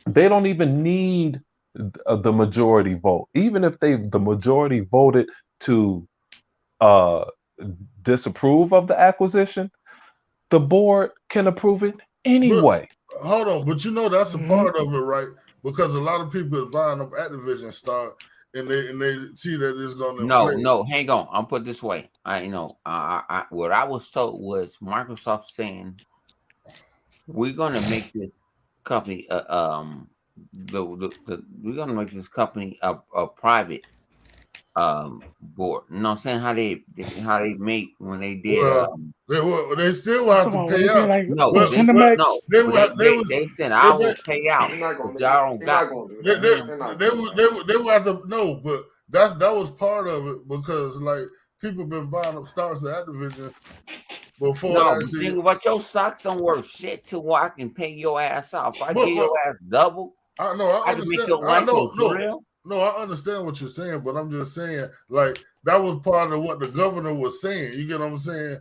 they don't even need the majority vote. Even if the majority voted to uh, disapprove of the acquisition, the board can approve it But anyway. hold on, but that's a Mhm. part of it, right? Because a lot of people are buying up Activision stock, and they see that it's going to No, inflate. no, hang on. I'll put it this way. What I was told was Microsoft saying we're gonna make this company we're gonna make this company a private board. You know what I'm saying? How they make when they did Well, they still will have So to what pay they did, out. like no, with Well, they said no. Cinemax. they But will they was they said I they will they pay out They're not if gonna. y'all don't They're got not gonna do they, that. they, man. They're not they, gonna do will- that. they will have to no, but that was part of it because like people been buying up stocks of Activision before No, that but shit. think about your stocks don't worth shit to where I can pay your ass off. If I give But your ass double, I know, I I can make understand. your I life a know, drill. no, I understand what you're saying, but I'm just saying, like, that was part of what the governor was saying. You get what I'm saying?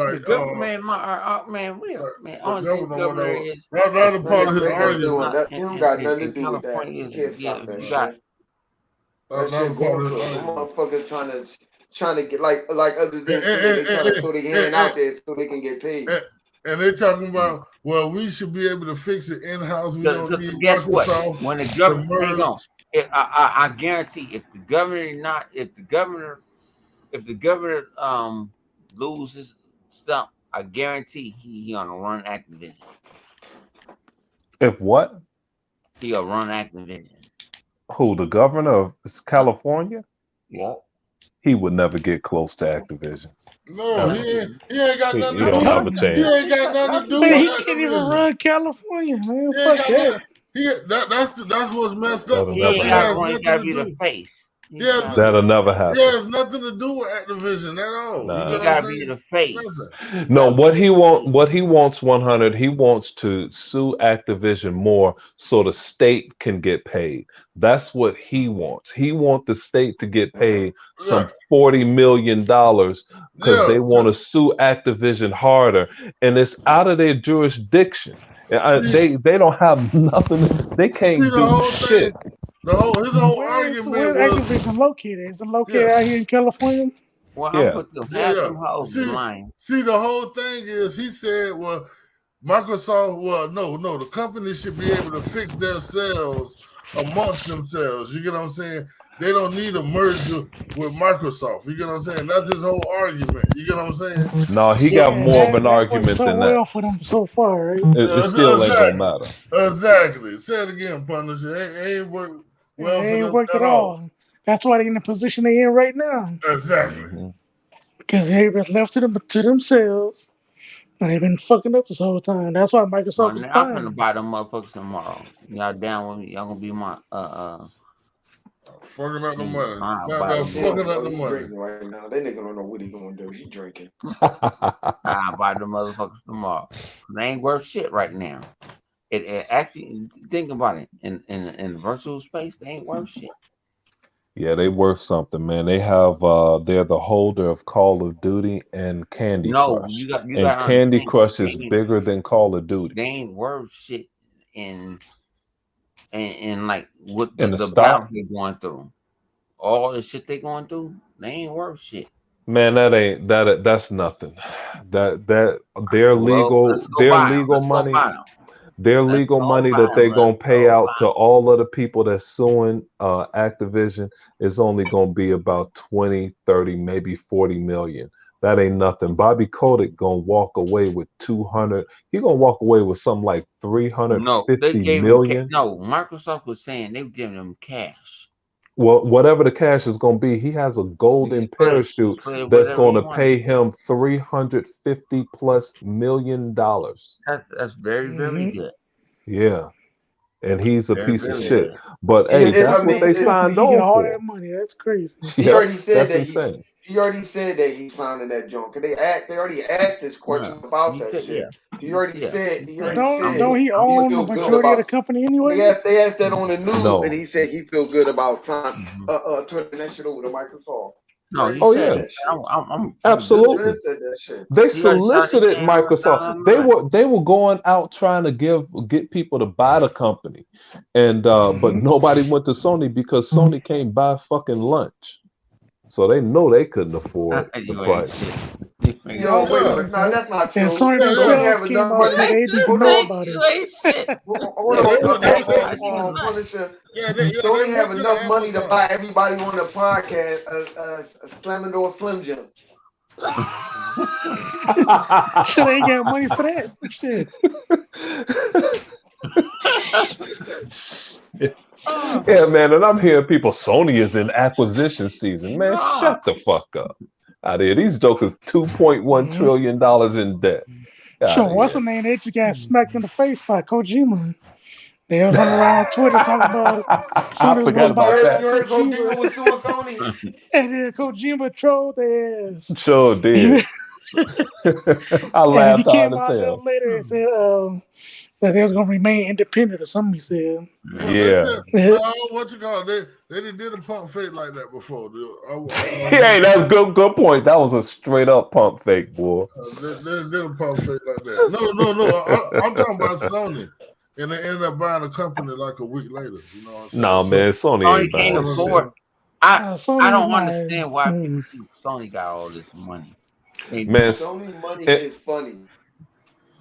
The Like, government, man, we are, man. the Only thing governor, governor whatever. is That the was Man, part of that his governor ain't is doing argument. not that. He don't got nothing to in do with that. California You is can't yeah. stop If that you got shit. That That shit was part going of his for the argument. motherfuckers trying to get like other And, than saying and, they and, trying to and, throw their and, hand and, out there so they can get paid. and, and they talking about, well, we should be able to fix it in house. We don't because need guess what? Microsoft When the to government, hang on, merge. I guarantee if the governor loses stuff, I guarantee he gonna run Activision. If what? He'll run Activision. Who, the governor of Uh, California? yeah. He would never get close to Activision. No, Ever. he ain't got nothing to He'll do. have a He chance. ain't got nothing to do Man, with he can't even Activision. run California, man. He ain't Fuck got that. nothing. That's what's messed up That'll because never He he ain't gotta has happen. run. He nothing gotta to be the do. face. He He has gotta no, be That'll the never face. he happen. has nothing to do with Activision at all. You He get Nah. what I'm gotta be saying? the face. Nothing. He No, gotta be the face. what he wants 100, he wants to sue Activision more so the state can get paid. That's what he wants. He wants the state to get paid Yeah, some $40 million because yeah. they want to sue Activision harder, and it's out of their jurisdiction. See, They don't have nothing. They see can't the do whole shit. thing. His whole argument Where's was, Activision located? Is it yeah, located out here in California? Well, I'm Yeah. put them yeah, half yeah. them hoes in See, line. the whole thing is he said, well, Microsoft, well, no, the company should be able to fix themselves amongst themselves. You get what I'm saying? They don't need a merger with Microsoft. You get what I'm saying? That's his whole argument. You get what I'm saying? No, he But got Yeah, more of an that worked argument so than that. well for them so far, right? It still ain't gonna exactly, matter. exactly. Say it again, Punisher. Ain't work Yeah, well for it ain't them worked at at all. all. That's why they're in the position they're in right now. Exactly. Mhm. Because they was left to themselves. And they've been fucking up this whole time. That's why Well, Microsoft is I'm finna buying buy them motherfuckers tomorrow. Y'all down with me? Y'all gonna be my Fucking up the And money. I'll Now, buy now them He don't fucking know. up motherfuckers. the He money. drinking right now. That nigga don't know what he gonna do. He drinking. I'll buy them motherfuckers tomorrow. They ain't worth shit right now. It actually think about it. In virtual space, they ain't worth shit. Yeah, they worth something, man. They have they're the holder of Call of Duty and Candy No, Crush. you And gotta Candy understand. Crush is bigger than Call of Duty. They ain't worth shit in like what And the the battles stock, they're going through. All the shit they going through, they ain't worth shit. man, that's nothing. That Well, let's go their buy them. legal Let's go money, buy them. their Let's legal go money buy that them. they gonna Let's pay go out buy to all of the people that's suing Activision is only gonna be about 20, 30, maybe 40 million. That ain't nothing. Bobby Kotick gonna walk away with 200. He gonna walk away with something like them. No, they 350 gave them. million. No, Microsoft was saying they were giving them cash. Well, whatever the cash is going to be, he has a You can golden parachute split it that's whatever going you to want to pay split. him 350+ million dollars. That's very very Mm-hmm. good. Yeah, and he's a Very piece of very shit. good. But And hey, it's I that's his what mean, they own it, company. signed He get on all that for. money. That's crazy. he Yep, already said that's that he's. insane. He already said that he's signing that joint. Cause they already asked his Yeah, questions about he that said shit. yeah. He already Yeah. said. He He said already Don't said don't he he own the feel good majority of the about. company anyway? They asked that on the news, and No. he said he feel good about Mhm. turning that shit over to Microsoft. He No, already he Oh said said yeah, that shit. I'm good. He been absolutely. said that shit. They He already started solicited saying Microsoft. down the They line. were going out trying to get people to buy the company, and but Mm-hmm. nobody went to Sony because Sony can't buy fucking lunch. So they know they couldn't afford the You ain't price. shit. You ain't Yo, That's shit. wait a Yeah, minute. crazy. Nah, that's not And true. Sony yeah, yeah. Sony themselves have came enough out and money. said they didn't You even Hold know on. about it. ain't shit. Hold Yeah, on, they went to Punisher. they went to the Punisher money to Apple buy everybody on the podcast. Slamming door Slim Jim. Shit, they ain't got money for that. Shit. Yeah, man, and I'm hearing people, Sony is in acquisition season. Man, No. shut the fuck up. Out of here. These jokers $2.1 Mm-hmm. trillion dollars in debt. Out Sure, of what's here. the name? They just got smacked in the face by Kojima. They was running around on Twitter talking about I Sony was forgot going to buy about that. You heard Kojima Kojima, was suing Sony. and then Kojima trolled their ass. Sure and did. I then he laughed hard came as out there hell. later and said that they was going to remain independent or something. He said. Well, they Yeah. said, no, what you call it? They didn't did a pump fake like that before. Hey, that's good point. That was a straight up pump fake, boy. They did a pump fake like that. No. I'm talking about Sony, and they ended up buying a company like a week later. You know what I'm saying? Nah, So man, Sony Sony ain't that's can't buying what I shit. afford. mean. I Sony don't nice. understand why people think Sony got all this money. They Man, don't. Sony money it, is funny.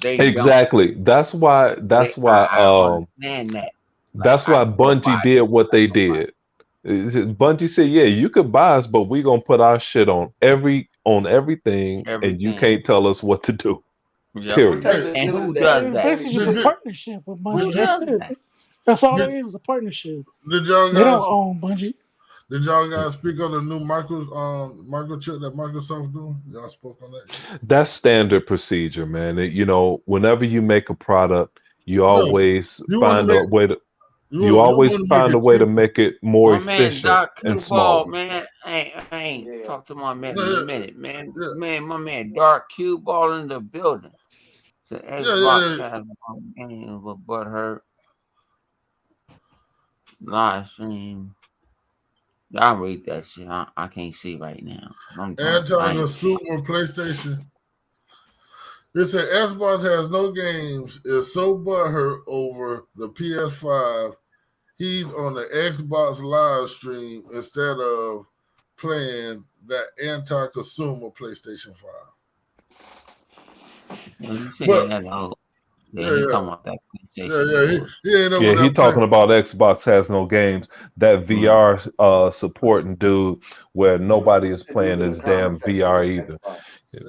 They don't. exactly. That's why. I don't understand that. Like That's I why don't Bungie buy did this. what they did. Bungie said, "Yeah, you could buy us, but we gonna put our shit on everything, and you Everything. can't tell us what to do." Yep. What Period. type Hey, of And deal is who that? does It's that? Sony basically just a did, shit. partnership with Who Bungie. That's does it. that? That's all did, it is a partnership. did y'all They don't guys own Bungie. did y'all guys speak on the new microchip that Microsoft doing? Y'all spoke on that yet? That's standard procedure, man. Whenever you make a product, you No, always you want to find a make way to you want to make find a it way to cheaper. make it more My man efficient Doc and Q Ball, smaller. man. I ain't Yeah. talked to my man in a Yeah, minute, man. yeah, Man, my man Dark Q Ball in the building. So yeah, Xbox yeah, has one game with butthurt live stream. Y'all read that shit. I can't see right now. I'm yeah. trying. I ain't. Anti-consumer PlayStation. It said Xbox has no games. Is so butthurt over the PS5. He's on the Xbox live stream instead of playing that anti-consumer PlayStation 5. So you saying But that? Oh, yeah. yeah, He yeah, talking about that yeah, PlayStation yeah. bullshit. He ain't over Yeah, there he playing. talking about Xbox has no games. That Mm. VR supporting dude where nobody is The dude playing in the his comment damn section VR on either. Xbox. Yeah,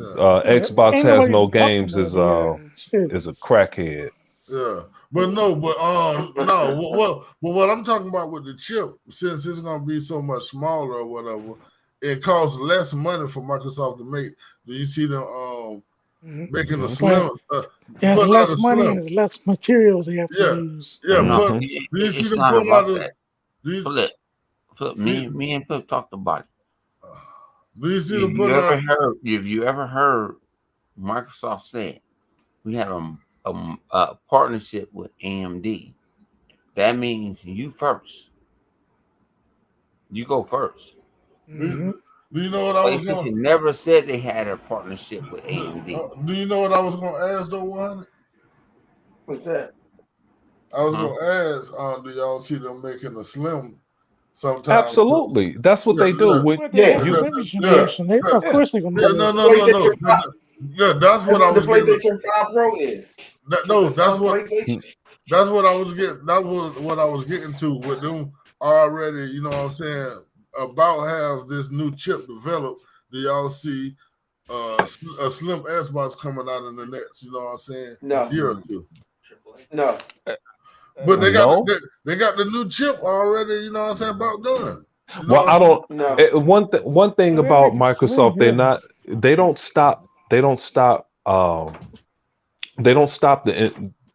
Xbox Ain't has nobody no even talking games about VR. Shit. is a crackhead. yeah. But no, but no. But what I'm talking about with the chip, since it's gonna be so much smaller or whatever, it costs less money for Microsoft to make. Do you see them Mhm. making the Hmm. Well, slim, there's putting out less a money and slim? there's less materials they have to Yeah, use. yeah. No, Hmm. Do you see it's them not putting about out the? that. Do you, Flip. Flip, me and Flip talked about it. Do you see the put up? If you ever heard Microsoft say we have a partnership with AMD, that means you first. You go first. Mm-hmm. Do you know what I was going? PlayStation never said they had a partnership with AMD. Do you know what I was going to ask though? 100. What's that? I was going to ask, do y'all see them making a slim sometime? Absolutely. That's what Yeah, they do. With Well, they Yeah, got you, plenty yeah, generation. They, of yeah. course, they're gonna yeah. do that's that. No, what no, no, no. PlayStation 5. Yeah, that's That's what I what the was getting. PlayStation 5 Pro is. It's No, a slim PlayStation. that's what I was getting. That was what I was getting to with them already. You know what I'm saying? About have this new chip developed. Do y'all see a slim Xbox coming out in the next? You know what I'm saying? No, Year or two. no. But No. they got the new chip already. You know what I'm saying? About done. You know Well, what I I'm saying? don't. No. One thing Well, they about make it slim, Microsoft, yeah. they don't stop. They don't stop. They don't stop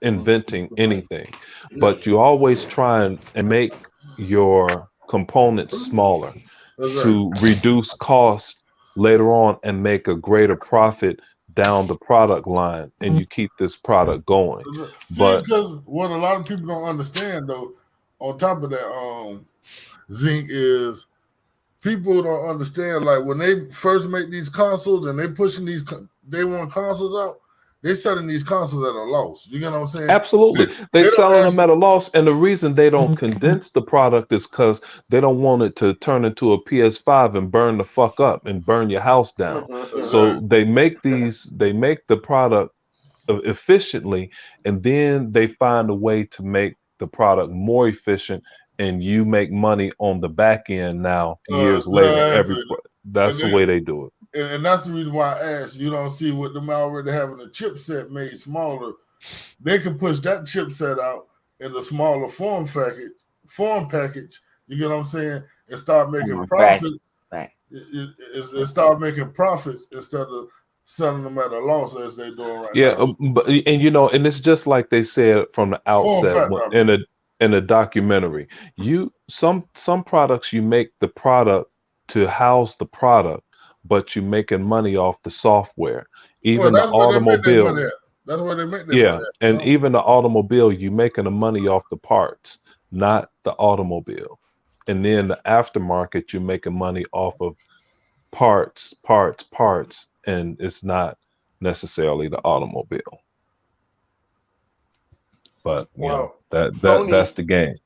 inventing anything, Yeah, but you always try and make your components smaller exactly. to reduce cost later on and make a greater profit down the product line, and you keep this product going. See, But because what a lot of people don't understand though, on top of that, Zinc is people don't understand. Like when they first make these consoles and they pushing these day one consoles out, they selling these consoles at a loss. You get what I'm saying? They, absolutely, they're they don't selling them actually at a loss, and the reason they don't condense the product is because they don't want it to turn into a PS5 and burn the fuck up and burn your house down. exactly. So they make these, they make the product efficiently, and then they find a way to make the product more efficient, and you make money on the back end now years later. Exactly. And That's the then way they do it. and that's the reason why I asked. You don't see with them already having a chipset made smaller. They can push that chipset out in the smaller form package. You get what I'm saying? And start making Back, profit. back. It start making profits instead of selling them at a loss as they're doing right Yeah, now. but and and it's just like they said from the Form outset factor, I in mean. a documentary. Some products you make the product to house the product, but you're making money off the software. Well, Even the that's where they make their money automobile, at. That's where they make their money yeah, at. and So, even the automobile, you're making the money off the parts, not the automobile. And then the aftermarket, you're making money off of parts, and it's not necessarily the automobile. But Well, that's Sony, the game.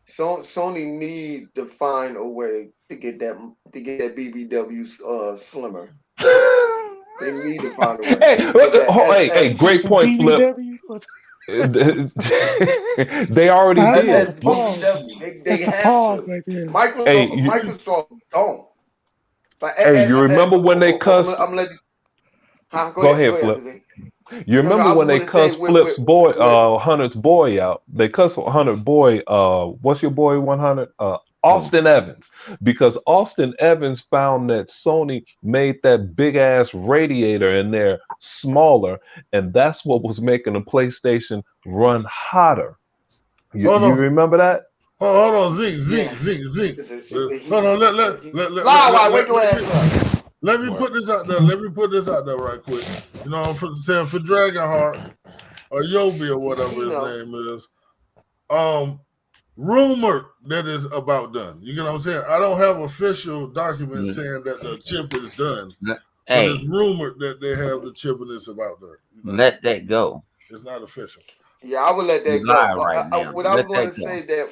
Sony need to find a way to get that BBW slimmer. They need to find a way Hey, with that hey, great The point, Flip. BBW. They already Nah, that's did. the pog. BBW. They That's the have pog to. right there. Hey, Microsoft don't. Like, you remember when they cussed? I'm gonna let you. Huh? Go Go ahead, ahead, Flip. Jose. You No, remember I was when they gonna say cussed Flip's boy, Hunter's boy out? They cussed Hunter boy, what's your boy 100? Austin Evans, because Austin Evans found that Sony made that big ass radiator in there smaller, and that's what was making the PlayStation run hotter. hold You on. remember that? Hold on, yeah. Zeke. It's the Hold heat. on, It's the heat. Loud, wake your ass up. let me What? put this out there. Let me put this out there right quick. You know, for saying for Dragonheart or Yobi or whatever You his know. name is. Rumored that is about done. You know what I'm saying? I don't have official documents saying that the chip is done, but it's Hey, rumored that they have the chip and it's about done. You know, let that go. it's not official. Yeah, I would let You that go. lie right now. What I was Let going that to go. say that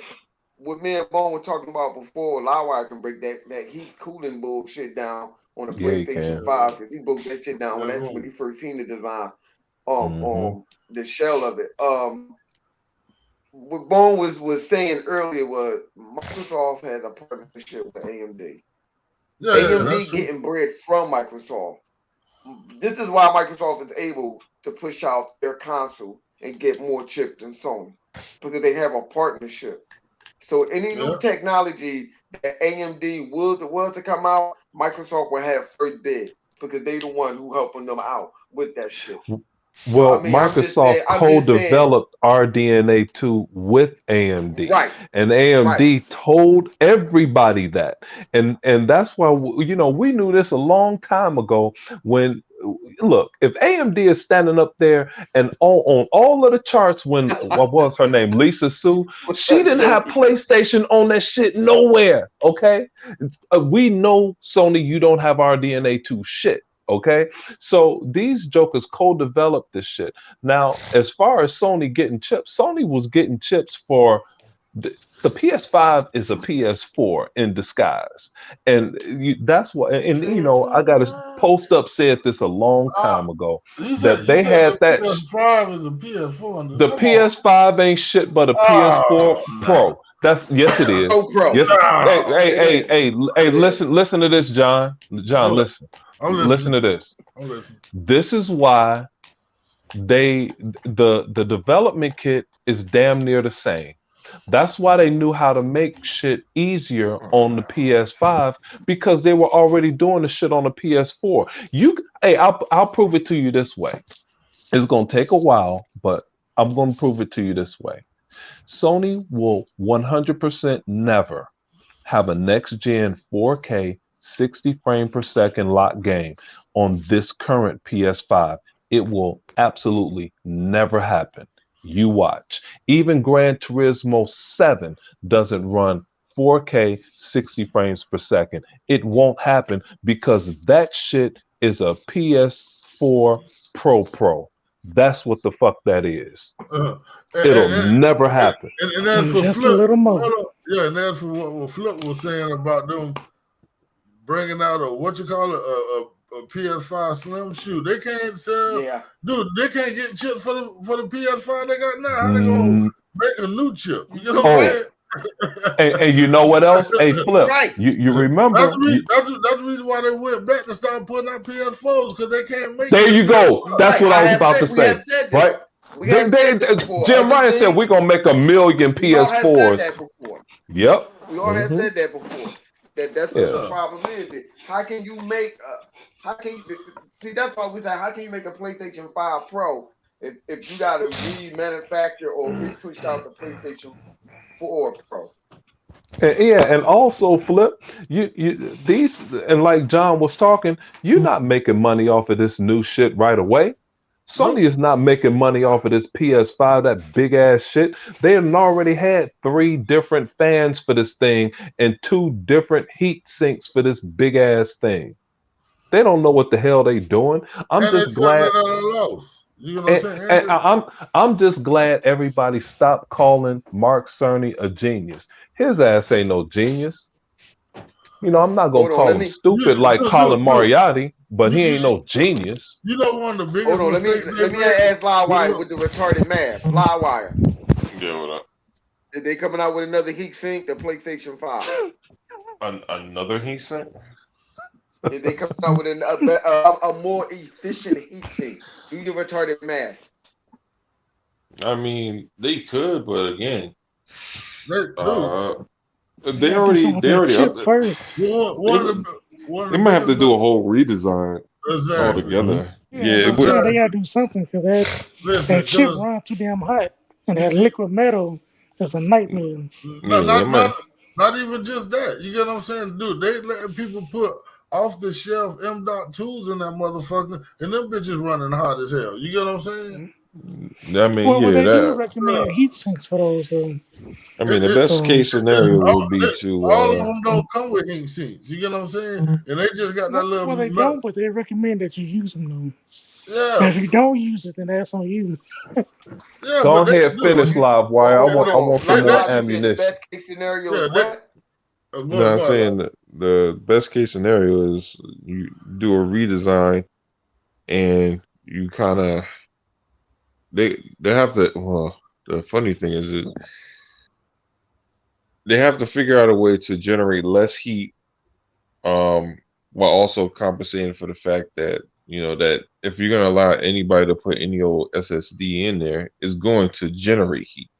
what me and Bone were talking about before, Lawire can break that heat cooling bullshit down on the Yeah, you PlayStation can. 5 because he broke that shit down That's when rumor. he first seen the design, Hmm. the shell of it. What Bone was saying earlier was Microsoft has a partnership with AMD. Yeah, AMD that's true. getting bread from Microsoft. This is why Microsoft is able to push out their console and get more chips than Sony because they have a partnership. So any new Yeah. technology that AMD was to come out, Microsoft will have first bid because they the one who helping them out with that shit. No, I Well, mean, Microsoft I'm just saying, co-developed RDNA 2 with AMD, right, and right. AMD told everybody that, and that's why we knew this a long time ago. When look, if AMD is standing up there and on all of the charts, when what was her name, Lisa Su, she didn't have Yomi. PlayStation on that shit nowhere. Okay, we know Sony, you don't have RDNA 2 shit. Okay, so these jokers co-developed this shit. Now, as far as Sony getting chips, Sony was getting chips for the PS5 is a PS4 in disguise, and that's what. And I got to post up said this a long Uh, time ago you that they said had the that. PS5 is a PS4. The Come on. PS5 ain't shit but a PS4 Oh man. Pro. That's yes, it is. Pro Pro. Yes. Hey, Oh, hey, It hey, is. hey, hey, It is. listen to this, John. John, what? listen. I'm Listen listening. to this. I'm listening. This is why the development kit is damn near the same. That's why they knew how to make shit easier on the PS5 because they were already doing the shit on the PS4. Hey, I'll prove it to you this way. It's gonna take a while, but I'm gonna prove it to you this way. Sony will 100% never have a next gen 4K 60 frame per second lock game on this current PS5. It will absolutely never happen. You watch. Even Gran Turismo 7 doesn't run 4K 60 frames per second. It won't happen because that shit is a PS4 Pro. That's what the fuck that is. Uh, It'll and, and, never happen. and that's And for just a Flip. little more. Hold on. Yeah, and that's for what Flip was saying about them bringing out a what you call it a PS5 Slim shoe. They can't sell, Yeah. dude. They can't get chip for the PS5 they got now. How they gonna Mm, make a new chip? You know what I'm oh, saying? and you know what else? Hey, You're Flip, right. you That's remember? the reason. That's the reason why they went back to start putting out PS4s because they can't make There the you go. You're PS5. That's right. what I was about to We have say. said this. Right? We have said this before. Jim Other Ryan said thing, we're gonna make a million we all have said PS4s. that before. Yep. We all have Hmm. said that before. That's what Yeah. the Yeah. problem is. How can you make? How can you see? That's why we say, how can you make a PlayStation 5 Pro if you got to remanufacture or re-push out the PlayStation 4 Pro? Yeah, and also Flip, you these and like John was talking, you're not making money off of this new shit right away. Sony Nope. is not making money off of this PS5, that big ass shit. They had already had three different fans for this thing and two different heat sinks for this big ass thing. They don't know what the hell they doing. I'm And they just selling glad, it at a loss. You know what I'm and, saying? and I'm just glad everybody stopped calling Mark Cerny a genius. His ass ain't no genius. I'm not gonna Hold on, call let him me stupid like Colin Dude, Moriarty, but you, he ain't you, no genius. you know one of the hold biggest on. mistakes they Let me made? ask Livewire You with the retarded math. Livewire, Yeah, what up? did they coming out with another heat sink? The PlayStation 5. Another heat sink? Did they come out with a more efficient heat sink? Do your retarded math. I mean, they could, but again, dude, uh, They gotta do something with they that already chip up. first. They, one of they the might have to biggest do a whole redesign exactly. Hmm. altogether. Yeah, Yeah, but it I'm would. saying Exactly. they gotta do something because that Listen, chip because run too damn hot, and you, that liquid metal is a nightmare. not, Yeah, they not might. not not even just that. You get what I'm saying, dude? They letting people put off the shelf M.2s in that motherfucker, and them bitches running hot as hell. You get what I'm saying? I mean, Well, yeah, they do that. Yeah. recommend heat sinks for those. I It, mean, the it, best So case scenario would be to. all of them don't come with heat sinks. You get what I'm saying? And they just got that little well, they metal. don't, but they recommend that you use them though. And Yeah, if you don't use it, then that's on you. yeah, Go but they ahead, do. So finish you live wire. I hold want I on. want some more Live, you saying the ammunition. best case scenario is Yeah, they what? No, I'm go ahead. saying that the best case scenario is you do a redesign and you kind of they have to. Well, the funny thing is that they have to figure out a way to generate less heat, um, while also compensating for the fact that that if you're gonna allow anybody to put any old SSD in there, it's going to generate heat.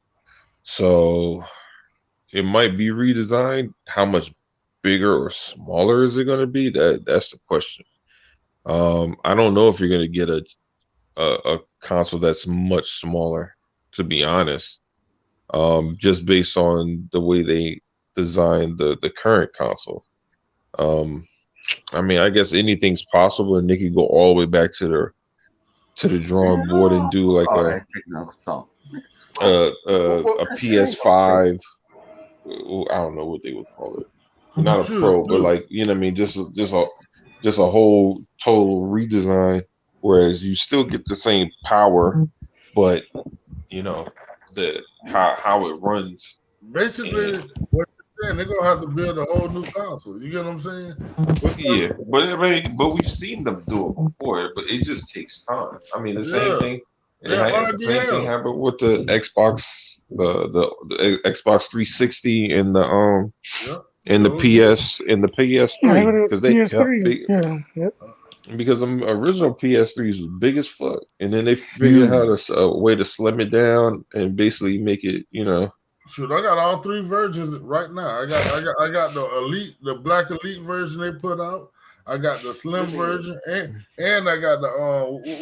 So it might be redesigned. How much bigger or smaller is it going to be? That's the question. I don't know if you're going to get a console that's much smaller, to be honest. Just based on the way they designed the current console. Um, I mean, I guess anything's possible, and they could go all the way back to the drawing board and do like Oh, that technical talk. a PS5. I don't know what they would call it. Not a Sure, pro, but sure. like you know what I mean. Just a whole total redesign. Whereas you still get the same power, but you know the how it runs. Basically, And what you're saying, they're gonna have to build a whole new console. You get what I'm saying? yeah, but I mean, but we've seen them do it before, but it just takes time. I mean, the same Yeah, thing. they already Same thing have. happened with the Xbox, the Xbox 360 Yep, and the sure did. and the I have PS3 it with because the they Yep. PS3. big Yeah, yep. because the original PS3s was big as fuck, and then they figured out Huge. a way to slim it down and basically make it, you know, Shoot, I got all three versions right now. I got the elite, the black elite version they put out. I got the Let slim me. version, and I got the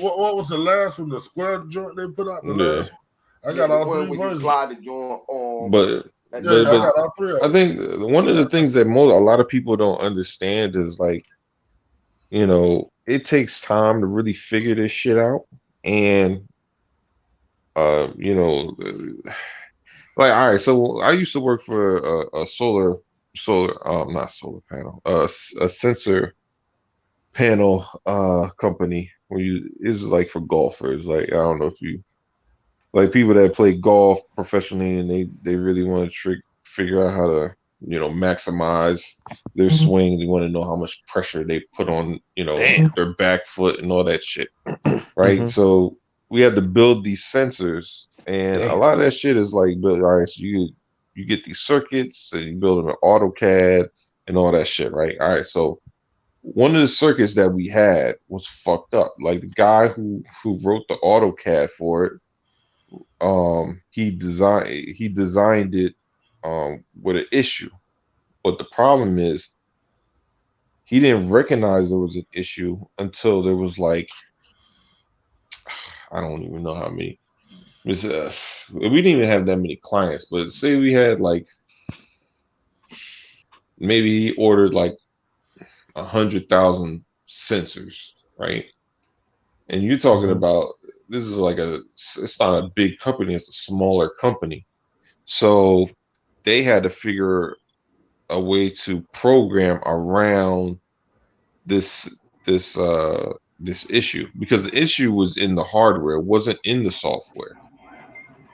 what was the last one? The square joint they put out. The yeah. last one. I Yeah, got the all one three where you versions. slide the joint But at the Yeah, yeah, I but got top. all three of I them. think one of the things that most a lot of people don't understand is like, you know, it takes time to really figure this shit out, and you know, like all right, so I used to work for a not solar panel, a sensor panel company where you is like for golfers. Like I don't know if you like people that play golf professionally and they really want to figure out how to maximize their swing. They want to know how much pressure they put on Damn. their back foot and all that shit, right? Hmm. So we had to build these sensors, and a Damn. lot of that shit is like built. All right, so you get these circuits and you build them in AutoCAD and all that shit, right? All right, so one of the circuits that we had was fucked up. Like the guy who wrote the AutoCAD for it, he designed it with an issue. But the problem is he didn't recognize there was an issue until there was like I don't even know how many. We didn't even have that many clients, but say we had like maybe he ordered like 100,000 sensors, right? And you're talking Hmm. about this is like it's not a big company, it's a smaller company. So they had to figure a way to program around this this issue because the issue was in the hardware, it wasn't in the software,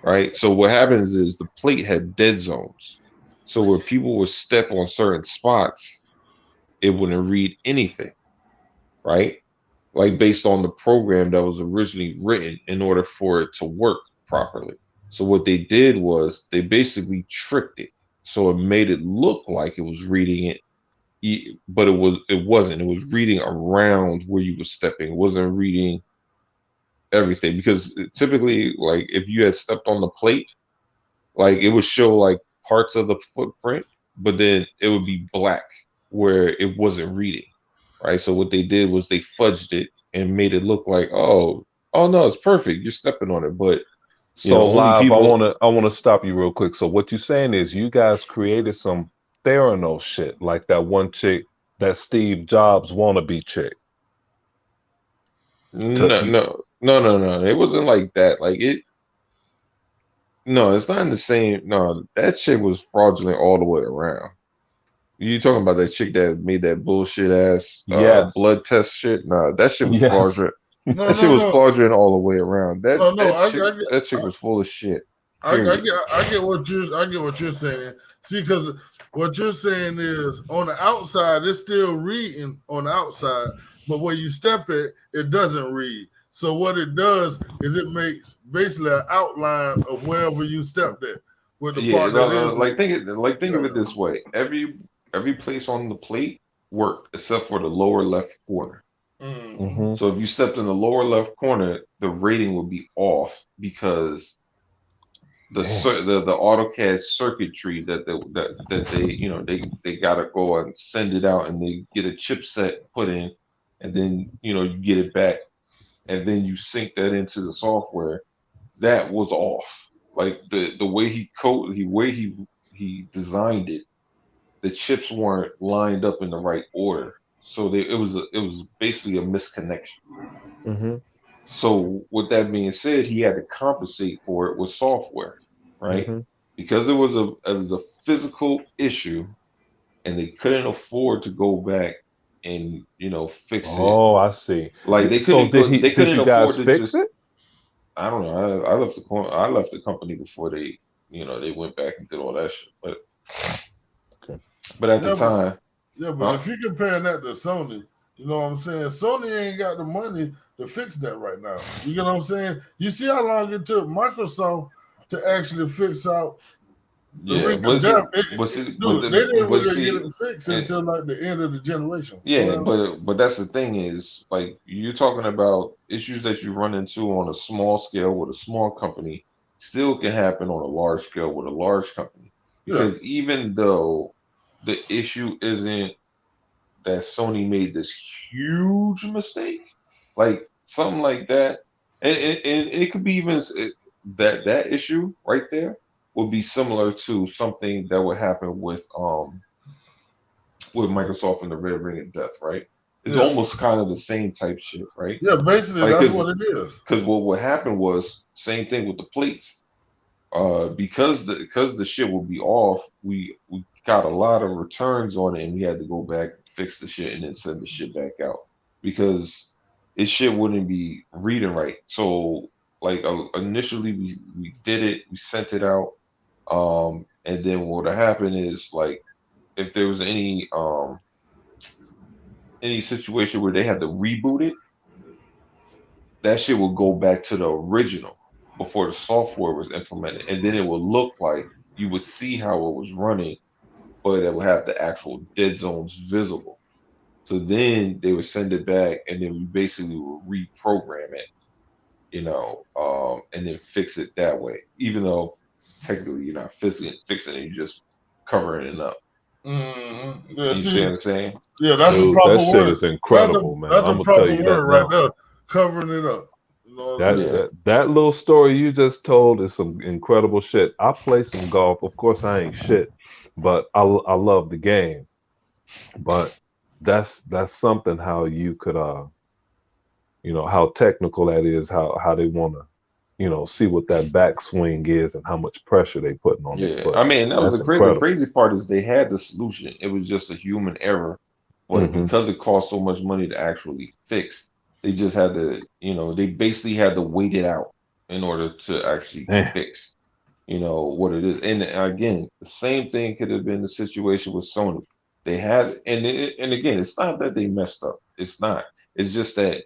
right? So what happens is the plate had dead zones. So where people would step on certain spots, it wouldn't read anything, right? Like based on the program that was originally written in order for it to work properly. So what they did was they basically tricked it. So it made it look like it was reading it, but it wasn't. It was reading around where you were stepping. It wasn't reading everything because typically, like if you had stepped on the plate, like it would show like parts of the footprint, but then it would be black where it wasn't reading, right? So what they did was they fudged it and made it look like, oh no, it's perfect. You're stepping on it, but So only live, people. I wanna stop you real quick. So what you're saying is you guys created some Theranos shit, like that one chick, that Steve Jobs wannabe chick. To No, no, no, no, no. It wasn't like that. Like it. No, it's not in the same. No, that shit was fraudulent all the way around. You talking about that chick that made that bullshit ass yes, blood test shit? Nah, that shit was yes. fraudulent. No, That shit no, was no, fraudulent all the way around. no, no. That chick was full of shit. I Period. get what you're saying. See, because what you're saying is on the outside, it's still reading on the outside, but when you step it, it doesn't read. So what it does is it makes basically an outline of wherever you stepped at with the Yeah, part that is reading. think of it Yeah. this way. Every place on the plate worked except for the lower left corner. Mm-hmm. Hmm. So if you stepped in the lower left corner, the rating would be off because Damn. the AutoCAD circuitry that they they gotta go and send it out and they get a chipset put in and then you get it back and then you sync that into the software, that was off. Like the way he code, the way he designed it, the chips weren't lined up in the right order. So it was basically a misconnection. Mhm. So with that being said, he had to compensate for it with software, right? Mhm. Because it was a physical issue, and they couldn't afford to go back and fix it. Oh, I see. Like So they did couldn't you guys afford to fix just. it? I don't know. I left I left the company before they went back and did all that shit. Okay. But at the Yeah, but time, yeah, but huh? if you're comparing that to Sony, you know what I'm saying? Sony ain't got the money to fix that right now. You know what I'm saying? You see how long it took Microsoft to actually fix out the Yeah, ring of death? Dude, they didn't but really get see, it fixed and until like the end of the generation. Go yeah, ahead. but that's the thing is like you're talking about issues that you run into on a small scale with a small company still can happen on a large scale with a large company Yeah, because even though the issue isn't that Sony made this huge mistake, like something like that, and it could be even that issue right there would be similar to something that would happen with Microsoft and the Red Ring of Death, right? It's yeah, almost kind of the same type shit, right? yeah. Basically, Like, that's what it is. cause what happened was same thing with the plates. Because the shit will be off, we got a lot of returns on it, and we had to go back, fix the shit, and then send the shit back out because this shit wouldn't be reading right. So like initially we did it, we sent it out, and then what would happen is like if there was any situation where they had to reboot it, that shit would go back to the original before the software was implemented, and then it would look like you would see how it was running, but it would have the actual dead zones visible. So then they would send it back, and then we basically would reprogram it, and then fix it that way. Even though technically you're not fixing it, you're just covering it up. Yeah, You see see, what I'm saying? yeah, that's the Dude, that proper shit word. is incredible, man. That's I'm a gonna tell proper you that word right now. there. Covering it up. You know what I'm That saying? Yeah, that that little story you just told is some incredible shit. I play some golf. Of course, I ain't shit, but I love the game. But that's something how you could how technical that is, how they want to see what that backswing is and how much pressure they putting on their yeah. foot. I mean, that was That's the incredible. crazy part is they had the solution. It was just a human error, but Hmm. because it cost so much money to actually fix, they just had to, they basically had to wait it out in order to actually Man. fix, what it is. And again, the same thing could have been the situation with Sony. They had, and again, it's not that they messed up. It's not. It's just that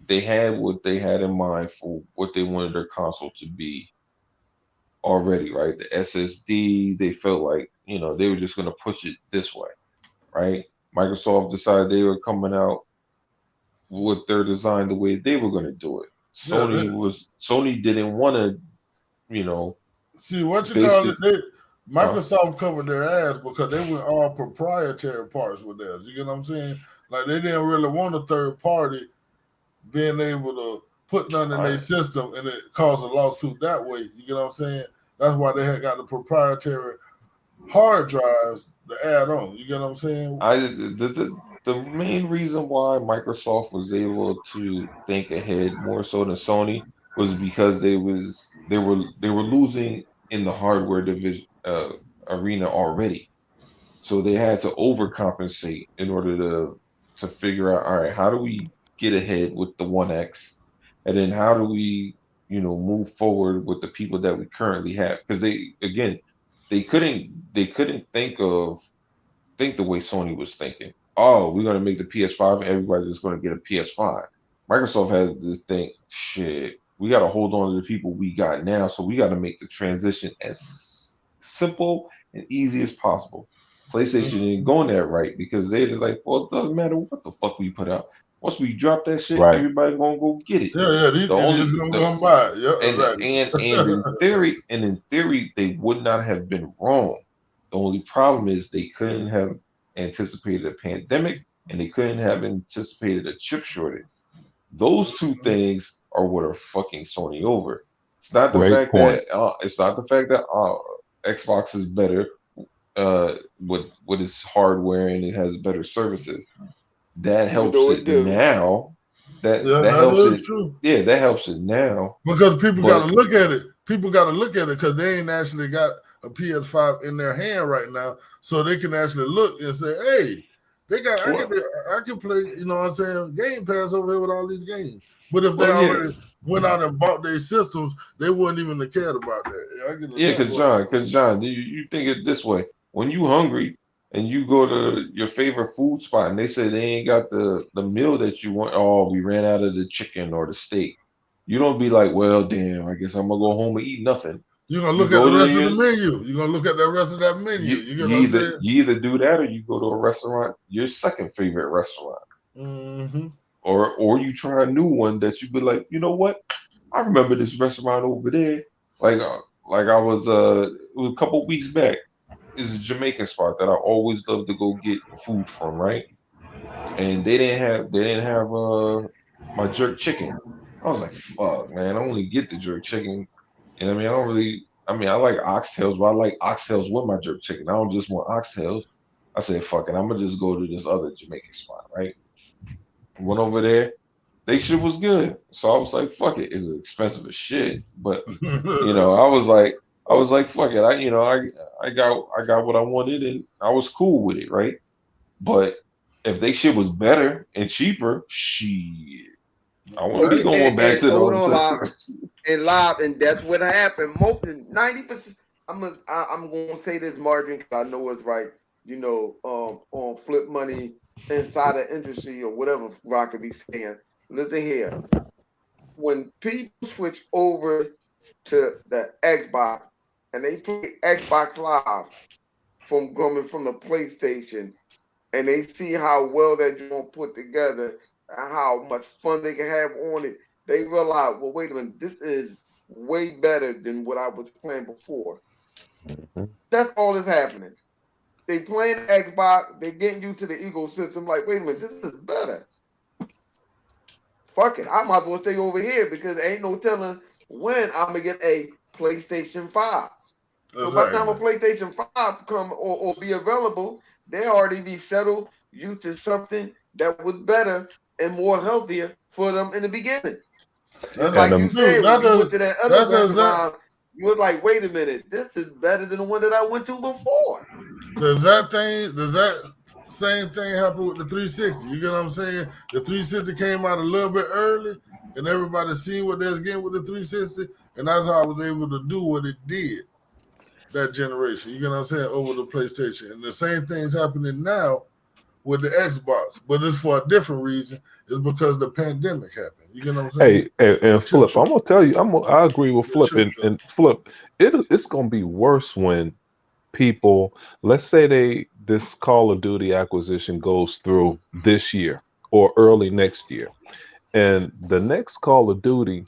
they had what they had in mind for what they wanted their console to be already, right? The SSD, they felt like, they were just going to push it this way, right? Microsoft decided they were coming out with their design the way they were going to do it. Yeah, Sony didn't want to, you know, see what you call it. basic, huh? Microsoft covered their ass because they went all proprietary parts with theirs. You get what I'm saying? Like they didn't really want a third party being able to put none in their I system and it caused a lawsuit that way. You get what I'm saying? That's why they had got the proprietary hard drives to add on. You get what I'm saying? the main reason why Microsoft was able to think ahead more so than Sony was because they were losing in the hardware division arena already. So they had to overcompensate in order to figure out, all right, how do we get ahead with the One X, and then how do we, move forward with the people that we currently have? Because they couldn't think the way Sony was thinking. Oh, we're gonna make the PS5 and everybody's just gonna get a PS5. Microsoft has this thing, shit. We gotta hold on to the people we got now, so we gotta make the transition as simple and easy as possible. PlayStation Mm-hmm. ain't going that right because they're like, well, it doesn't matter what the fuck we put out. Once we drop that shit, Right. everybody gonna go get it. Yeah, yeah, these The idiots only gonna the come by. Yeah, exactly. and in theory they would not have been wrong. The only problem is they couldn't have anticipated a pandemic and they couldn't have anticipated a chip shortage. Those two things are what are fucking Sony over. It's not the Great fact point. that Xbox is better with its hardware and it has better services. That Even helps though it it do. now. Yeah, That that helps is it. true. Yeah, that helps it now. Because people got to But look at it. People got to look at it because they ain't actually got a PS5 in their hand right now, so they can actually look and say, "Hey, they got. well, I can play. You know what I'm saying? Game Pass over here with all these games." But if they well, yeah, already went out and bought their systems, they wouldn't even have cared about that. Yeah, I get yeah, exactly what you're Because John, you think it this way: when you hungry and you go to your favorite food spot and they say they ain't got the meal that you want, oh, we ran out of the chicken or the steak. You don't be like, well, damn, I guess I'm gonna go home and eat nothing. You're gonna You look at go the to rest of the your menu. You're gonna look at the rest of that menu. You get what I'm saying? you either do that or you go to a restaurant, your second favorite restaurant, Mm-hmm. or you try a new one that you be like, you know what? I remember this restaurant over there. Like I was it was a couple weeks back. It's a Jamaican spot that I always love to go get food from, right? And they didn't have my jerk chicken. I was like, fuck, man, I only get the jerk chicken. And I mean, I don't really. I mean, I like oxtails, but I like oxtails with my jerk chicken. I don't just want oxtails. I said, fuck it, I'm gonna just go to this other Jamaican spot, right? Went over there. They shit was good, so I was like, fuck it. It's expensive as shit, but I was like, fuck it. I got what I wanted, and I was cool with it, right? But if they shit was better and cheaper, shit, I wouldn't be Okay, going back to hold on, those. live and live, and that's what happened. Most 90%. I'm gonna say this margin because I know it's right. You know, on flip money inside the industry or whatever Rock could be saying. Listen here, when people switch over to the Xbox and they play Xbox Live from coming from the PlayStation, and they see how well that joint put together and how much fun they can have on it, they realize, well, wait a minute, this is way better than what I was playing before. Mhm. That's all that's happening. They playing Xbox, they getting you to the ecosystem. Like, wait a minute, this is better. Fuck it, I might as well stay over here because ain't no telling when I'm gonna get a PlayStation 5. So by the time a Exactly. PlayStation 5 come or be available, they already be settled used to something that was better and more healthier for them in the beginning. Just That's And like you dude. said, when you went to that other That's exact. restaurant, you was like, wait a minute, this is better than the one that I went to before. Does that same thing happen with the 360? You get what I'm saying? The 360 came out a little bit early, and everybody seen what they was getting with the 360, and that's how I was able to do what it did that generation. You get what I'm saying? Over the PlayStation, and the same thing's happening now with the Xbox, but it's for a different reason. It's because the pandemic happened. You get what I'm saying? hey, and Chip Flip, I'm shortage. gonna tell you, I agree with The Flip, chip shortage. and Flip, it's gonna be worse when people, let's say this Call of Duty acquisition goes through this year or early next year, and the next Call of Duty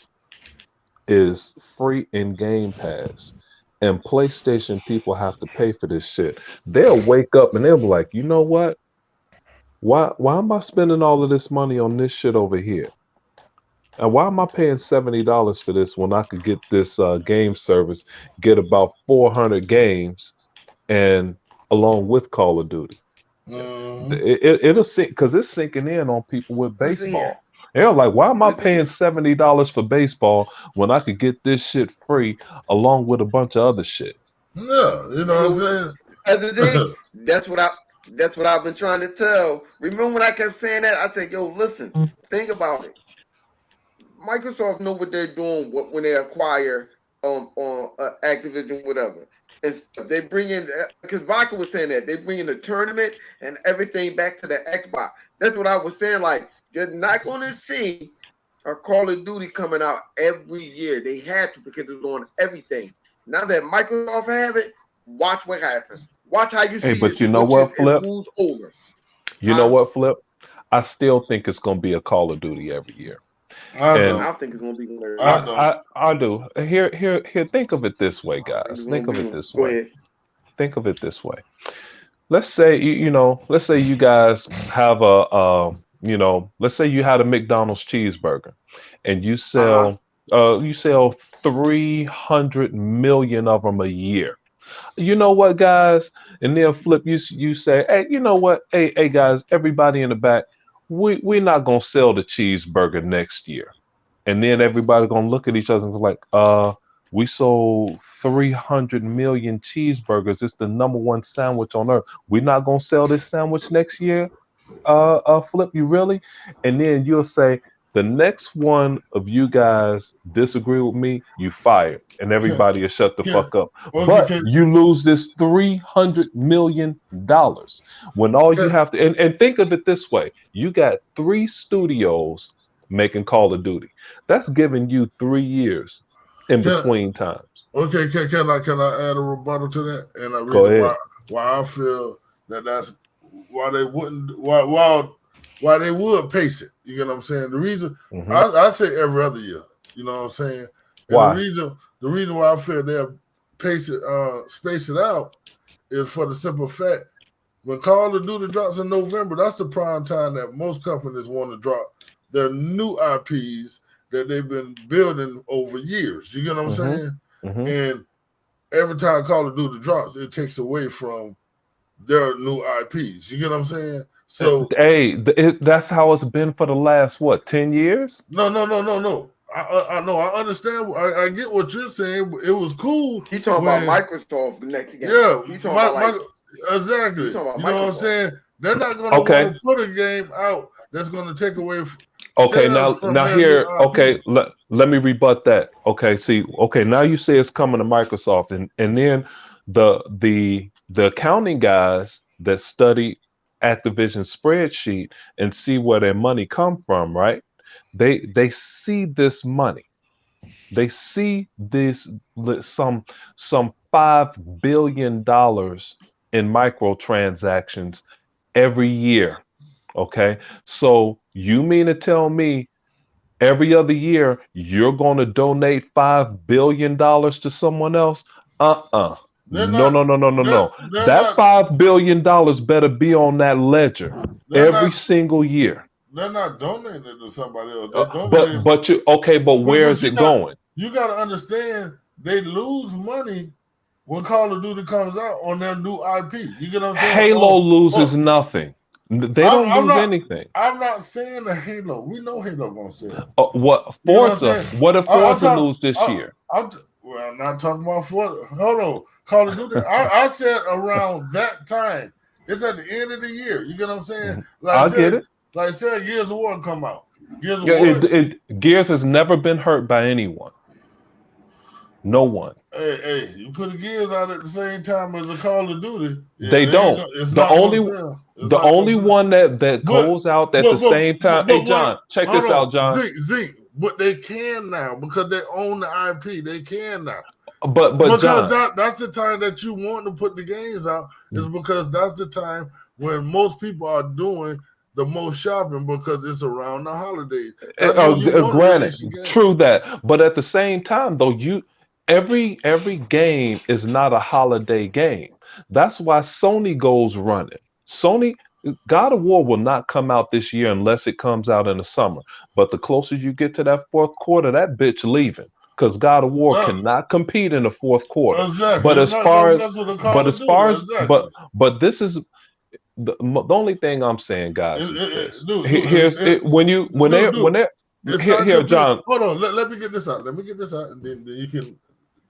is free in Game Pass, and PlayStation people have to pay for this shit. They'll wake up and they'll be like, you know what? Why am I spending all of this money on this shit over here? And why am I paying $70 for this when I could get this game service, get about 400 games, and along with Call of Duty? Mm-hmm. It'll sink because it's sinking in on people with Listen here, baseball. They're like, why am I listen paying here. $70 for baseball when I could get this shit free along with a bunch of other shit? Yeah, you know what I'm So saying? other day, that's what I that's what I've been trying to tell. Remember when I kept saying that? I said, yo, listen, think about it. Microsoft know what they're doing when they acquire on Activision, whatever. And stuff. They bring in because Vodka was saying that they bring in the tournament and everything back to the Xbox. That's what I was saying. Like you're not going to see a Call of Duty coming out every year. They had to because it's on everything. Now that Microsoft have it, watch what happens. Watch how you Hey, see the but you know switches what, and Flip? who's over. You know Huh? what, Flip? I still think it's gonna be a Call of Duty every year. I And don't. I think it's going to be every I year. don't. I do. Here. Think of it this way, I think guys. it's Think going to of it be. this Go way. ahead. Think of it this way. Let's say let's say you guys have let's say you had a McDonald's cheeseburger, and Uh-huh. you sell 300 million of them a year. You know what, guys? And then flip, you say, hey, you know what? Hey, guys, everybody in the back, we're not gonna sell the cheeseburger next year. And then everybody gonna look at each other and be like, we sold 300 million cheeseburgers. It's the number one sandwich on earth. We're not gonna sell this sandwich next year. Flip, you really? And then you'll say, the next one of you guys disagree with me, you fired, and Can, everybody will shut the can, fuck up. okay, But you lose this $300 million when all you can, have to, and think of it this way: you got three studios making Call of Duty. That's giving you 3 years in can, between times. okay, can I add a rebuttal to that? And a Go reason why ahead. why I feel that's why they wouldn't why they would pace it. You get what I'm saying? The reason Hmm. I say every other year. You know what I'm saying? And the Why? reason the reason why I feel they'll pace it space it out is for the simple fact when Call of Duty drops in November, that's the prime time that most companies want to drop their new IPs that they've been building over years. You get what I'm Hmm. saying? Hmm. And every time Call of Duty drops, it takes away from their new IPs. You get what I'm saying? So Hey, that's how it's been for the last what, 10 years? no. I know. I understand. I get what you're saying. It was cool He talking about when Microsoft the next game. yeah, He talking about like he exactly. talking about You know what I'm Microsoft. saying? They're not going to Okay. want to put a game out that's going to take away Okay, sales now from now their new here, okay, IP. let me rebut that. Okay, see, okay, now you say it's coming to Microsoft, and then the accounting guys that study Activision spreadsheet and see where their money come from, right? They see this money. They see this some $5 billion in microtransactions every year. Okay, so you mean to tell me every other year you're going to donate $5 billion to someone else? They're No, not. no, no, no, no, They're no. they're That not. $5 billion better be on that ledger They're every not. single year. They're not donating it to somebody else. They're But donating. but you okay? But where But is it going? you got to understand they lose money when Call of Duty comes out on their new IP. You get what I'm saying? Halo Oh, loses nothing. They don't I'm lose not. anything. I'm not saying the Halo. We know Halo gonna sell. What You know what I'm Forza? saying? What did I'm Forza talking. lose this year? Well, I'm not talking about for. Hold on, Call of Duty. I said around that time. It's at the end of the year. You get what I'm saying? Mhm. I get it. Like I said, Gears of War come out. Gears of Yeah, War. Gears has never been hurt by anyone. No one. Hey, you put the Gears out at the same time as a Call of Duty. Yeah, They don't. it's The not gonna only sell. It's the not gonna only sell. one that But goes out at the but but same time. Hey, what? John, check Hold this on, out, John. Zeke. But they can now because they own the IP. They can now But because John, that's the time that you want to put the games out. Is because that's the time when most people are doing the most shopping because it's around the holidays. That's when you want to granted, release your game. true that. But at the same time, though, every game is not a holiday game. That's why Sony goes running. Sony God of War will not come out this year unless it comes out in the summer. But the closer you get to that fourth quarter, that bitch leaving. Because God of War Not, cannot compete in the fourth quarter. exactly. But It's as not gonna far as mess with the but Call as of Duty. far as Exactly. but this is the only thing I'm saying, It, guys, is it, this. it, dude, Here's it when dude, they're it's here, not here, complete. John. Hold on, let me get this out. Let me get this out, and then you can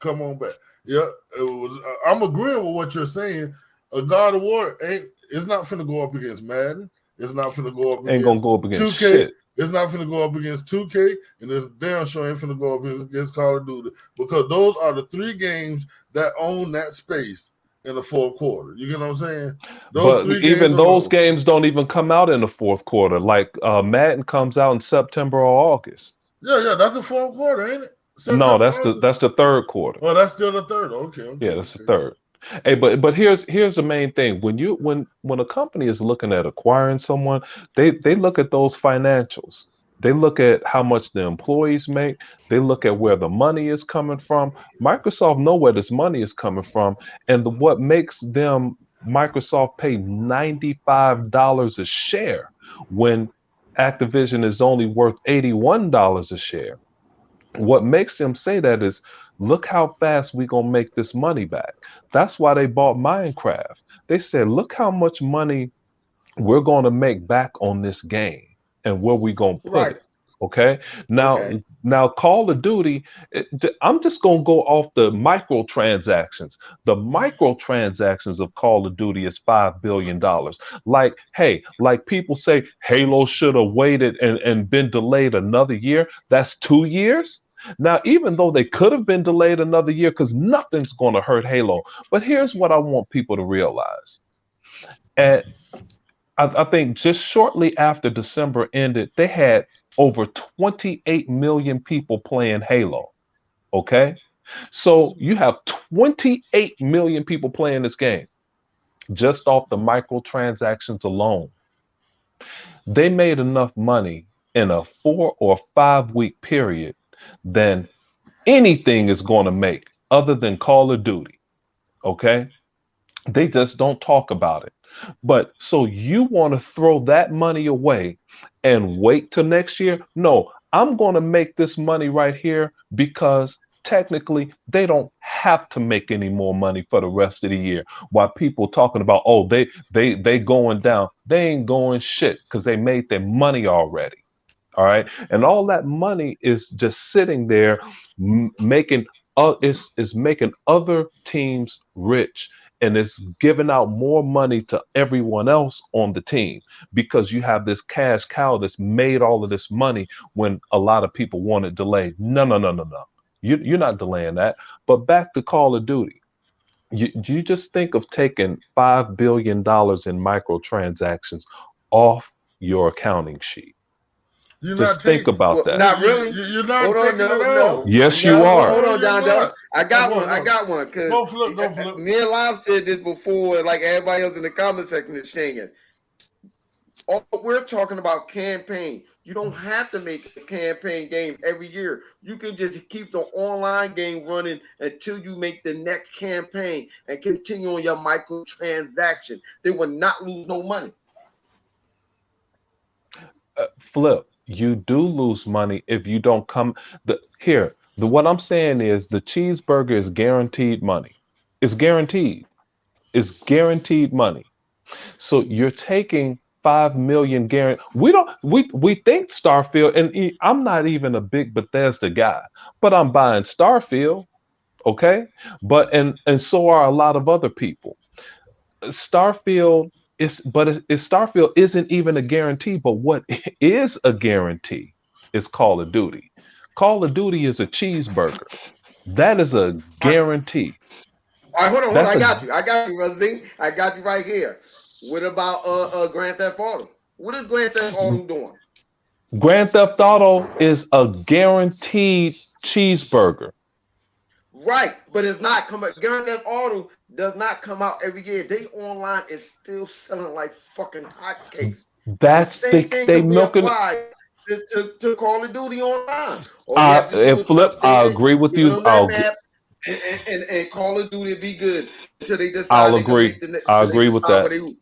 come on back. Yeah, it was. I'm agreeing with what you're saying. A God of War ain't. It's not finna go up against Madden. It's not finna go up Ain't gonna against go up against 2K. shit. It's not finna go up against 2K, and it's damn sure ain't finna go up against Call of Duty because those are the three games that own that space in the fourth quarter. You get what I'm saying? Those But three games even those alone. games don't even come out in the fourth quarter. Like Madden comes out in September or August. Yeah, that's the fourth quarter, ain't it? No, September, August. that's the third quarter. Oh, that's still the third. Yeah, that's the third. Hey, but here's the main thing. When a company is looking at acquiring someone, they look at those financials. They look at how much the employees make. They look at where the money is coming from. Microsoft know where this money is coming from, and what makes them Microsoft pay $95 a share when Activision is only worth $81 a share. What makes them say that is, look how fast we gonna make this money back. That's why they bought Minecraft. They said, look how much money we're going to make back on this game and where we going to put Right. it. Okay. Now, Okay. now Call of Duty, I'm just going to go off the microtransactions. The microtransactions of Call of Duty is $5 billion. Like, hey, like people say Halo should have waited and been delayed another year. That's 2 years. Now, even though they could have been delayed another year, because nothing's going to hurt Halo. But here's what I want people to realize. And I think just shortly after December ended, they had over 28 million people playing Halo. Okay. So you have 28 million people playing this game just off the microtransactions alone. They made enough money in a 4 or 5 week period than anything is going to make other than Call of Duty. Okay. They just don't talk about it. But so you want to throw that money away and wait till next year? No, I'm going to make this money right here because technically they don't have to make any more money for the rest of the year. While people talking about, oh, they going down, they ain't going shit because they made their money already. All right, and all that money is just sitting there, making is making other teams rich, and it's giving out more money to everyone else on the team because you have this cash cow that's made all of this money when a lot of people want it delayed. No, no, no, no, no. You're not delaying that. But back to Call of Duty. You just think of taking $5 billion in microtransactions off your accounting sheet. You're not Just think taking. about Well, that. not really. You're not Hold on, taking it no, out. no, Yes, you no. are. Hold No, on, you're John John. not. I got one. What? I What? got one. Cause Don't flip. Don't flip. me and Live said this before, like everybody else in the comment section is saying. All we're talking about campaign. You don't have to make a campaign game every year. You can just keep the online game running until you make the next campaign and continue on your microtransaction. They will not lose no money. Flip, you do lose money if you don't come. The what I'm saying is the cheeseburger is guaranteed money. It's guaranteed. It's guaranteed money. So you're taking 5 million guarantee. We think Starfield, and I'm not even a big Bethesda guy, but I'm buying Starfield, okay? But and so are a lot of other people. Starfield Starfield isn't even a guarantee, but what is a guarantee is Call of Duty. Call of Duty is a cheeseburger. That is a All right, guarantee. all right, hold on, hold on. That's I a got you. I got you, brother Z. I got you right here. What about Grand Theft Auto? What is Grand Theft Auto doing? Grand Theft Auto is a guaranteed cheeseburger. Right, but it's not coming. Grand Theft Auto does not come out every year. They online is still selling like fucking hotcakes. The That's same thing they can be milking. applied to Call of Duty online. All you have to do And is Flip, I update it, agree with give you. them that map, and Call of Duty be good until they decide I'll they're gonna agree. make the I until they agree with decide what that. they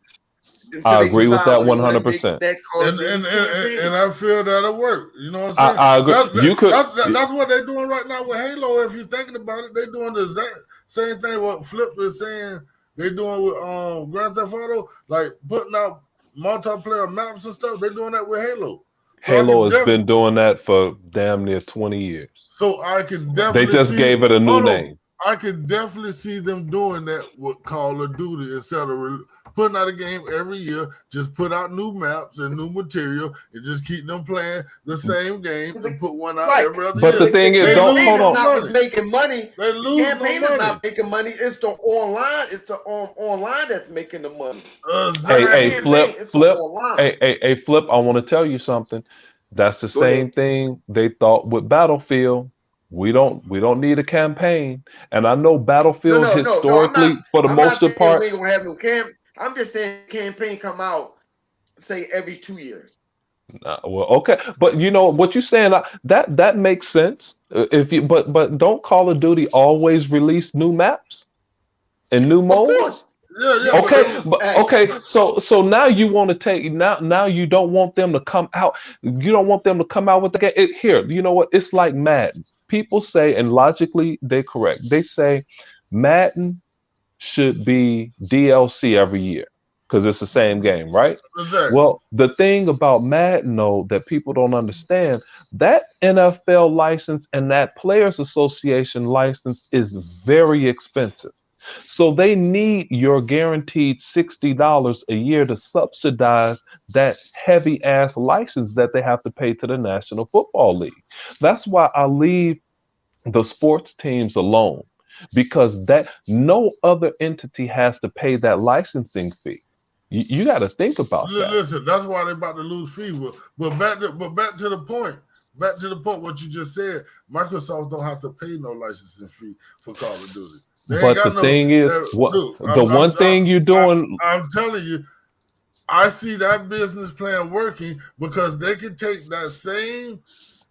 I agree with that what they want to make 100%. that Call of Duty And campaign. I feel that'll work. You know what I'm saying? I agree. You could. That's what they're doing right now with Halo. If you're thinking about it, they're doing the exact same thing what Flip is saying they're doing with Grand Theft Auto, like putting out multiplayer maps and stuff. They're doing that with Halo. So I Halo can has definitely been doing that for damn near 20 years. They definitely just see. gave it a new Hold on. name. I can definitely see them doing that with Call of Duty instead of putting out a game every year. Just put out new maps and new material and just keep them playing the same game and put one out Right. every other But year. the thing is, They don't lose hold Campaign is no on. not what's money. making money. They The lose no campaign is money. not making money. It's the online. It's the online that's making the money. Not Hey, the hey, Exactly. campaign. It's the flip. online. Hey, flip. I want to tell you something. That's the Go ahead. same thing they thought with Battlefield. We don't need a campaign. And I know No, Battlefield no, no, no. historically, for the I'm not most saying we part, ain't gonna have no I'm just saying campaign come out say every 2 years. well, okay. But you know what you're saying, that makes sense. If you but don't Call of Duty always release new maps and new Of course. modes? Yeah, Yeah, but Okay, they was but hey, okay, so now you want to take now you don't want them to come out. You don't want them to come out with the game. Here, you know what? It's like Madden. People say, and logically they're correct. They say Madden should be DLC every year because it's the same game, right? exactly. Well, the thing about Madden, though, that people don't understand, that NFL license and that Players Association license is very expensive. So they need your guaranteed $60 a year to subsidize that heavy ass license that they have to pay to the National Football League. That's why I leave the sports teams alone because that no other entity has to pay that licensing fee. You got to think about that. Listen, that's why they're about to lose fever. But back to the point. Back to the point. What you just said. Microsoft don't have to pay no licensing fee for Call of Duty. They ain't But the got no. thing is, what Dude, the one thing you're doing, I'm telling you, I see that business plan working because they can take that same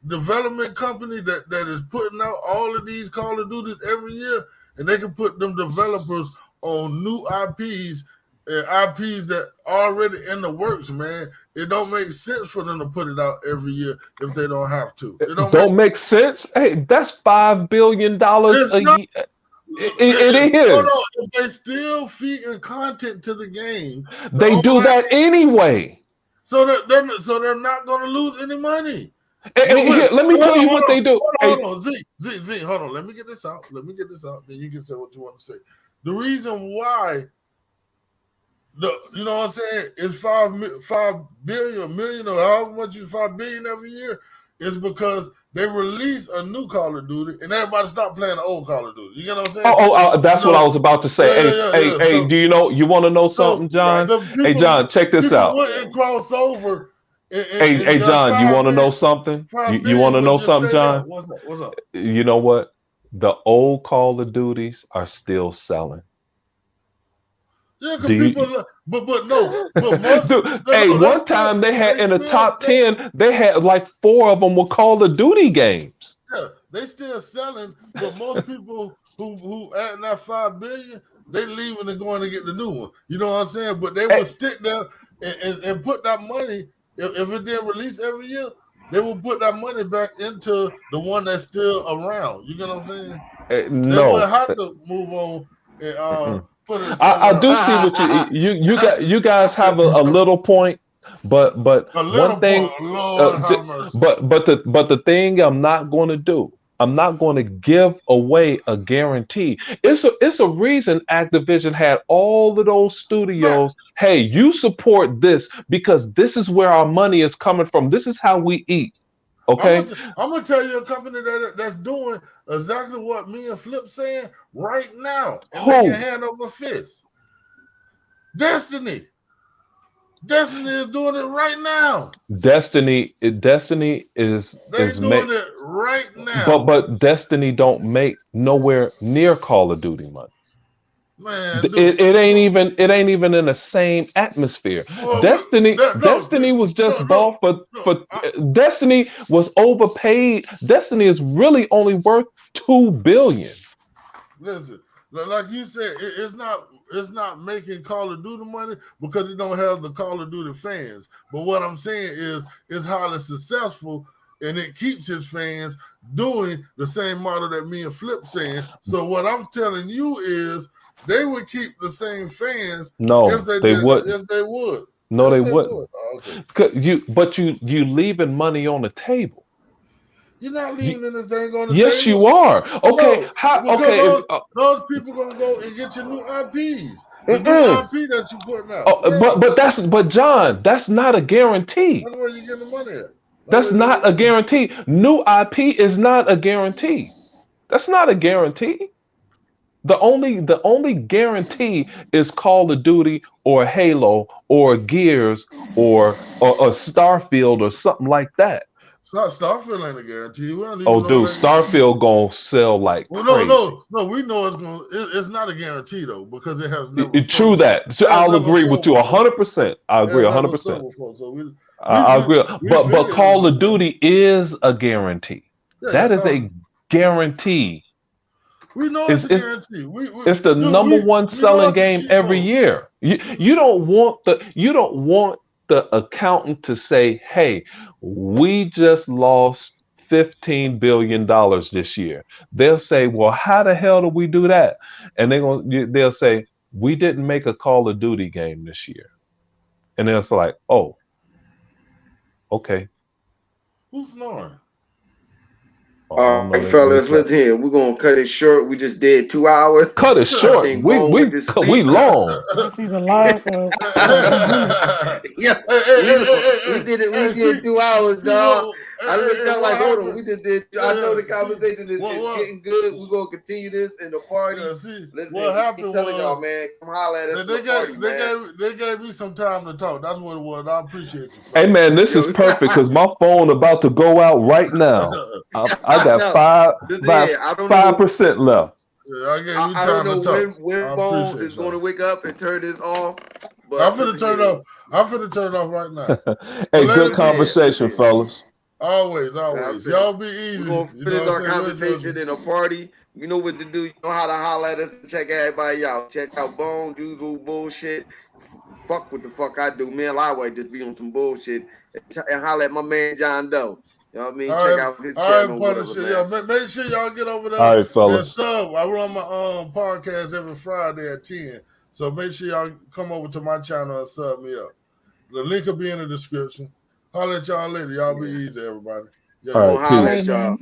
development company that is putting out all of these Call of Duties every year, and they can put them developers on new IPs and IPs that already in the works, man. It don't make sense for them to put it out every year if they don't have to. It don't make don't make sense. Hey, that's $5 billion it's a not year. It hold is. on. If they still feeding content to the game, the They do online that anyway. so they're not gonna lose any money. Here, let me tell you Hold what on, they do. hold on. Z, hold on. Let me get this out. Then you can say what you want to say. The reason why you know what I'm saying, is 5 million, or however much is 5 billion every year, is because they release a new Call of Duty and everybody stop playing the old Call of Duty. You get what I'm saying? That's what I was about to say. Yeah, yeah, Hey, yeah, hey, yeah. hey, do you know? You want to know So something, John? the Hey, John, check this people out. wouldn't cross over, Hey, and that John, you five want to know million, something? five You want billion to would know just something, stay there. John? What's up? What's up? You know what? The old Call of Duties are still selling. Yeah, Do because people, you? but no, but most, Dude, no, hey, no, one time they had they in the still top sell, 10, they had like four of them were Call of Duty games. yeah, they still selling, but most people who adding that 5 billion, they leaving and going to get the new one. You know what I'm saying? But they Eh, will stick there and put that money. If it didn't release every year, they will put that money back into the one that's still around. You get what I'm saying? They no. wouldn't have to move on and Mm-mm. put it and sell I it do out. see what you guys have a little point, but A one little thing, point, Lord have mercy. but the thing I'm not going to do, I'm not going to give away a guarantee. It's a reason Activision had all of those Man, studios. Hey, you support this because this is where our money is coming from. This is how we eat. Okay, I'm gonna tell you a company that's doing exactly what me and Flip saying right now and making who? hand over fist. Destiny. Destiny is doing it right now. Destiny They is make doing it right but now. but Destiny don't make nowhere near Call of Duty money. Man, dude. It ain't even in the same atmosphere. Boy, no, Destiny was just no, bought for no. for Destiny was overpaid. Destiny is really only worth 2 billion. Listen, like you said, it's not making Call of Duty money because it don't have the Call of Duty fans. But what I'm saying is it's highly successful and it keeps its fans doing the same model that me and Flip saying. So what I'm telling you is they would keep the same fans if No, they they did wouldn't. if they would. No, they If they wouldn't. would. Oh, okay. But you leaving money on the table. You're not You, leaving anything on the yes, you table. are. Okay, No, how? because Okay, if those people gonna go and get your new IPs, the new mm-mm. IP that you putting out. Oh, Yeah, but John, that's not a guarantee. that's where you getting the money at. That's That's where you getting not a the money. guarantee. New IP is not a guarantee. That's not a guarantee. The only guarantee is Call of Duty or Halo or Gears or Starfield or something like that. It's not Starfield ain't a guarantee. We don't Oh, even know dude, if they. Starfield gonna sell like Well, no, crazy. no, no. We know it's gonna. It's not a guarantee though because it has never True sold. that. It has I'll never agree with sold you before. 100%. I It agree has a hundred never percent. sold before. So we I we agree. we But figure it'll Call be of still. Duty is a guarantee. Yeah, yeah. That is a guarantee. We know it's a guarantee. It's the number one selling game every year. You don't want the accountant to say, "Hey, we just lost $15 billion this year." They'll say, "Well, how the hell do we do that?" And they'll say, "We didn't make a Call of Duty game this year." And then it's like, "Oh, okay." Who's snoring? All right, fellas, let's hear. We're gonna cut it short. We just did 2 hours. Cut it short. We long. It's either live or yeah, we did it. We did 2 hours, dog. I looked up like, hold on. We just did. I know the conversation is getting good. We're gonna continue this in the party. Listen, what happened telling y'all, man, come holler at us. They gave me some time to talk. That's what it was. I appreciate you. Hey man, this is perfect because my phone about to go out right now. I got 5% left. Yeah, I don't know when Bone is going to wake up and turn this off. But I'm finna turn it off. I'm finna turn it off right now. Hey, good conversation, fellas. Always. Y'all be easy. We're gonna finish our conversation in a party. You know what to do. You know how to holler at us and check everybody out. Check out Bone, usual bullshit. Fuck what the fuck I do. Me and Lightweight just be on some bullshit and holler at my man John Doe. You know what I mean? Check out his channel. Make sure y'all get over there. All right, fellas. Sub. I run my podcast every Friday at 10. So make sure y'all come over to my channel and sub me up. The link will be in the description. Holler at y'all later. Y'all be easy, everybody. All right, peace. Holler at y'all.